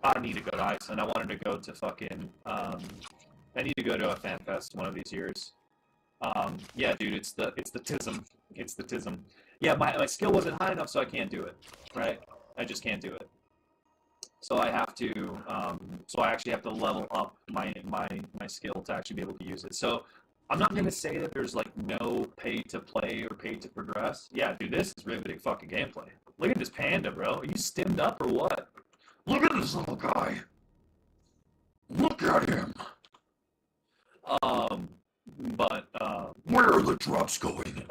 I need to go to Iceland. I wanted to go to fucking. I need to go to a fan fest one of these years. Yeah, dude, it's the tism. It's the tism. Yeah, my skill wasn't high enough, so I can't do it. Right? I just can't do it. So I have to. So I actually have to level up my skill to actually be able to use it. So I'm not going to say that there's like no pay to play or pay to progress. Yeah, dude, this is riveting fucking gameplay. Look at this panda, bro. Are you stimmed up or what? Look at this little guy. Look at him. Where are the drops going?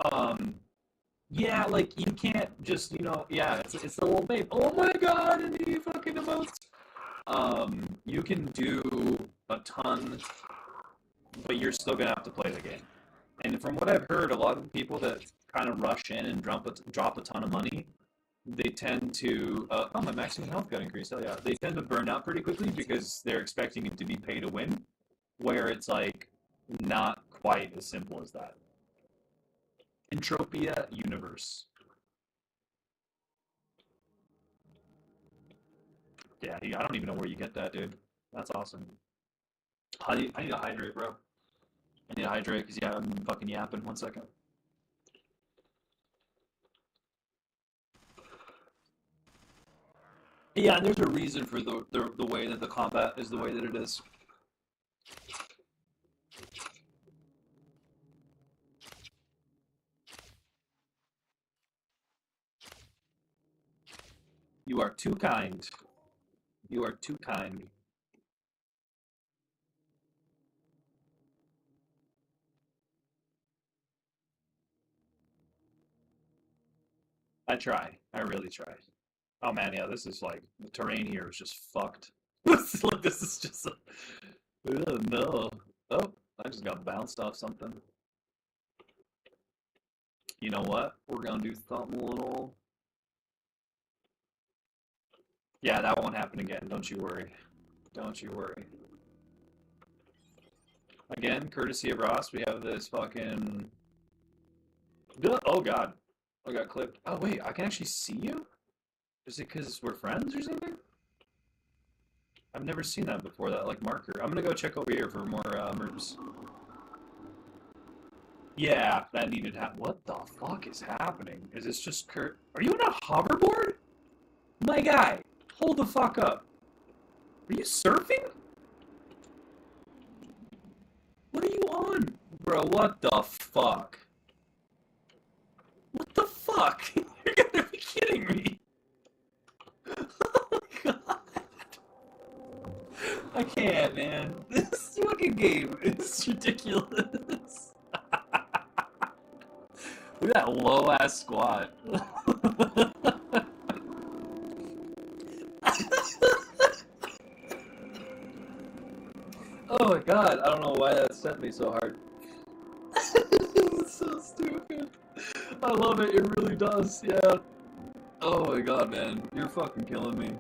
Yeah, like, you can't just, yeah, it's the little babe. Oh my god, and he fucking emotes. You can do a ton, but you're still gonna have to play the game. And from what I've heard, a lot of people that kind of rush in and drop a ton of money, they tend to, my maximum health got increased, oh yeah. They tend to burn out pretty quickly because they're expecting it to be pay to win, where it's like, not quite as simple as that. Entropia universe. Yeah, I don't even know where you get that, dude. That's awesome. I need to hydrate, bro. I need to hydrate because, yeah, I'm fucking yapping. 1 second. Yeah, and there's a reason for the way that the combat is the way that it is. You are too kind. You are too kind. I try. I really try. Oh man, yeah, this is like the terrain here is just fucked. This is just. Oh no. Oh, I just got bounced off something. You know what? We're gonna do something a little. Yeah, that won't happen again. Don't you worry. Don't you worry. Again, courtesy of Ross, we have this fucking. Oh god, I got clipped. Oh wait, I can actually see you. Is it because we're friends or something? I've never seen that before. That like marker. I'm gonna go check over here for more merps. Yeah, that needed to. What the fuck is happening? Is this just Kurt? Are you on a hoverboard? My guy, hold the fuck up. Are you surfing? What are you on? Bro, what the fuck? What the fuck? You're gonna be kidding me. Oh my god. I can't, man. This fucking game is ridiculous. Look at that low ass squat. Oh my god, I don't know why that sent me so hard. It's so stupid. I love it, it really does, yeah. Oh my god, man, you're fucking killing me.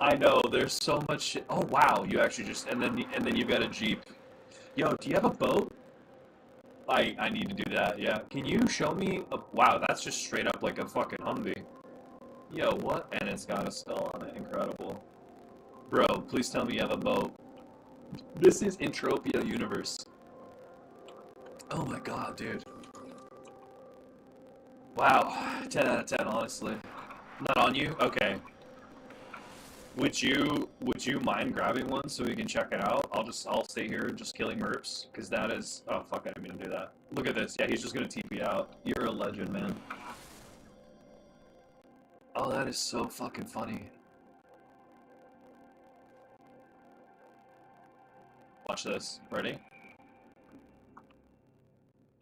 I know, there's so much shit. Oh wow, you actually just and then you've got a Jeep. Yo, do you have a boat? I need to do that, yeah. Can you show me a wow, that's just straight up like a fucking Humvee. Yo, what? And it's got a skull on it, incredible. Bro, please tell me you have a boat. This is Entropia Universe. Oh my god, dude. Wow, 10 out of 10, honestly. Not on you? Okay. Would you mind grabbing one so we can check it out? I'll stay here just killing merps because that is oh fuck I didn't mean to do that. Look at this. Yeah, he's just gonna TP out. You're a legend, man. Oh, that is so fucking funny. Watch this. Ready?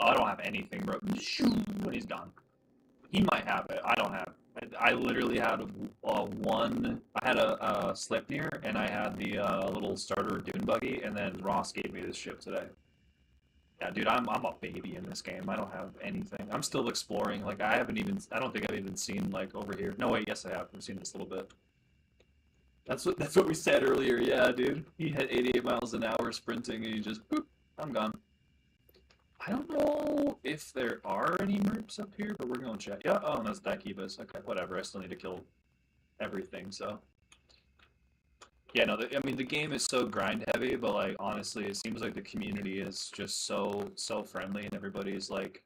Oh, I don't have anything, bro. When he's gone. He might have it. I don't have. I literally had one. I had a Sleipnir, and I had the little starter dune buggy, and then Ross gave me this ship today. Yeah, dude, I'm a baby in this game. I don't have anything. I'm still exploring. Like I haven't even. I don't think I've even seen like over here. No wait, yes I have. I've seen this a little bit. That's what we said earlier. Yeah, dude. He had 88 miles an hour sprinting, and he just boop. I'm gone. I don't know if there are any merps up here, but we're going to check. Yeah, oh, that's Daikibas. Okay, whatever. I still need to kill everything, so. Yeah, no, I mean, the game is so grind heavy, but, like, honestly, it seems like the community is just so friendly, and everybody's, like.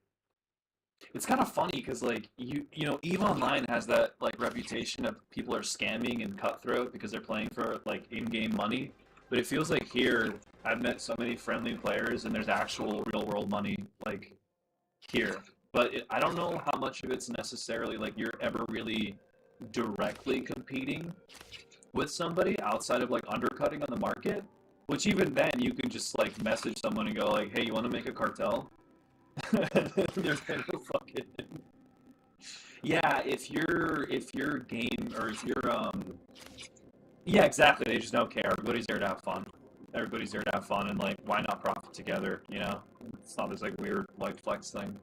It's kind of funny, because, like, you know, EVE Online has that, like, reputation of people are scamming and cutthroat because they're playing for, like, in-game money. But it feels like here, I've met so many friendly players, and there's actual real-world money, like, here. But I don't know how much of it's necessarily, like, you're ever really directly competing with somebody outside of, like, undercutting on the market. Which even then, you can just, like, message someone and go, like, hey, you want to make a cartel? And then they're gonna fucking... Yeah, if your game, or if you're, yeah, exactly. They just don't care. Everybody's there to have fun. Everybody's there to have fun, and like, why not profit together? You know, it's not this like weird like flex thing.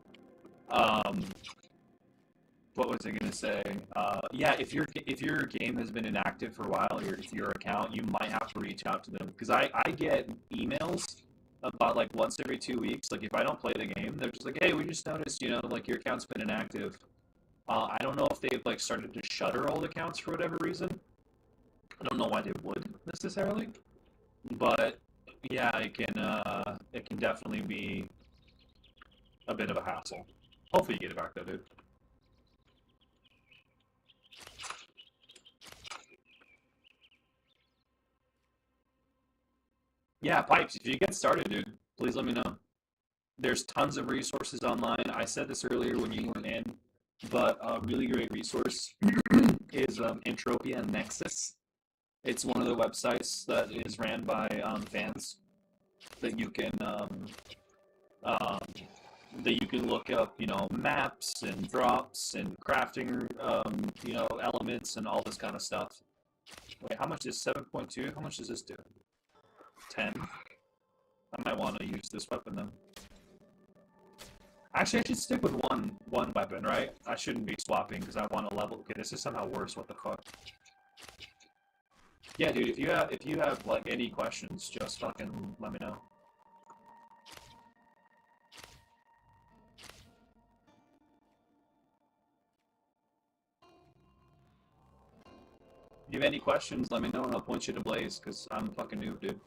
Um, what was I gonna say? Yeah, if your game has been inactive for a while, or if your account, you might have to reach out to them because I get emails about like once every 2 weeks. Like if I don't play the game, they're just like, hey, we just noticed, like your account's been inactive. I don't know if they've like started to shutter old accounts for whatever reason. I don't know why they would necessarily, but yeah, it can definitely be a bit of a hassle. Hopefully you get it back though, dude. Yeah, pipes. If you get started, dude, please let me know. There's tons of resources online. I said this earlier when you weren't in, but a really great resource is Entropia Nexus. It's one of the websites that is ran by fans that you can um, look up, maps and drops and crafting, elements and all this kind of stuff. Wait, how much is 7.2? How much does this do? 10. I might want to use this weapon then. Actually, I should stick with one weapon, right? I shouldn't be swapping because I want to level. Okay, this is somehow worse. What the fuck? Yeah, dude. If you have like any questions, just fucking let me know. If you have any questions, let me know and I'll point you to Blaze because I'm a fucking noob, dude.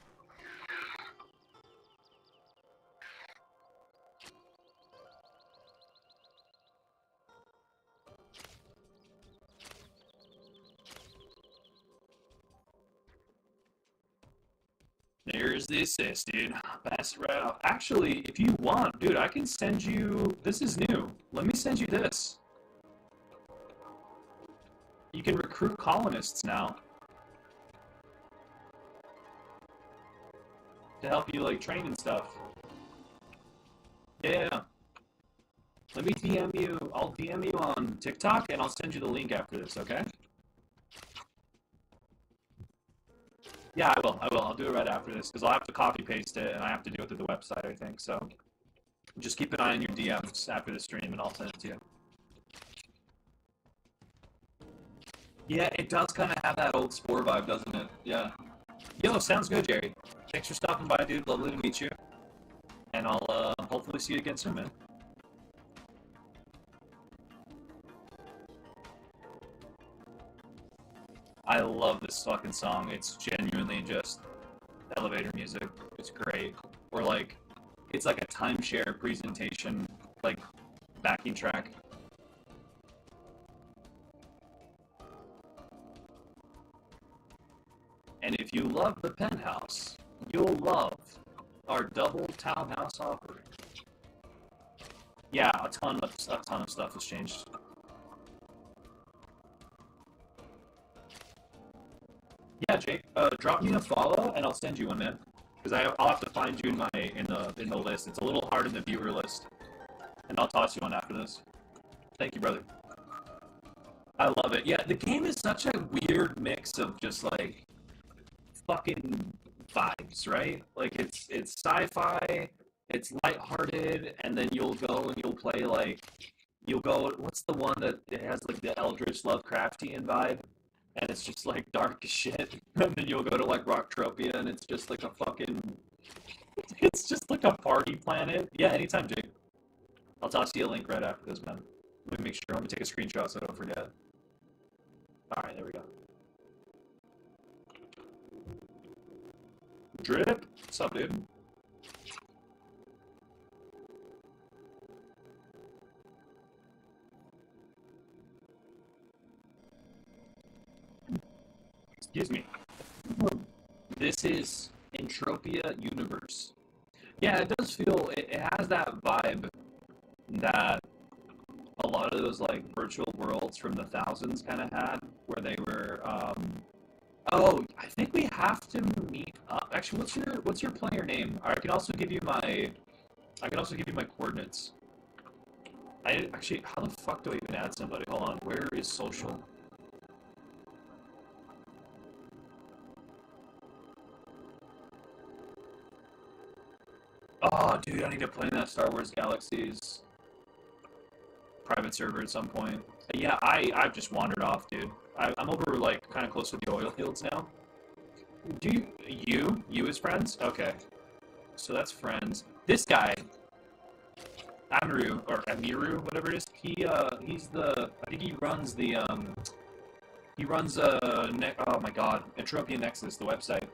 There's the assist, dude. Pass it right off. Actually, if you want, dude, I can send you... This is new. Let me send you this. You can recruit colonists now. To help you, like, train and stuff. Yeah. Let me DM you. I'll DM you on TikTok, and I'll send you the link after this, okay? Yeah, I will. I'll do it right after this, because I'll have to copy-paste it, and I have to do it through the website, I think, so... Just keep an eye on your DMs after the stream, and I'll send it to you. Yeah, it does kind of have that old Spore vibe, doesn't it? Yeah. Yo, sounds good, Jerry. Thanks for stopping by, dude. Lovely to meet you. And I'll hopefully see you again soon, man. I love this fucking song. It's genuinely just elevator music. It's great. Or like, it's like a timeshare presentation, like, backing track. And if you love the penthouse, you'll love our double townhouse offering. Yeah, a ton of stuff has changed. Yeah, Jake, drop me a follow and I'll send you one, man. Because I'll have to find you in the list. It's a little hard in the viewer list, and I'll toss you one after this. Thank you, brother. I love it. Yeah, the game is such a weird mix of just like fucking vibes, right? Like it's sci-fi, it's lighthearted, and then you'll go and you'll play like what's the one that it has like the Eldritch Lovecraftian vibe? And it's just like dark as shit. And then you'll go to like Rocktropia and it's just like a fucking it's just like a party planet. Yeah, anytime, Jake. I'll toss you a link right after this, man. Let me make sure. Let me take a screenshot so I don't forget. Alright, there we go. Drip. What's up, dude? Excuse me. This is Entropia Universe. Yeah, it does feel, it has that vibe that a lot of those like virtual worlds from the thousands kind of had, where they were, oh, I think we have to meet up. Actually, what's your player name? I can also give you my coordinates. Actually, how the fuck do I even add somebody? Hold on, where is social? Oh, dude, I need to play that Star Wars Galaxies private server at some point. Yeah, I've just wandered off, dude. I'm over, like, kind of close to the oil fields now. Do you as friends? Okay. So that's friends. This guy, Amiru, whatever it is. He's the. I think he runs the. He runs oh my god, Entropia Nexus, the website,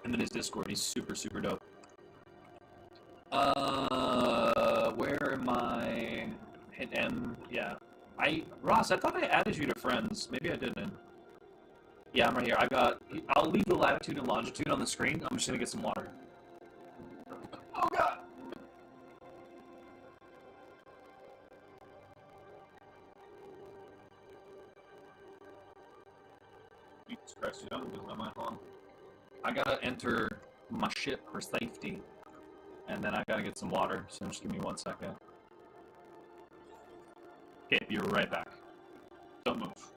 and then his Discord. He's super super dope. Where am I? Hit M. Yeah. Ross, I thought I added you to friends. Maybe I didn't. Yeah, I'm right here. I'll leave the latitude and longitude on the screen. I'm just gonna get some water. Oh god! Jesus Christ, dude, I'm losing my mind. Hold on. I gotta enter my ship for safety. And then I gotta get some water, so just give me 1 second. Okay, be right back. Don't move.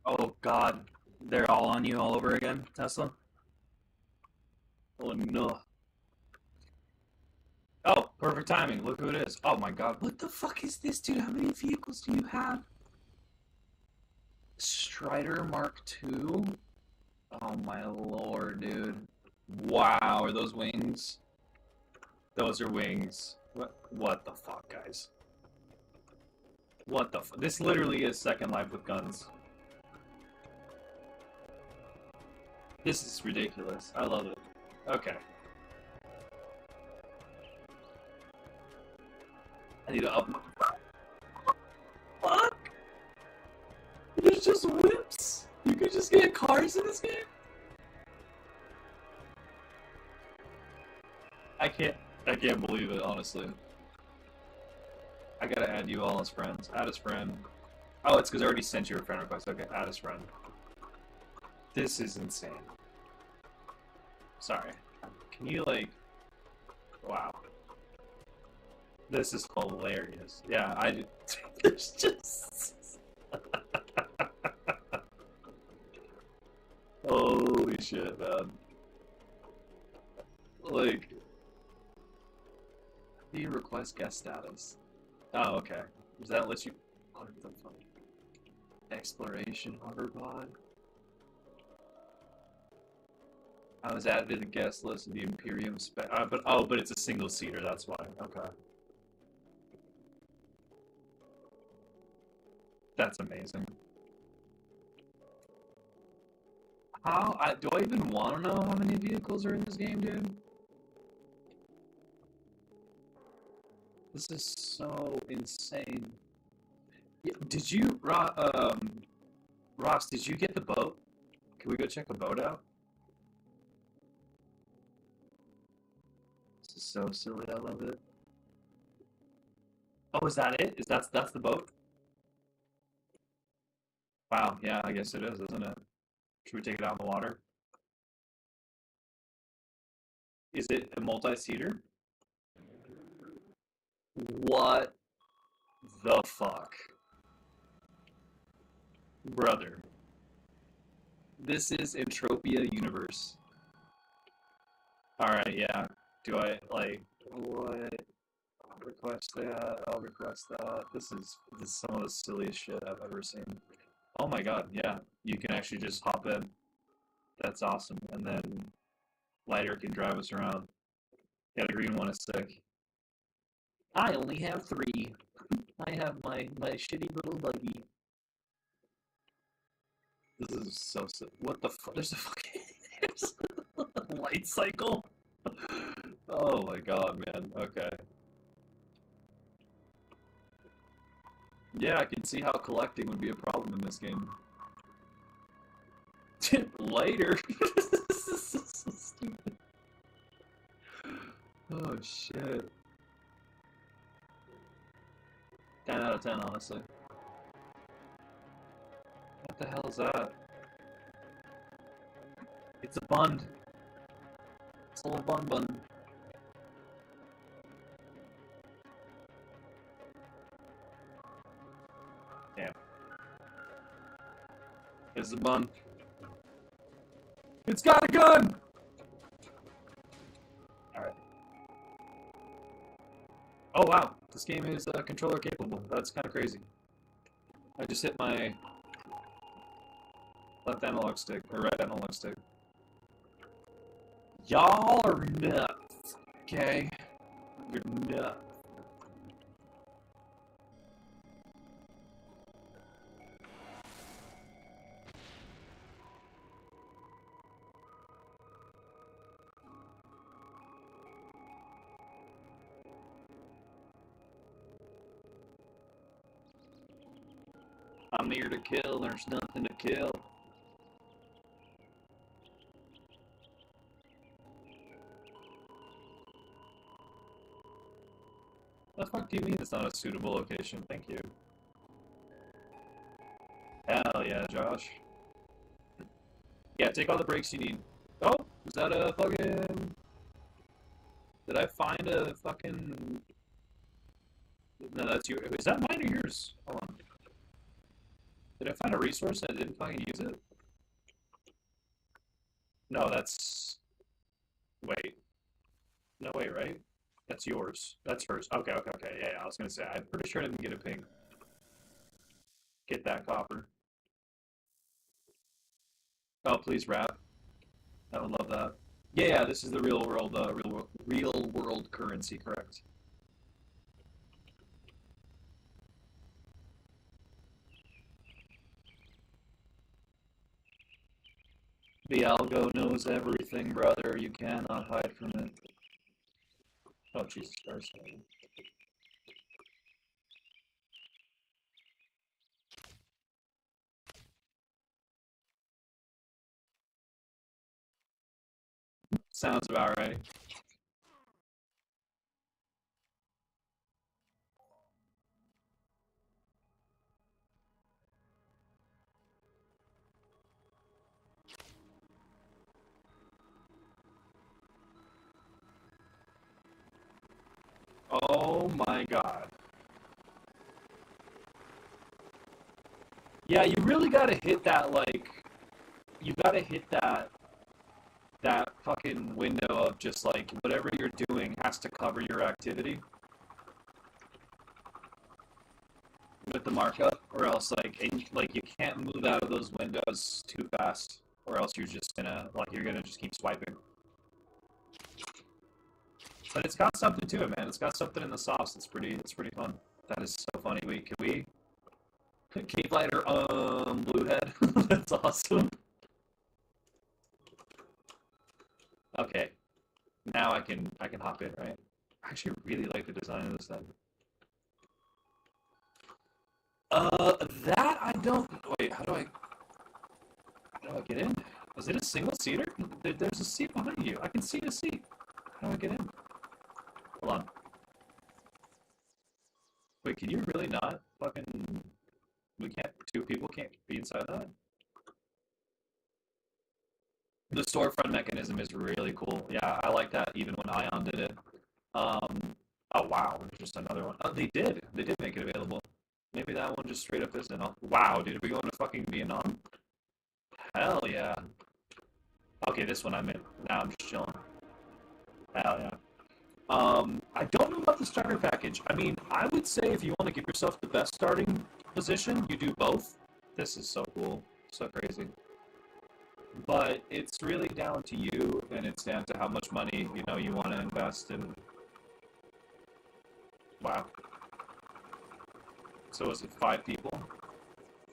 Oh god, they're all on you all over again, Tesla? Oh no. Oh, perfect timing. Look who it is. Oh my god. What the fuck is this, dude? How many vehicles do you have? Strider Mark II? Oh my lord, dude. Wow, are those wings? Those are wings. What the fuck, guys? What the fuck? This literally is Second Life with guns. This is ridiculous. I love it. Okay. I need to up my... Fuck! There's just whips! You could just get cars in this game? I can't... I can't believe it, honestly. I gotta add you all as friends. Add as friend. Oh, it's because I already sent you a friend request. Okay, add as friend. This is insane. Sorry. Can you, like... Wow. This is hilarious. Yeah, I... There's just... Holy shit, man. Like... Do you request guest status? Oh, okay. Does that let you... What the fuck? Exploration hoverpod? I was added to the guest list of the Imperium spec. But it's a single seater. That's why. Okay. That's amazing. Do I even want to know how many vehicles are in this game, dude? This is so insane. Yeah, did you, Ross? Did you get the boat? Can we go check the boat out? This is so silly. I love it. Oh, is that it? That's the boat? Wow. Yeah, I guess it is, isn't it? Should we take it out in the water? Is it a multi-seater? What the fuck? Brother. This is Entropia Universe. Alright, yeah. Do I, like, what? I'll request that. I'll request that. This is some of the silliest shit I've ever seen. Oh my god, yeah. You can actually just hop in. That's awesome. And then Lighter can drive us around. Yeah, the green one is sick. I only have 3. I have my shitty little buggy. This is so sick. What the fuck? There's a fucking there's a light cycle? Oh my god, man. Okay. Yeah, I can see how collecting would be a problem in this game. Later. This is so stupid. Oh shit. 10 out of 10, honestly. What the hell is that? It's a bun. It's a little bun. Damn. It's a bun. It's got a gun! Alright. Oh wow, this game is controller capable. That's kind of crazy. I just hit my left analog stick, or right analog stick. Y'all are nuts, okay? You're nuts. I'm here to kill, there's nothing to kill. What the fuck do you mean it's not a suitable location? Thank you. Hell yeah, Josh. Yeah, take all the breaks you need. Oh, is that a fucking... Did I find a fucking... No, that's your... Is that mine or yours? Hold on. Did I find a resource and I didn't fucking use it? No, that's... Wait. No, wait, right? That's yours. That's hers. Okay. Yeah, I was gonna say, I'm pretty sure I didn't get a ping. Get that copper. Oh, please rap. I would love that. Yeah, this is the real world currency, correct? The algo knows everything, brother. You cannot hide from it. Oh, Jesus Christ. Sounds about right. Oh my god. Yeah, you really gotta hit that, like, you gotta hit that fucking window of just like whatever you're doing has to cover your activity with the markup, or else like you can't move out of those windows too fast, or else you're just gonna you're gonna just keep swiping. But it's got something to it, man. It's got something in the sauce. It's pretty fun. That is so funny. Can we cave lighter Bluehead? That's awesome. Okay, now I can hop in, right? I actually really like the design of this thing. That I don't. Wait, how do I get in? Is it a single seater? There's a seat behind you. I can see a seat. How do I get in? Hold on. Wait, can you really not fucking? We can't. Two people can't be inside that. The storefront mechanism is really cool. Yeah, I like that. Even when Ion did it. Oh wow, there's just another one. Oh, they did. They did make it available. Maybe that one just straight up isn't. Wow, dude, are we going to fucking Vietnam? Hell yeah. Okay, this one I'm in. Now I'm just chilling. Hell yeah. I don't know about the starter package. I mean, I would say if you want to give yourself the best starting position, you do both. This is so cool. So crazy. But it's really down to you, and it's down to how much money, you want to invest in. Wow. So is it 5 people?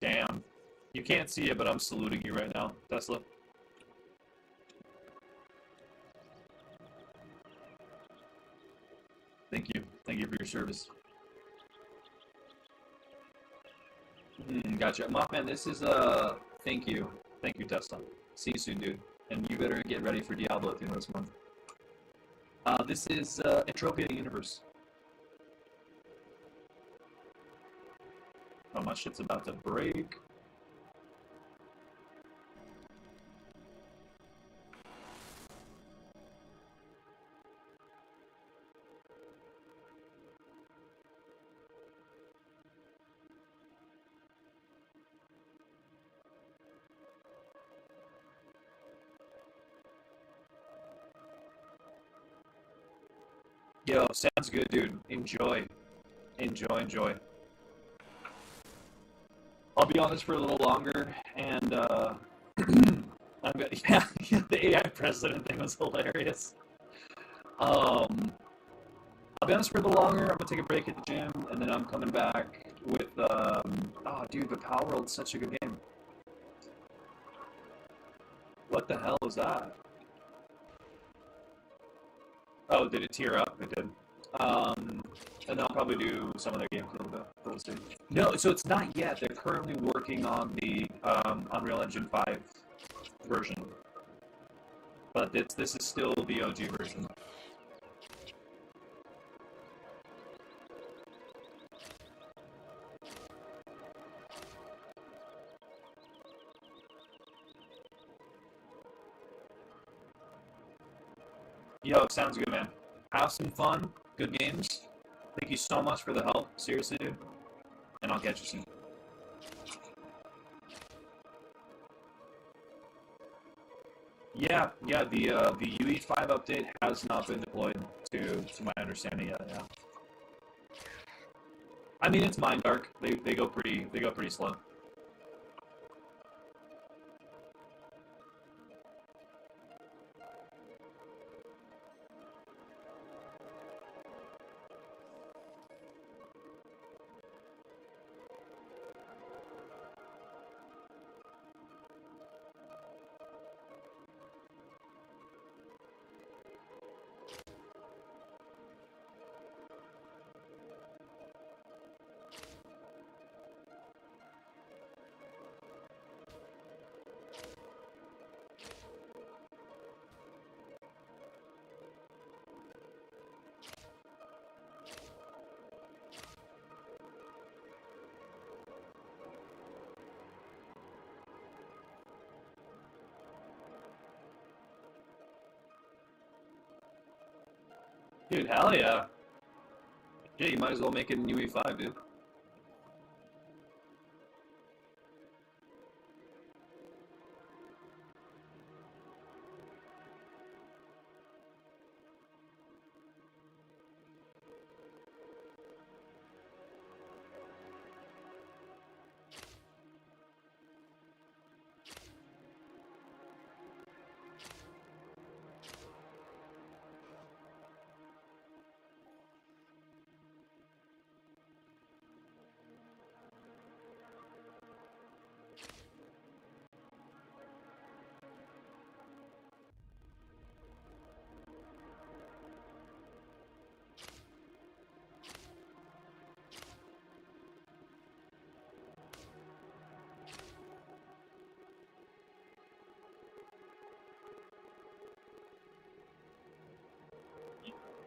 Damn. You can't see it, but I'm saluting you right now, Tesla. Thank you. Thank you for your service. Gotcha. Mothman, this is thank you. Thank you, Tesla. See you soon, dude. And you better get ready for Diablo at the end of this month. This is Entropia Universe. Oh, my shit's about to break. Yo, sounds good, dude. Enjoy. Enjoy. I'll be on this for a little longer, and I'm gonna, yeah, the AI president thing was hilarious. I'll be on this for a little longer. I'm gonna take a break at the gym, and then I'm coming back with, oh, dude, but Power World's such a good game. What the hell was that? Oh, did it tear up? It did. And then I'll probably do some other games a little bit. We'll see. No, so it's not yet. They're currently working on the Unreal Engine 5 version. But this is still the OG version. Yo, sounds good, man. Have some fun. Good games. Thank you so much for the help. Seriously, dude. And I'll catch you soon. Yeah, the UE5 update has not been deployed to my understanding yet. Yeah. I mean, it's Mind Dark. They go pretty slow. Dude, hell yeah. Yeah, you might as well make it in UE5, dude.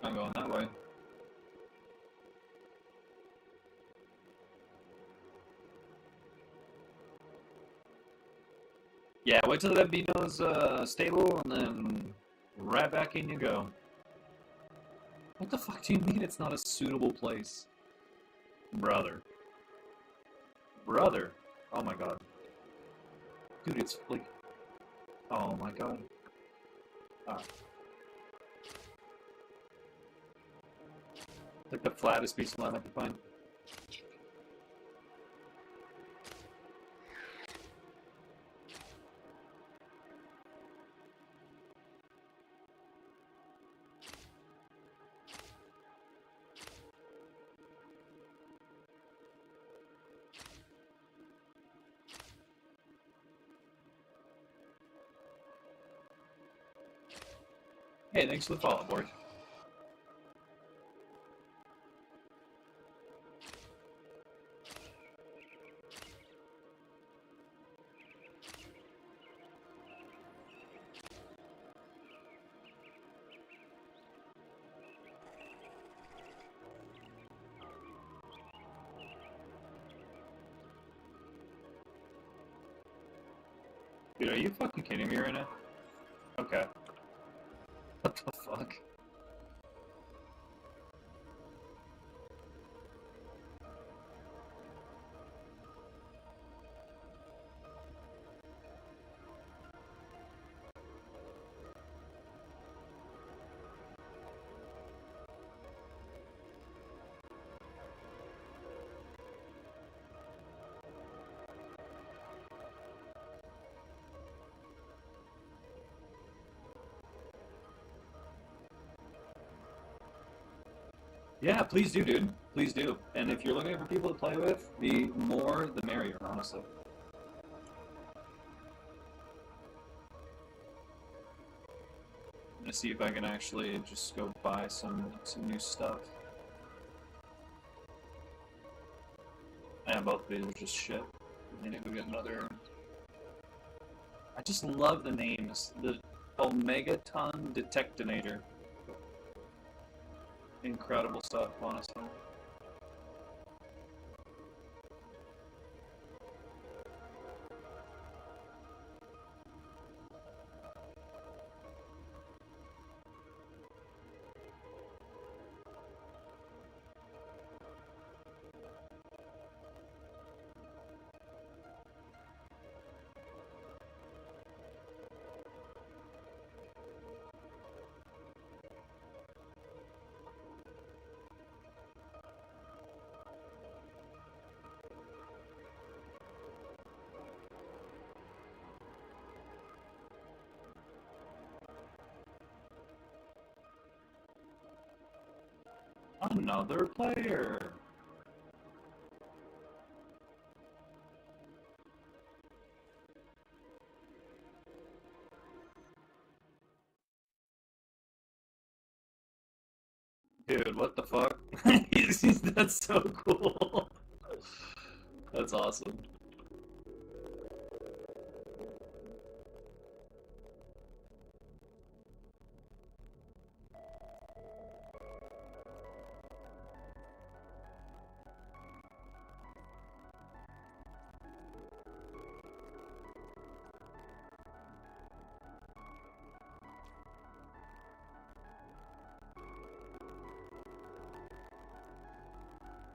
I'm going that way. Yeah, wait till that Beano's stable, and then right back in you go. What the fuck do you mean it's not a suitable place? Brother. Brother. Oh my god. Dude, it's like... Oh my god. Ah. Like the flattest piece of land I can find. Hey, thanks for the follow, board. Dude, are you fucking kidding me right now? Okay. What the fuck? Yeah, please do, dude. Please do. And if you're looking for people to play with, the more the merrier, honestly. I'm gonna see if I can actually just go buy some new stuff. And both of these are just shit. I need to go get another. I just love the names. The Omegaton Detectinator. Incredible stuff, honestly. Another player. Dude, what the fuck? That's so cool. That's awesome.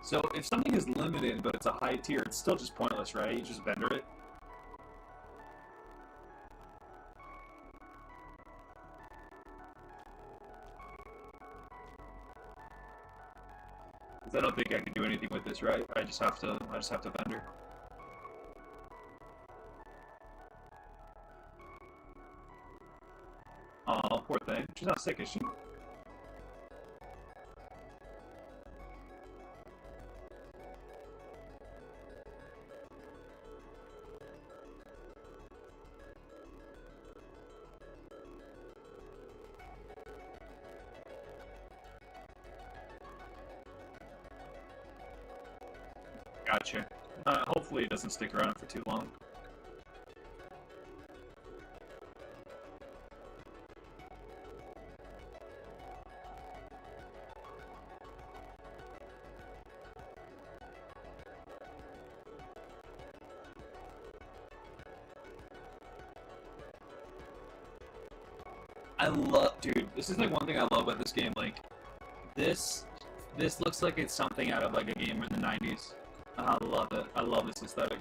So if something is limited but it's a high tier, it's still just pointless, right? You just vendor it. Because I don't think I can do anything with this, right? I just have to vendor. Oh, poor thing. She's not sick, is she? Gotcha. Hopefully it doesn't stick around for too long. Dude, this is like one thing I love about this game. Like, this, this looks like it's something out of like a game in the '90s. I love it. I love this aesthetic.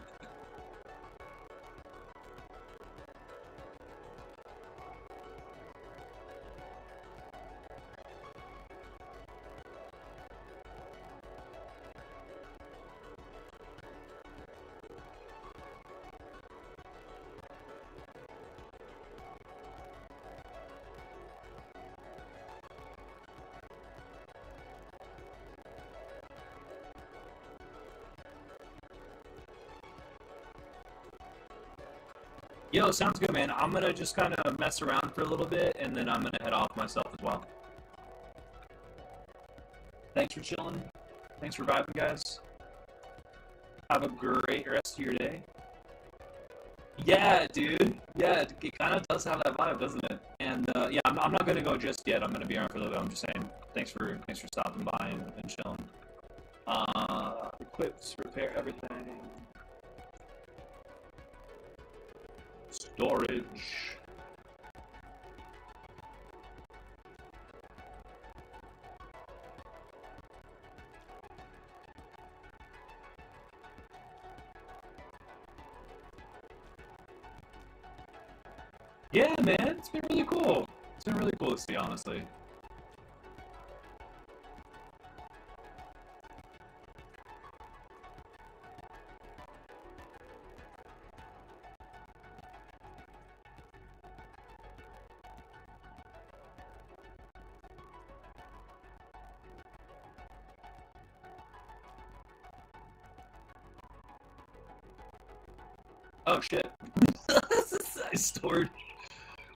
Yo, sounds good, man. I'm gonna just kind of mess around for a little bit, and then I'm gonna head off myself as well. Thanks for chilling. Thanks for vibing, guys. Have a great rest of your day. Yeah, dude. Yeah, it kind of does have that vibe, doesn't it? And yeah, I'm not gonna go just yet. I'm gonna be around for a little bit. I'm just saying. Thanks for stopping by and chilling. Equips, repair everything. Storage. Yeah, man, it's been really cool. It's been really cool to see, honestly. Oh shit. I stored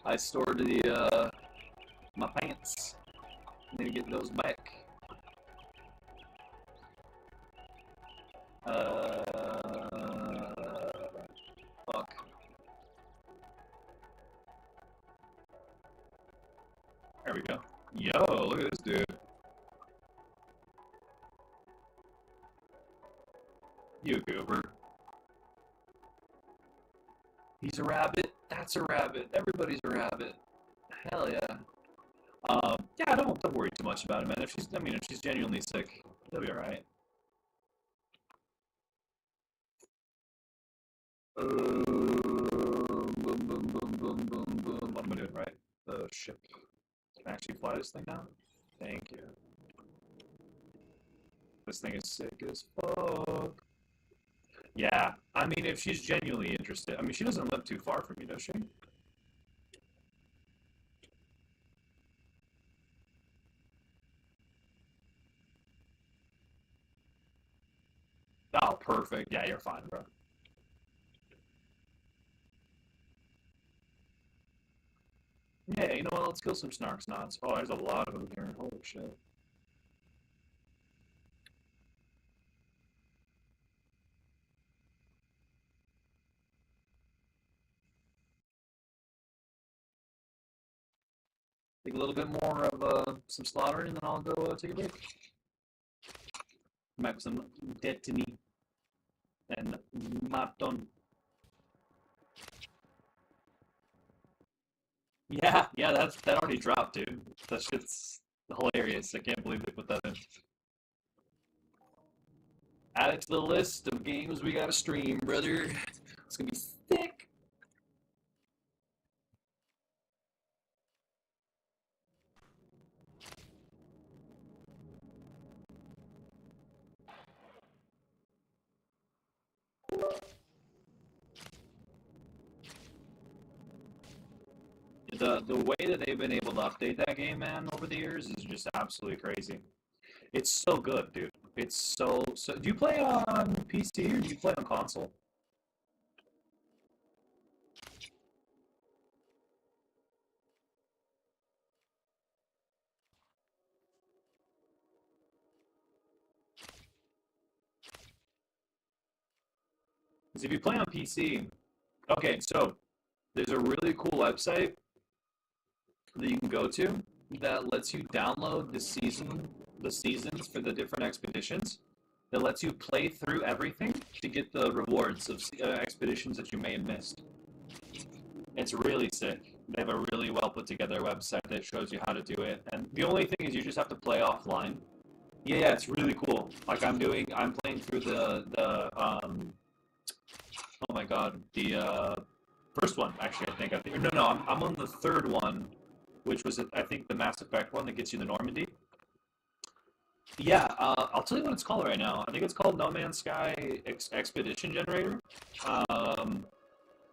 I stored the my pants. I need to get those back. Fuck. There we go. Yo, look at this dude. You goober. He's a rabbit. That's a rabbit. Everybody's a rabbit. Hell yeah. Yeah, don't worry too much about it, man. If she's genuinely sick, it'll be alright. Boom, boom, boom, boom, boom, boom. I'm gonna do it right. The ship. Can I actually fly this thing now? Thank you. This thing is sick as fuck. Yeah, I mean, if she's genuinely interested, I mean, she doesn't live too far from me, does she? Oh, perfect. Yeah, you're fine, bro. Yeah, you know what? Let's kill some snarks knots. Oh, there's a lot of them here. Holy shit. Take a little bit more of some slaughtering, and then I'll go take a break. Come back with some destiny and maton. Yeah, yeah, that already dropped, dude. That shit's hilarious. I can't believe they put that in. Add it to the list of games we gotta stream, brother. It's gonna be sick. The way that they've been able to update that game, man, over the years is just absolutely crazy. It's so good, dude. It's so. Do you play on PC or do you play on console? 'Cause if you play on PC, okay, so there's a really cool website that you can go to that lets you download the seasons for the different expeditions. That lets you play through everything to get the rewards of expeditions that you may have missed. It's really sick. They have a really well put together website that shows you how to do it. And the only thing is you just have to play offline. Yeah, it's really cool. Like I'm playing through oh my god, the first one actually. No, I'm on the third one, which was I think the Mass Effect one that gets you to Normandy. Yeah, I'll tell you what it's called right now. I think it's called No Man's Sky Expedition Generator. Um,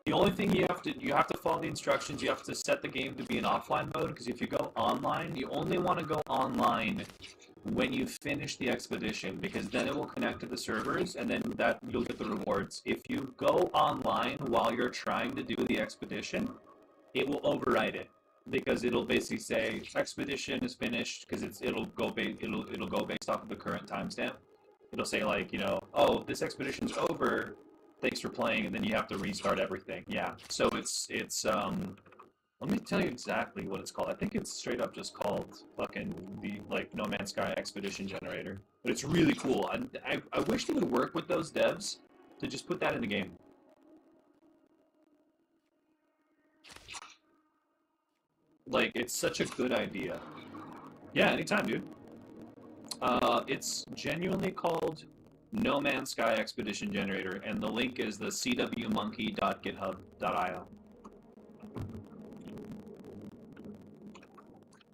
the only thing you have to follow the instructions. You have to set the game to be in offline mode because if you go online, you only want to go online when you finish the expedition because then it will connect to the servers and then that you'll get the rewards. If you go online while you're trying to do the expedition, it will override it because it'll basically say expedition is finished because it'll go based off of the current timestamp. It'll say like oh this expedition's over, thanks for playing, and then you have to restart everything. Yeah, so it's let me tell you exactly what it's called. I think it's straight up just called fucking the like No Man's Sky Expedition Generator, but it's really cool. I wish they would work with those devs to just put that in the game. Like, it's such a good idea. Yeah, anytime, dude. It's genuinely called No Man's Sky Expedition Generator, and the link is the cwmonkey.github.io.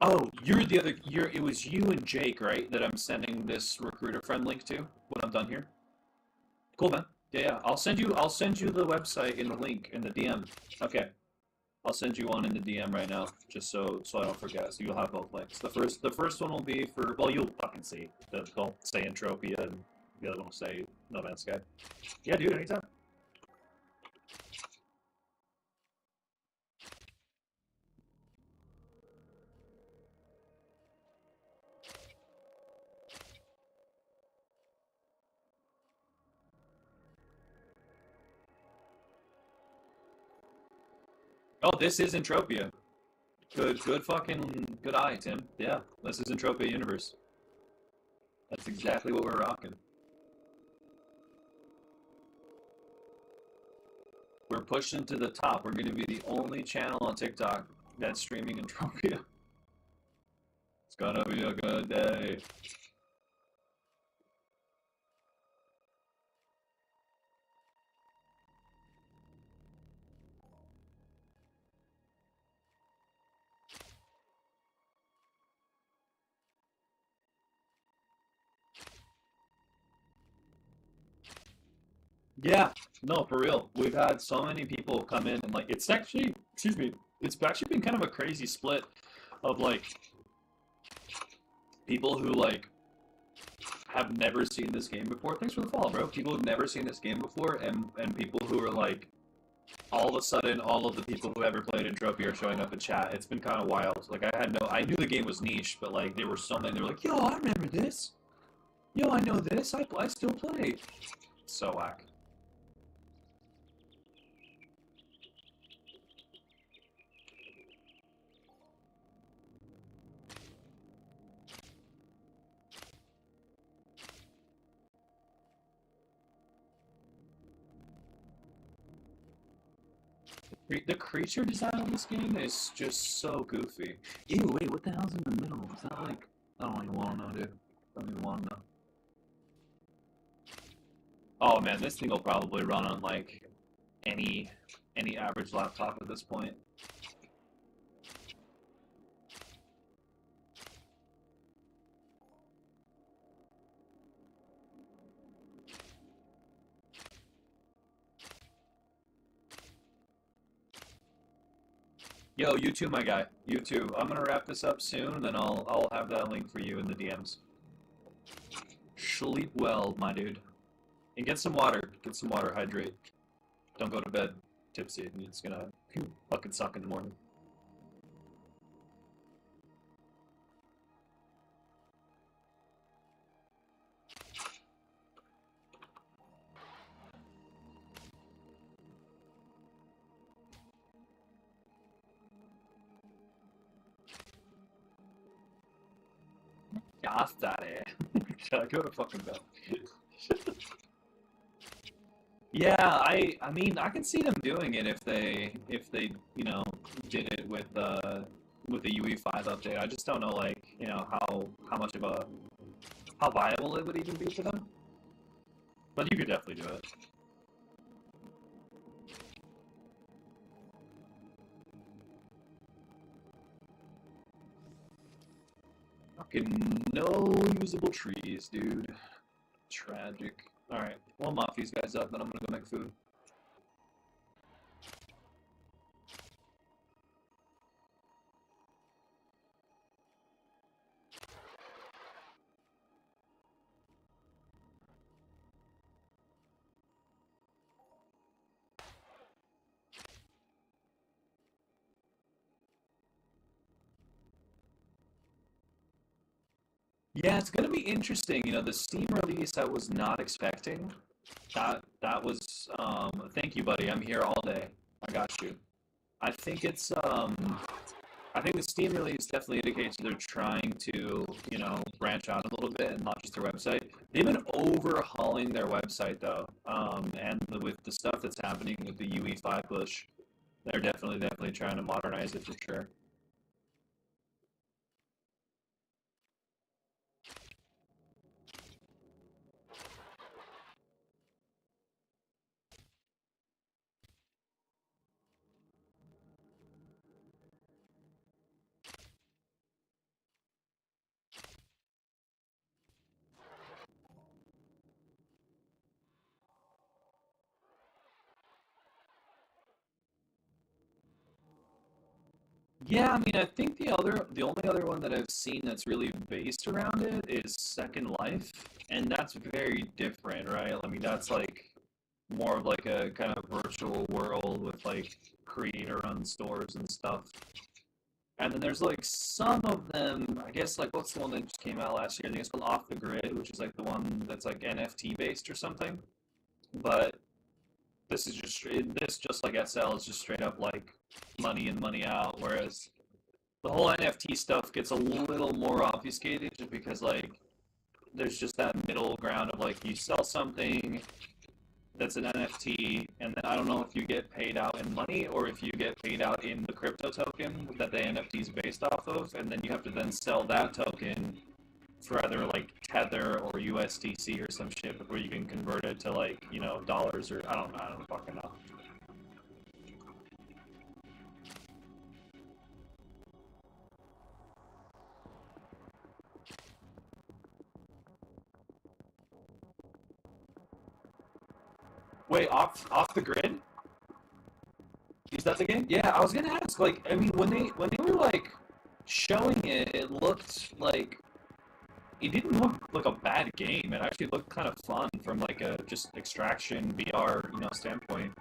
Oh, it was you and Jake, right, that I'm sending this recruiter friend link to when I'm done here? Cool, man. Yeah, yeah. I'll send you the website in the link in the DM. Okay. I'll send you one in the DM right now, just so I don't forget. So you'll have both links. The first one will be for you'll fucking see. They'll say Entropia, and the other one will say No Man's Sky. Yeah, dude, anytime. Oh, this is Entropia. Good fucking good eye, Tim. Yeah, this is Entropia Universe. That's exactly what we're rocking. We're pushing to the top. We're going to be the only channel on TikTok that's streaming Entropia. It's gonna be a good day. Yeah, no, for real. We've had so many people come in and like it's actually, excuse me, it's actually been kind of a crazy split of like people who like have never seen this game before. Thanks for the follow, bro. People who've never seen this game before, and people who are like, all of a sudden, all of the people who ever played Entropy are showing up in chat. It's been kind of wild. Like I knew the game was niche, but like there were so many. They were like, yo, I remember this. Yo, I know this. I still play. So whack. The creature design on this game is just so goofy. Ew, wait, what the hell's in the middle? Is that like... I don't even want to know, dude. I don't even want to know. Oh man, this thing will probably run on like any any average laptop at this point. Yo, you too, my guy. You too. I'm gonna wrap this up soon, then I'll have that link for you in the DMs. Sleep well, my dude. And get some water. Get some water, hydrate. Don't go to bed tipsy. It's gonna fucking suck in the morning. Gastaré. Should I go to fucking bed? Yeah, I mean I can see them doing it if they you know did it with the UE5 update. I just don't know like you know how much of a how viable it would even be for them. But you could definitely do it. Fucking no usable trees, dude. Tragic. Alright, well, I'm off these guys up, then I'm gonna go make food. Yeah, it's gonna be interesting. You know, the Steam release I was not expecting. That was thank you, buddy. I'm here all day. I got you. I think it's I think the Steam release definitely indicates they're trying to, you know, branch out a little bit and not just their website. They've been overhauling their website though, and with the stuff that's happening with the UE5 push, they're definitely trying to modernize it for sure. Yeah, I mean, I think the only other one that I've seen that's really based around it is Second Life, and that's very different, right? I mean, that's like more of like a kind of virtual world with like creator-run stores and stuff. And then there's like some of them, I guess like what's the one that just came out last year? I think it's called Off the Grid, which is like the one that's like NFT based or something. But this is just this just like SL is just straight up like money in, money out, whereas the whole NFT stuff gets a little more obfuscated just because like there's just that middle ground of like you sell something that's an NFT, and then I don't know if you get paid out in money or if you get paid out in the crypto token that the NFT is based off of, and then you have to then sell that token for either like Tether or USDC or some shit before you can convert it to like you know dollars or I don't fucking know. Wait, off the grid? Is that the game? Yeah, I was gonna ask. Like, I mean, when they were like showing it, it looked like it didn't look like a bad game. It actually looked kind of fun from like a just extraction VR, you know, standpoint.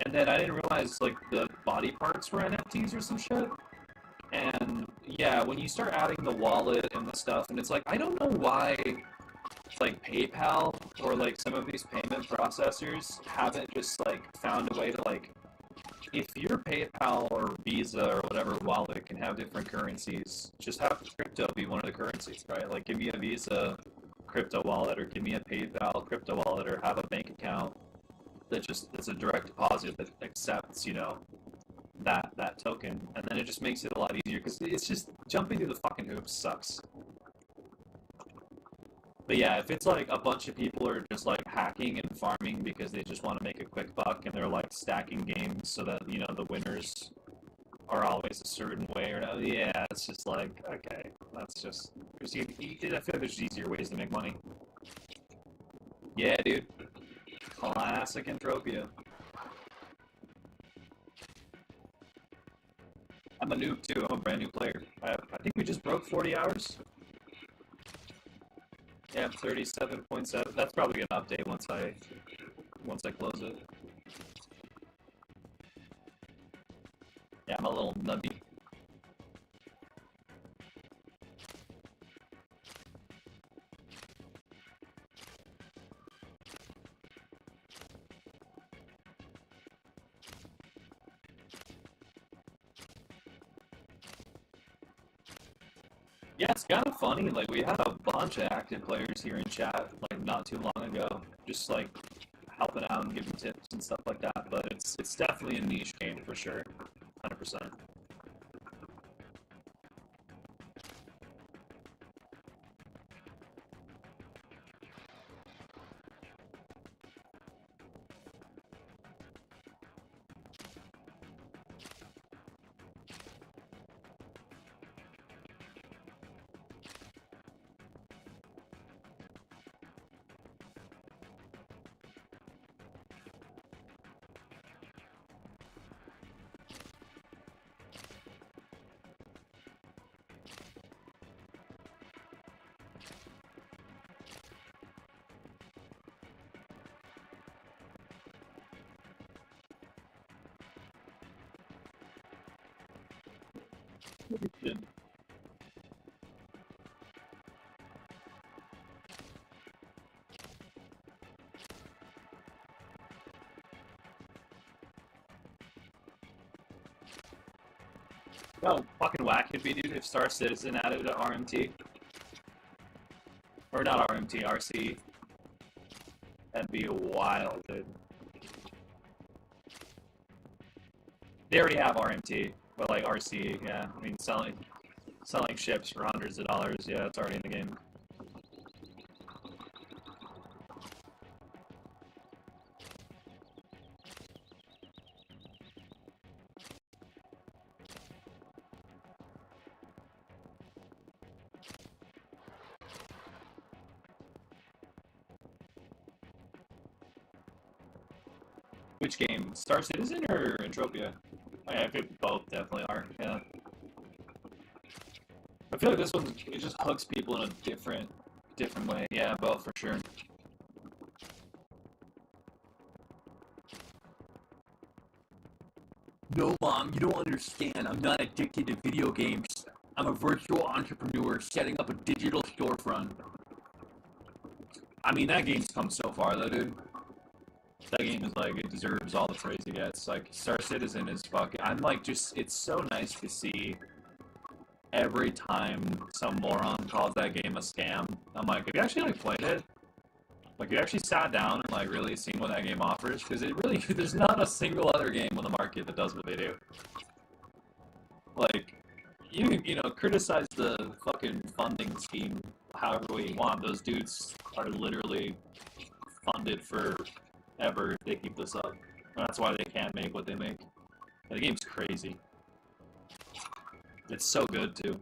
And then I didn't realize like the body parts were NFTs or some shit. And yeah, when you start adding the wallet and the stuff, and it's like I don't know why like PayPal or like some of these payment processors haven't just like found a way to like if your PayPal or Visa or whatever wallet can have different currencies, just have crypto be one of the currencies, right? Like give me a Visa crypto wallet or give me a PayPal crypto wallet or have a bank account that just it's a direct deposit that accepts, you know, that token, and then it just makes it a lot easier because it's just jumping through the fucking hoops sucks. But yeah, if it's like a bunch of people are just like hacking and farming because they just want to make a quick buck and they're like stacking games so that, you know, the winners are always a certain way or no, yeah, it's just like, okay, that's just, I feel like there's easier ways to make money. Yeah, dude. Classic Entropia. I'm a noob too. I'm a brand new player. I think we just broke 40 hours. Yeah, 37.7. That's probably an update once I close it. Yeah, I'm a little nubby. Yeah, it's kind of funny. Like, we had a bunch of active players here in chat, like, not too long ago. Just, like, helping out and giving tips and stuff like that. But it's definitely a niche game for sure. 100%. Good. Oh, fucking whack it'd be, dude, if Star Citizen added to RMT. Or not RMT, RC. That'd be wild, dude. They already have RMT, but like RC, yeah. I mean, selling ships for hundreds of dollars, yeah, it's already in the game. Which game? Star Citizen or Entropia? Oh, yeah, both definitely are, yeah. I feel like this one, it just hooks people in a different way. Yeah, both for sure. No, Mom, you don't understand. I'm not addicted to video games. I'm a virtual entrepreneur setting up a digital storefront. I mean, that game's come so far, though, dude. That game is like, it deserves all the praise it gets. Like, Star Citizen is fucking. I'm like, just, it's so nice to see every time some moron calls that game a scam. I'm like, have you actually like played it? Like, you actually sat down and like really seen what that game offers? Because it really, there's not a single other game on the market that does what they do. Like, you know, criticize the fucking funding scheme however way you want. Those dudes are literally funded for ever if they keep this up. That's why they can't make what they make. And the game's crazy. It's so good too.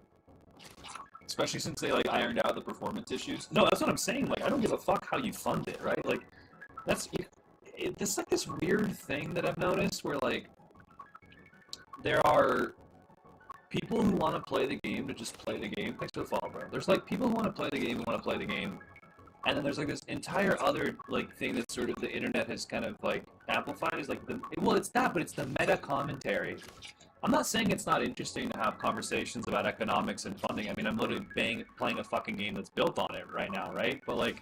Especially since they like ironed out the performance issues. No, that's what I'm saying. Like, I don't give a fuck how you fund it, right? Like, that's it's like this weird thing that I've noticed where like there are people who want to play the game to just play the game. Thanks for the follow, bro. There's like people who want to play the game who want to play the game. And then there's like this entire other like thing that sort of the internet has kind of like amplified is like well, it's that, but it's the meta commentary. I'm not saying it's not interesting to have conversations about economics and funding. I mean, I'm literally playing a fucking game that's built on it right now, right? But like,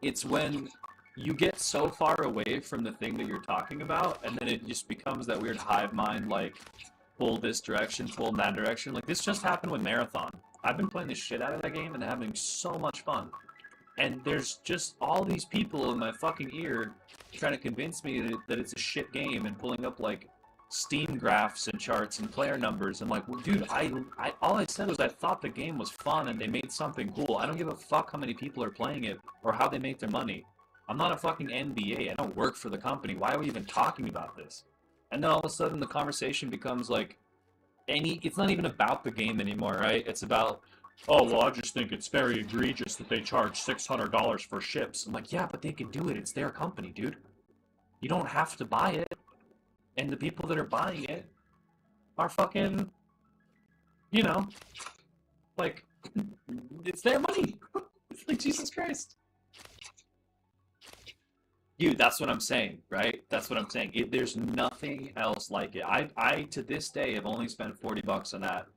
it's when you get so far away from the thing that you're talking about, and then it just becomes that weird hive mind, like, pull this direction, pull in that direction. Like, this just happened with Marathon. I've been playing the shit out of that game and having so much fun. And there's just all these people in my fucking ear trying to convince me that it's a shit game and pulling up, like, Steam graphs and charts and player numbers. And like, well, dude, all I said was I thought the game was fun and they made something cool. I don't give a fuck how many people are playing it or how they make their money. I'm not a fucking NBA. I don't work for the company. Why are we even talking about this? And then all of a sudden the conversation becomes like it's not even about the game anymore, right? It's about, oh, well, I just think it's very egregious that they charge $600 for ships. I'm like, yeah, but they can do it. It's their company, dude. You don't have to buy it. And the people that are buying it are fucking, you know, like, it's their money. It's like, Jesus Christ. Dude, that's what I'm saying, right? That's what I'm saying. There's nothing else like it. I to this day have only spent $40 on that,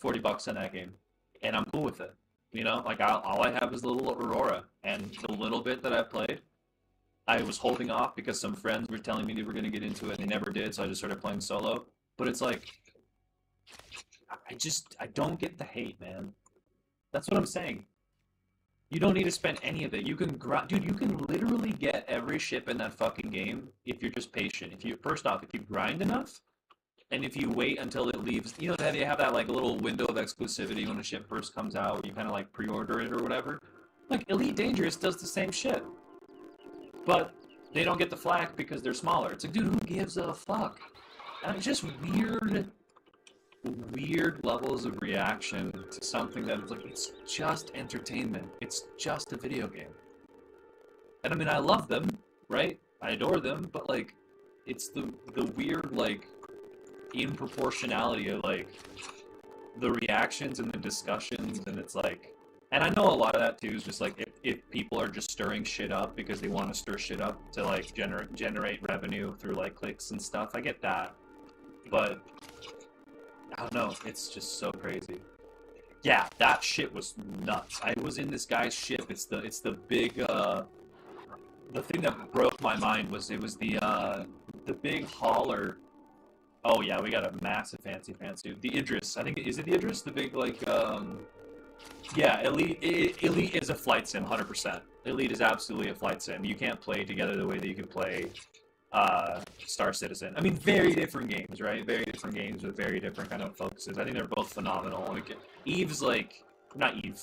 $40 on that game, and I'm cool with it. You know, like all I have is a little Aurora, and the little bit that I played, I was holding off because some friends were telling me they were going to get into it, and they never did, so I just started playing solo. But it's like, I don't get the hate, man. That's what I'm saying. You don't need to spend any of it. You can dude, you can literally get every ship in that fucking game if you're just patient. First off, if you grind enough, and if you wait until it leaves, you know that they have that like little window of exclusivity when a ship first comes out, you kind of like pre-order it or whatever. Like Elite Dangerous does the same shit, but they don't get the flack because they're smaller. It's like, dude, who gives a fuck? And it's just weird levels of reaction to something that is like, it's just entertainment. It's just a video game. And I mean, I love them, right? I adore them, but like, it's the weird, like, improportionality of like the reactions and the discussions, and it's like, and I know a lot of that too is just like if people are just stirring shit up because they want to stir shit up to like generate revenue through like clicks and stuff. I get that, but I don't know. It's just so crazy. Yeah, that shit was nuts. I was in this guy's ship. It's the big the thing that broke my mind was it was the big hauler. Oh yeah, we got a massive fancy. The Idris, I think, is it the Idris? The big like yeah, Elite is a flight sim, 100%. Elite is absolutely a flight sim. You can't play together the way that you can play Star Citizen. I mean, very different games, right? Very different games with very different kind of focuses. I think they're both phenomenal. Like, Eve's like, not Eve,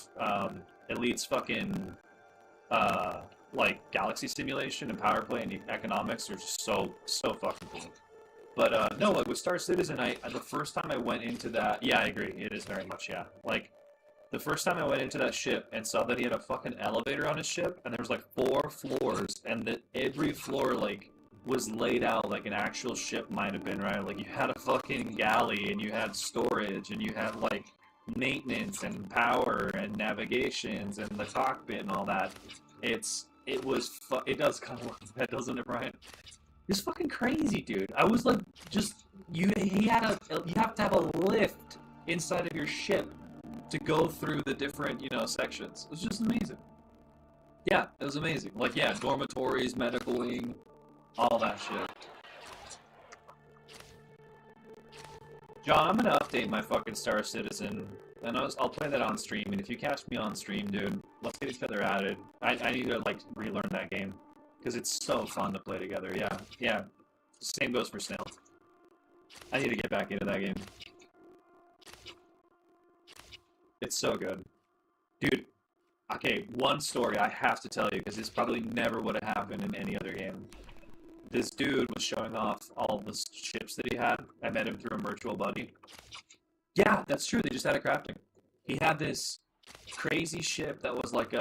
Elite's fucking like galaxy simulation and power play and economics are just so fucking cool. But no, like with Star Citizen, the first time I went into that, yeah, I agree, it is very much, yeah. Like, the first time I went into that ship and saw that he had a fucking elevator on his ship, and there was like 4 floors, and that every floor like was laid out like an actual ship might have been, right? Like you had a fucking galley, and you had storage, and you had like maintenance and power and navigations and the cockpit and all that. It does kind of like that, doesn't it, Brian? It's fucking crazy, dude. I was like, just you have to have a lift inside of your ship to go through the different, sections. It was just amazing. Yeah, it was amazing. Like, yeah, dormitories, medical wing, all that shit. John, I'm gonna update my fucking Star Citizen, and I'll play that on stream. And if you catch me on stream, dude, let's get each other added. I need to like relearn that game because it's so fun to play together. Yeah. Same goes for Snail. I need to get back into that game. It's so good. Dude, okay, one story I have to tell you, because this probably never would have happened in any other game. This dude was showing off all the ships that he had. I met him through a virtual buddy. Yeah, that's true, they just had a crafting. He had this crazy ship that was like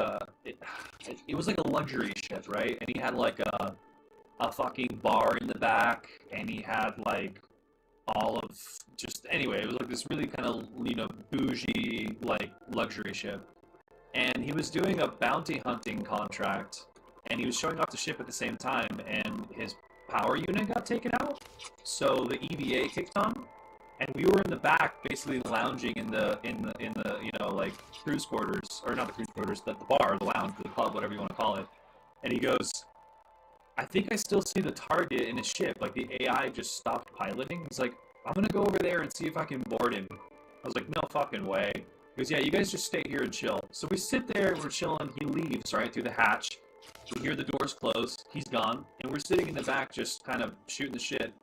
it was like a luxury ship, right? And he had like a fucking bar in the back, and he had like all of anyway, it was like this really kind of, bougie, like, luxury ship. And he was doing a bounty hunting contract, and he was showing off the ship at the same time, and his power unit got taken out, so the EVA kicked on, and we were in the back, basically lounging in the like, cruise quarters, or not the cruise quarters, the bar, the lounge, the club, whatever you want to call it. And he goes, I think I still see the target in his ship. Like, the AI just stopped piloting. He's like, I'm gonna go over there and see if I can board him. I was like, no fucking way. He goes, yeah, you guys just stay here and chill. So we sit there, we're chilling. He leaves, right, through the hatch. We hear the doors close. He's gone. And we're sitting in the back just kind of shooting the shit.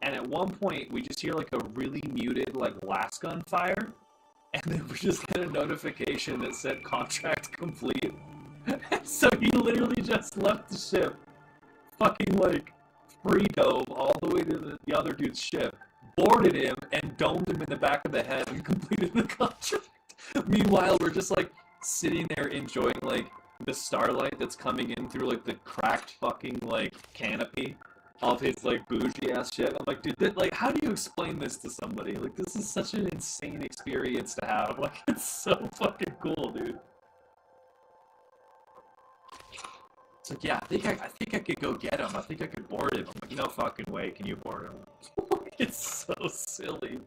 And at one point, we just hear like a really muted like last gun fire, and then we just get a notification that said contract complete. So he literally just left the ship, fucking like free dove all the way to the other dude's ship, boarded him, and domed him in the back of the head and completed the contract. Meanwhile, we're just like sitting there enjoying like the starlight that's coming in through like the cracked fucking like canopy of his like bougie ass shit. I'm like, dude, like, how do you explain this to somebody? Like, this is such an insane experience to have. Like, it's so fucking cool, dude. It's like, yeah, I think I could go get him. I think I could board him. I'm like, no fucking way. Can you board him? It's so silly.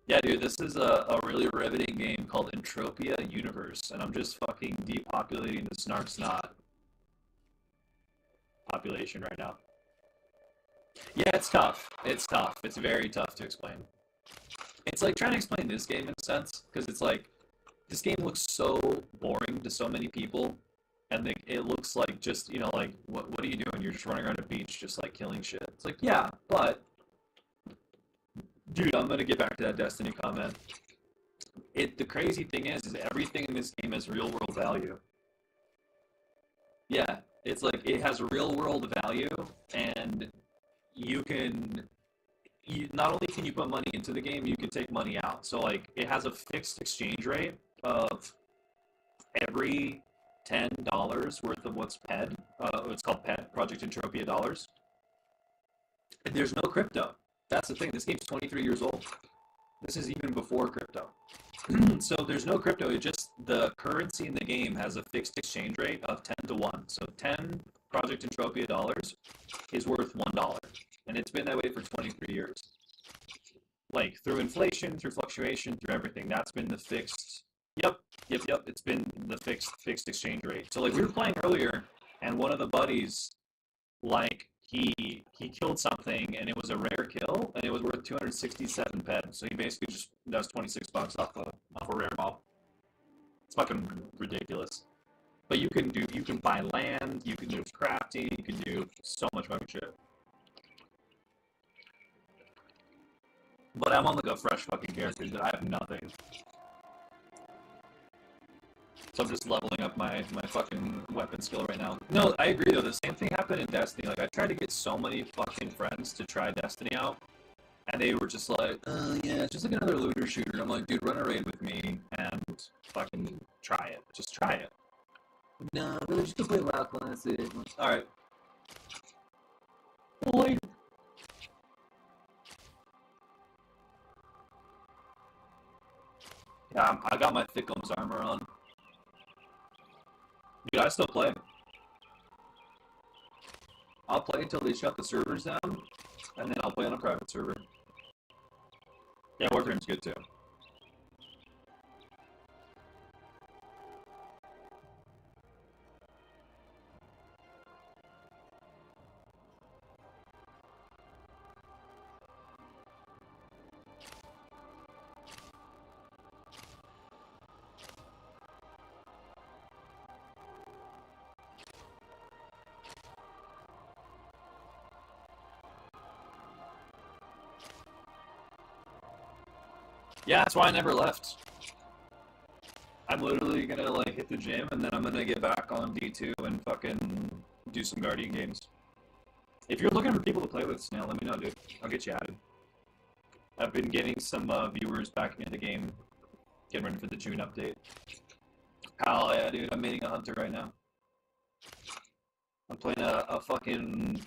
Yeah, dude, this is a really riveting game called Entropia Universe, and I'm just fucking depopulating the Snark Snot population right now. Yeah, it's tough. It's tough. It's very tough to explain. It's like trying to explain this game in a sense, because it's like, this game looks so boring to so many people, and it looks like just, you know, like, what are you doing? You're just running around a beach just, like, killing shit. It's like, yeah, but, dude, I'm gonna get back to that Destiny comment. The crazy thing is everything in this game has real world value. Yeah, it's like, it has real world value, and you can, not only can you put money into the game, you can take money out. So, like, it has a fixed exchange rate of every $10 worth of what's PED. It's called PED, Project Entropia dollars. And there's no crypto. That's the thing. This game's 23 years old. This is even before crypto. So there's no crypto. It just, the currency in the game has a fixed exchange rate of 10 to 1. So 10 Project Entropia dollars is worth $1. And it's been that way for 23 years. Like, through inflation, through fluctuation, through everything. That's been the fixed. Yep. It's been the fixed exchange rate. So, like, we were playing earlier, and one of the buddies, like, he killed something, and it was a rare kill, and it was worth 267 PED. So he basically just does $26 off a rare mob. It's fucking ridiculous. But you can buy land, you can do crafting, you can do so much fucking shit. But I'm on like a fresh fucking character that I have nothing. So I'm just leveling up my fucking weapon skill right now. No, I agree though. The same thing happened in Destiny. Like, I tried to get so many fucking friends to try Destiny out, and they were just like, yeah, it's just like another looter shooter. I'm like, dude, run a raid with me and fucking try it. Just try it. No, really, just play WoW Classic. Alright. Boy. Yeah, I got my Thickums armor on. Dude, I still play. I'll play until they shut the servers down, and then I'll play on a private server. Yeah, Warframe's good too. Yeah, that's why I never left. I'm literally gonna like hit the gym, and then I'm gonna get back on D2 and fucking do some Guardian games. If you're looking for people to play with, Snail, let me know, dude. I'll get you added. I've been getting some viewers back into the game, getting ready for the June update. Hell yeah, dude. I'm maining a hunter right now. I'm playing a fucking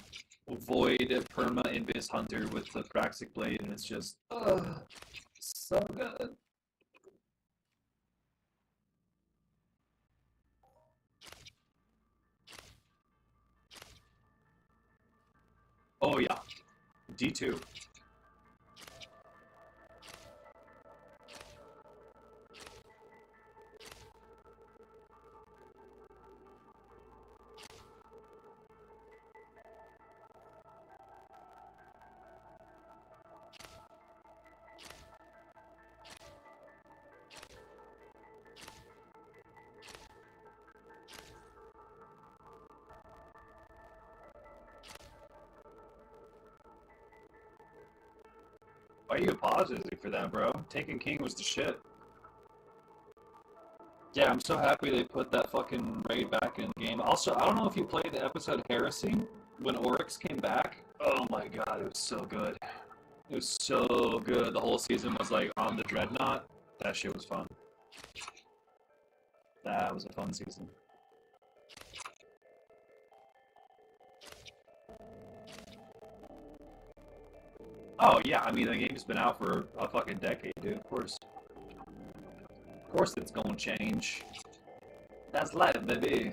Void Perma Invis Hunter with the Praxic Blade, and it's just, so good. Oh yeah, D2. Why are you apologizing for that, bro? Taken King was the shit. Yeah, I'm so happy they put that fucking raid back in the game. Also, I don't know if you played the episode Heresy when Oryx came back. Oh my god, it was so good. It was so good. The whole season was like on the Dreadnought. That shit was fun. That was a fun season. Oh yeah, I mean the game's been out for a fucking decade, dude. Of course it's gonna change. That's life, baby.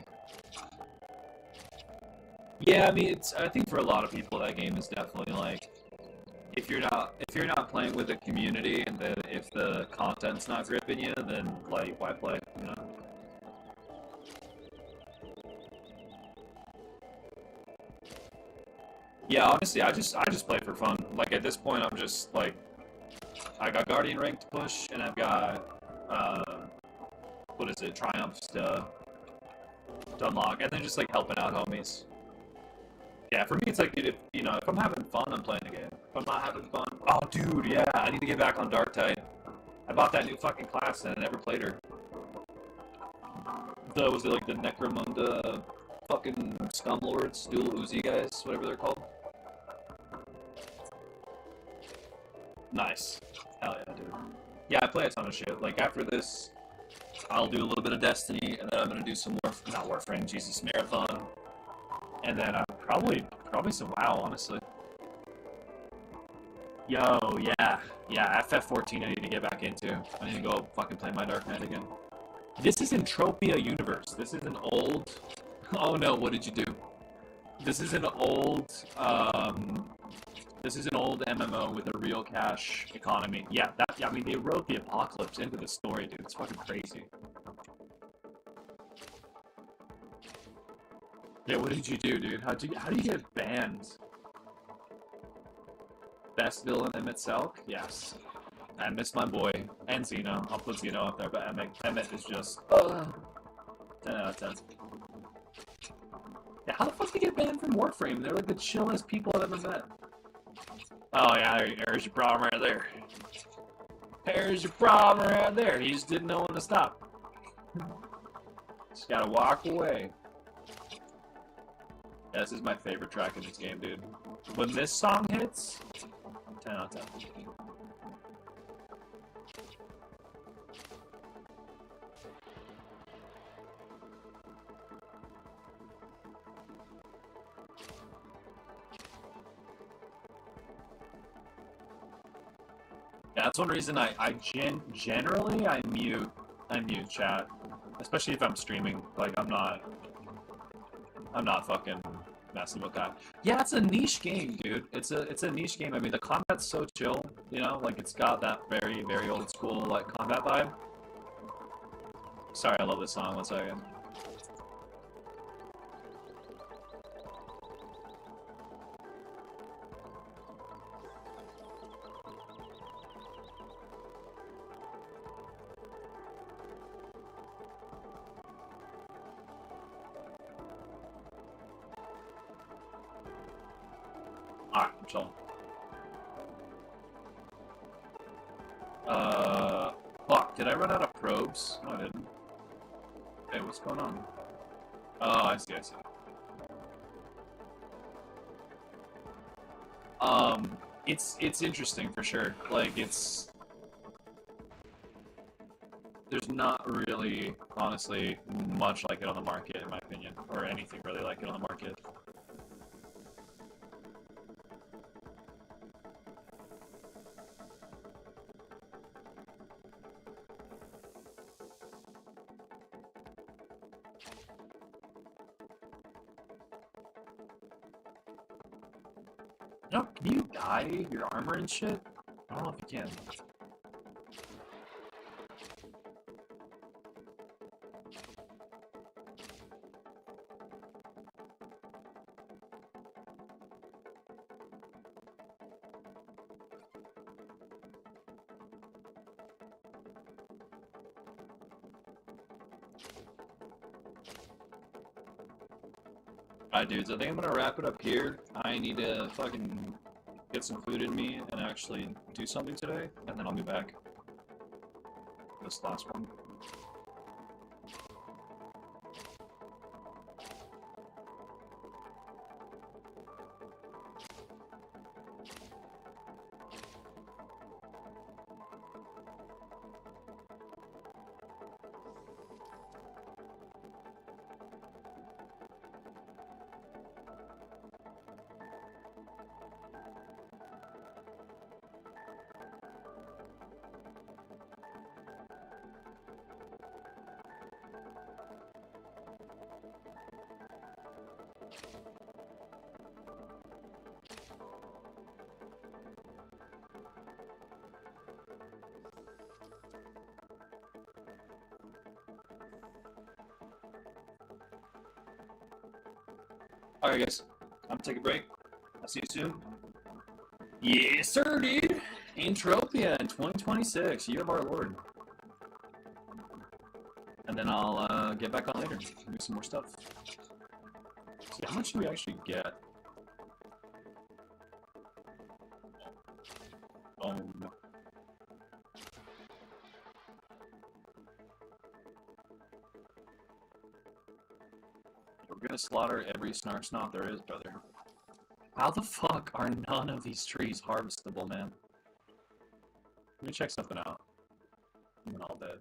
Yeah, I mean it's. I think for a lot of people that game is definitely like, if you're not playing with a community and if the content's not gripping you, then like why play? You know. Yeah, honestly, I just play for fun. Like at this point, I'm just like, I got Guardian rank to push, and I've got what is it, Triumphs to unlock, and then just like helping out homies. Yeah, for me, it's like, dude, if I'm having fun, I'm playing the game. If I'm not having fun, oh, dude, yeah, I need to get back on Dark Tide. I bought that new fucking class and I never played her. Was it like the Necromunda fucking Scumlords, Dual Uzi guys, whatever they're called? Nice. Hell yeah, dude. Yeah, I play a ton of shit. Like, after this, I'll do a little bit of Destiny, and then I'm gonna do some more, not Warframe, Jesus, Marathon. And then probably some WoW, honestly. Yo, yeah. Yeah, FF14 I need to get back into. I need to go fucking play my Dark Knight again. This is Entropia Universe. This is an old... Oh no, what did you do? This is an old... This is an old MMO with a real cash economy. Yeah, I mean, they wrote the apocalypse into the story, dude. It's fucking crazy. Yeah, what did you do, dude? How do you get banned? Best villain Emmett Selk? Yes. I miss my boy. And Zeno. I'll put Zeno up there, but Emmett is just 10 out of 10. Yeah, how the fuck did he get banned from Warframe? They're like the chillest people I've ever met. Oh yeah, there's your problem right there. There's your problem right there. He just didn't know when to stop. Just gotta walk away. Yeah, this is my favorite track in this game, dude. When this song hits, 10 out of 10. Yeah, that's one reason I generally mute chat, especially if I'm streaming. Like I'm not fucking messing with that. Yeah, it's a niche game, dude. It's a niche game. I mean, the combat's so chill, you know, like it's got that very, very old school like combat vibe. Sorry, I love this song. One second. Alright, I'm chilling. Fuck, did I run out of probes? No, I didn't. Hey, what's going on? Oh, I see. It's interesting for sure. Like, there's not really, honestly, much like it on the market, in my opinion. Or anything really like it on the market. No, can you dye your armor and shit? I don't know if you can. Alright, dudes, I think I'm gonna wrap it up here. I need to fucking get some food in me and actually do something today, and then I'll be back. This last one. Alright guys, I'm gonna take a break. I'll see you soon. Yes sir, dude! Entropia in 2026, year of our Lord. And then I'll get back on later, do some more stuff. See, how much do we actually get? We're gonna slaughter every snark snot there is, brother. How the fuck are none of these trees harvestable, man? Let me check something out. I'm all dead.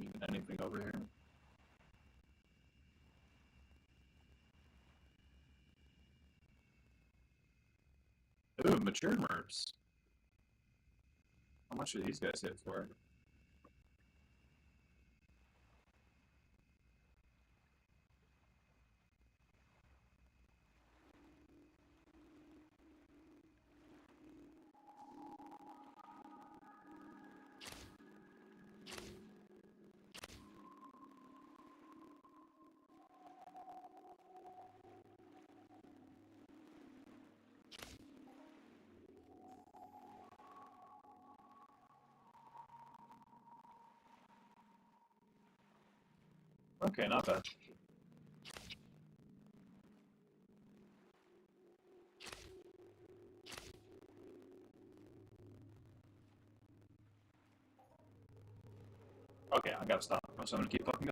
Even anything over here? Ooh, matured merps. How much do these guys hit for? Okay, not bad. Okay, I gotta stop. So I'm gonna keep fucking going.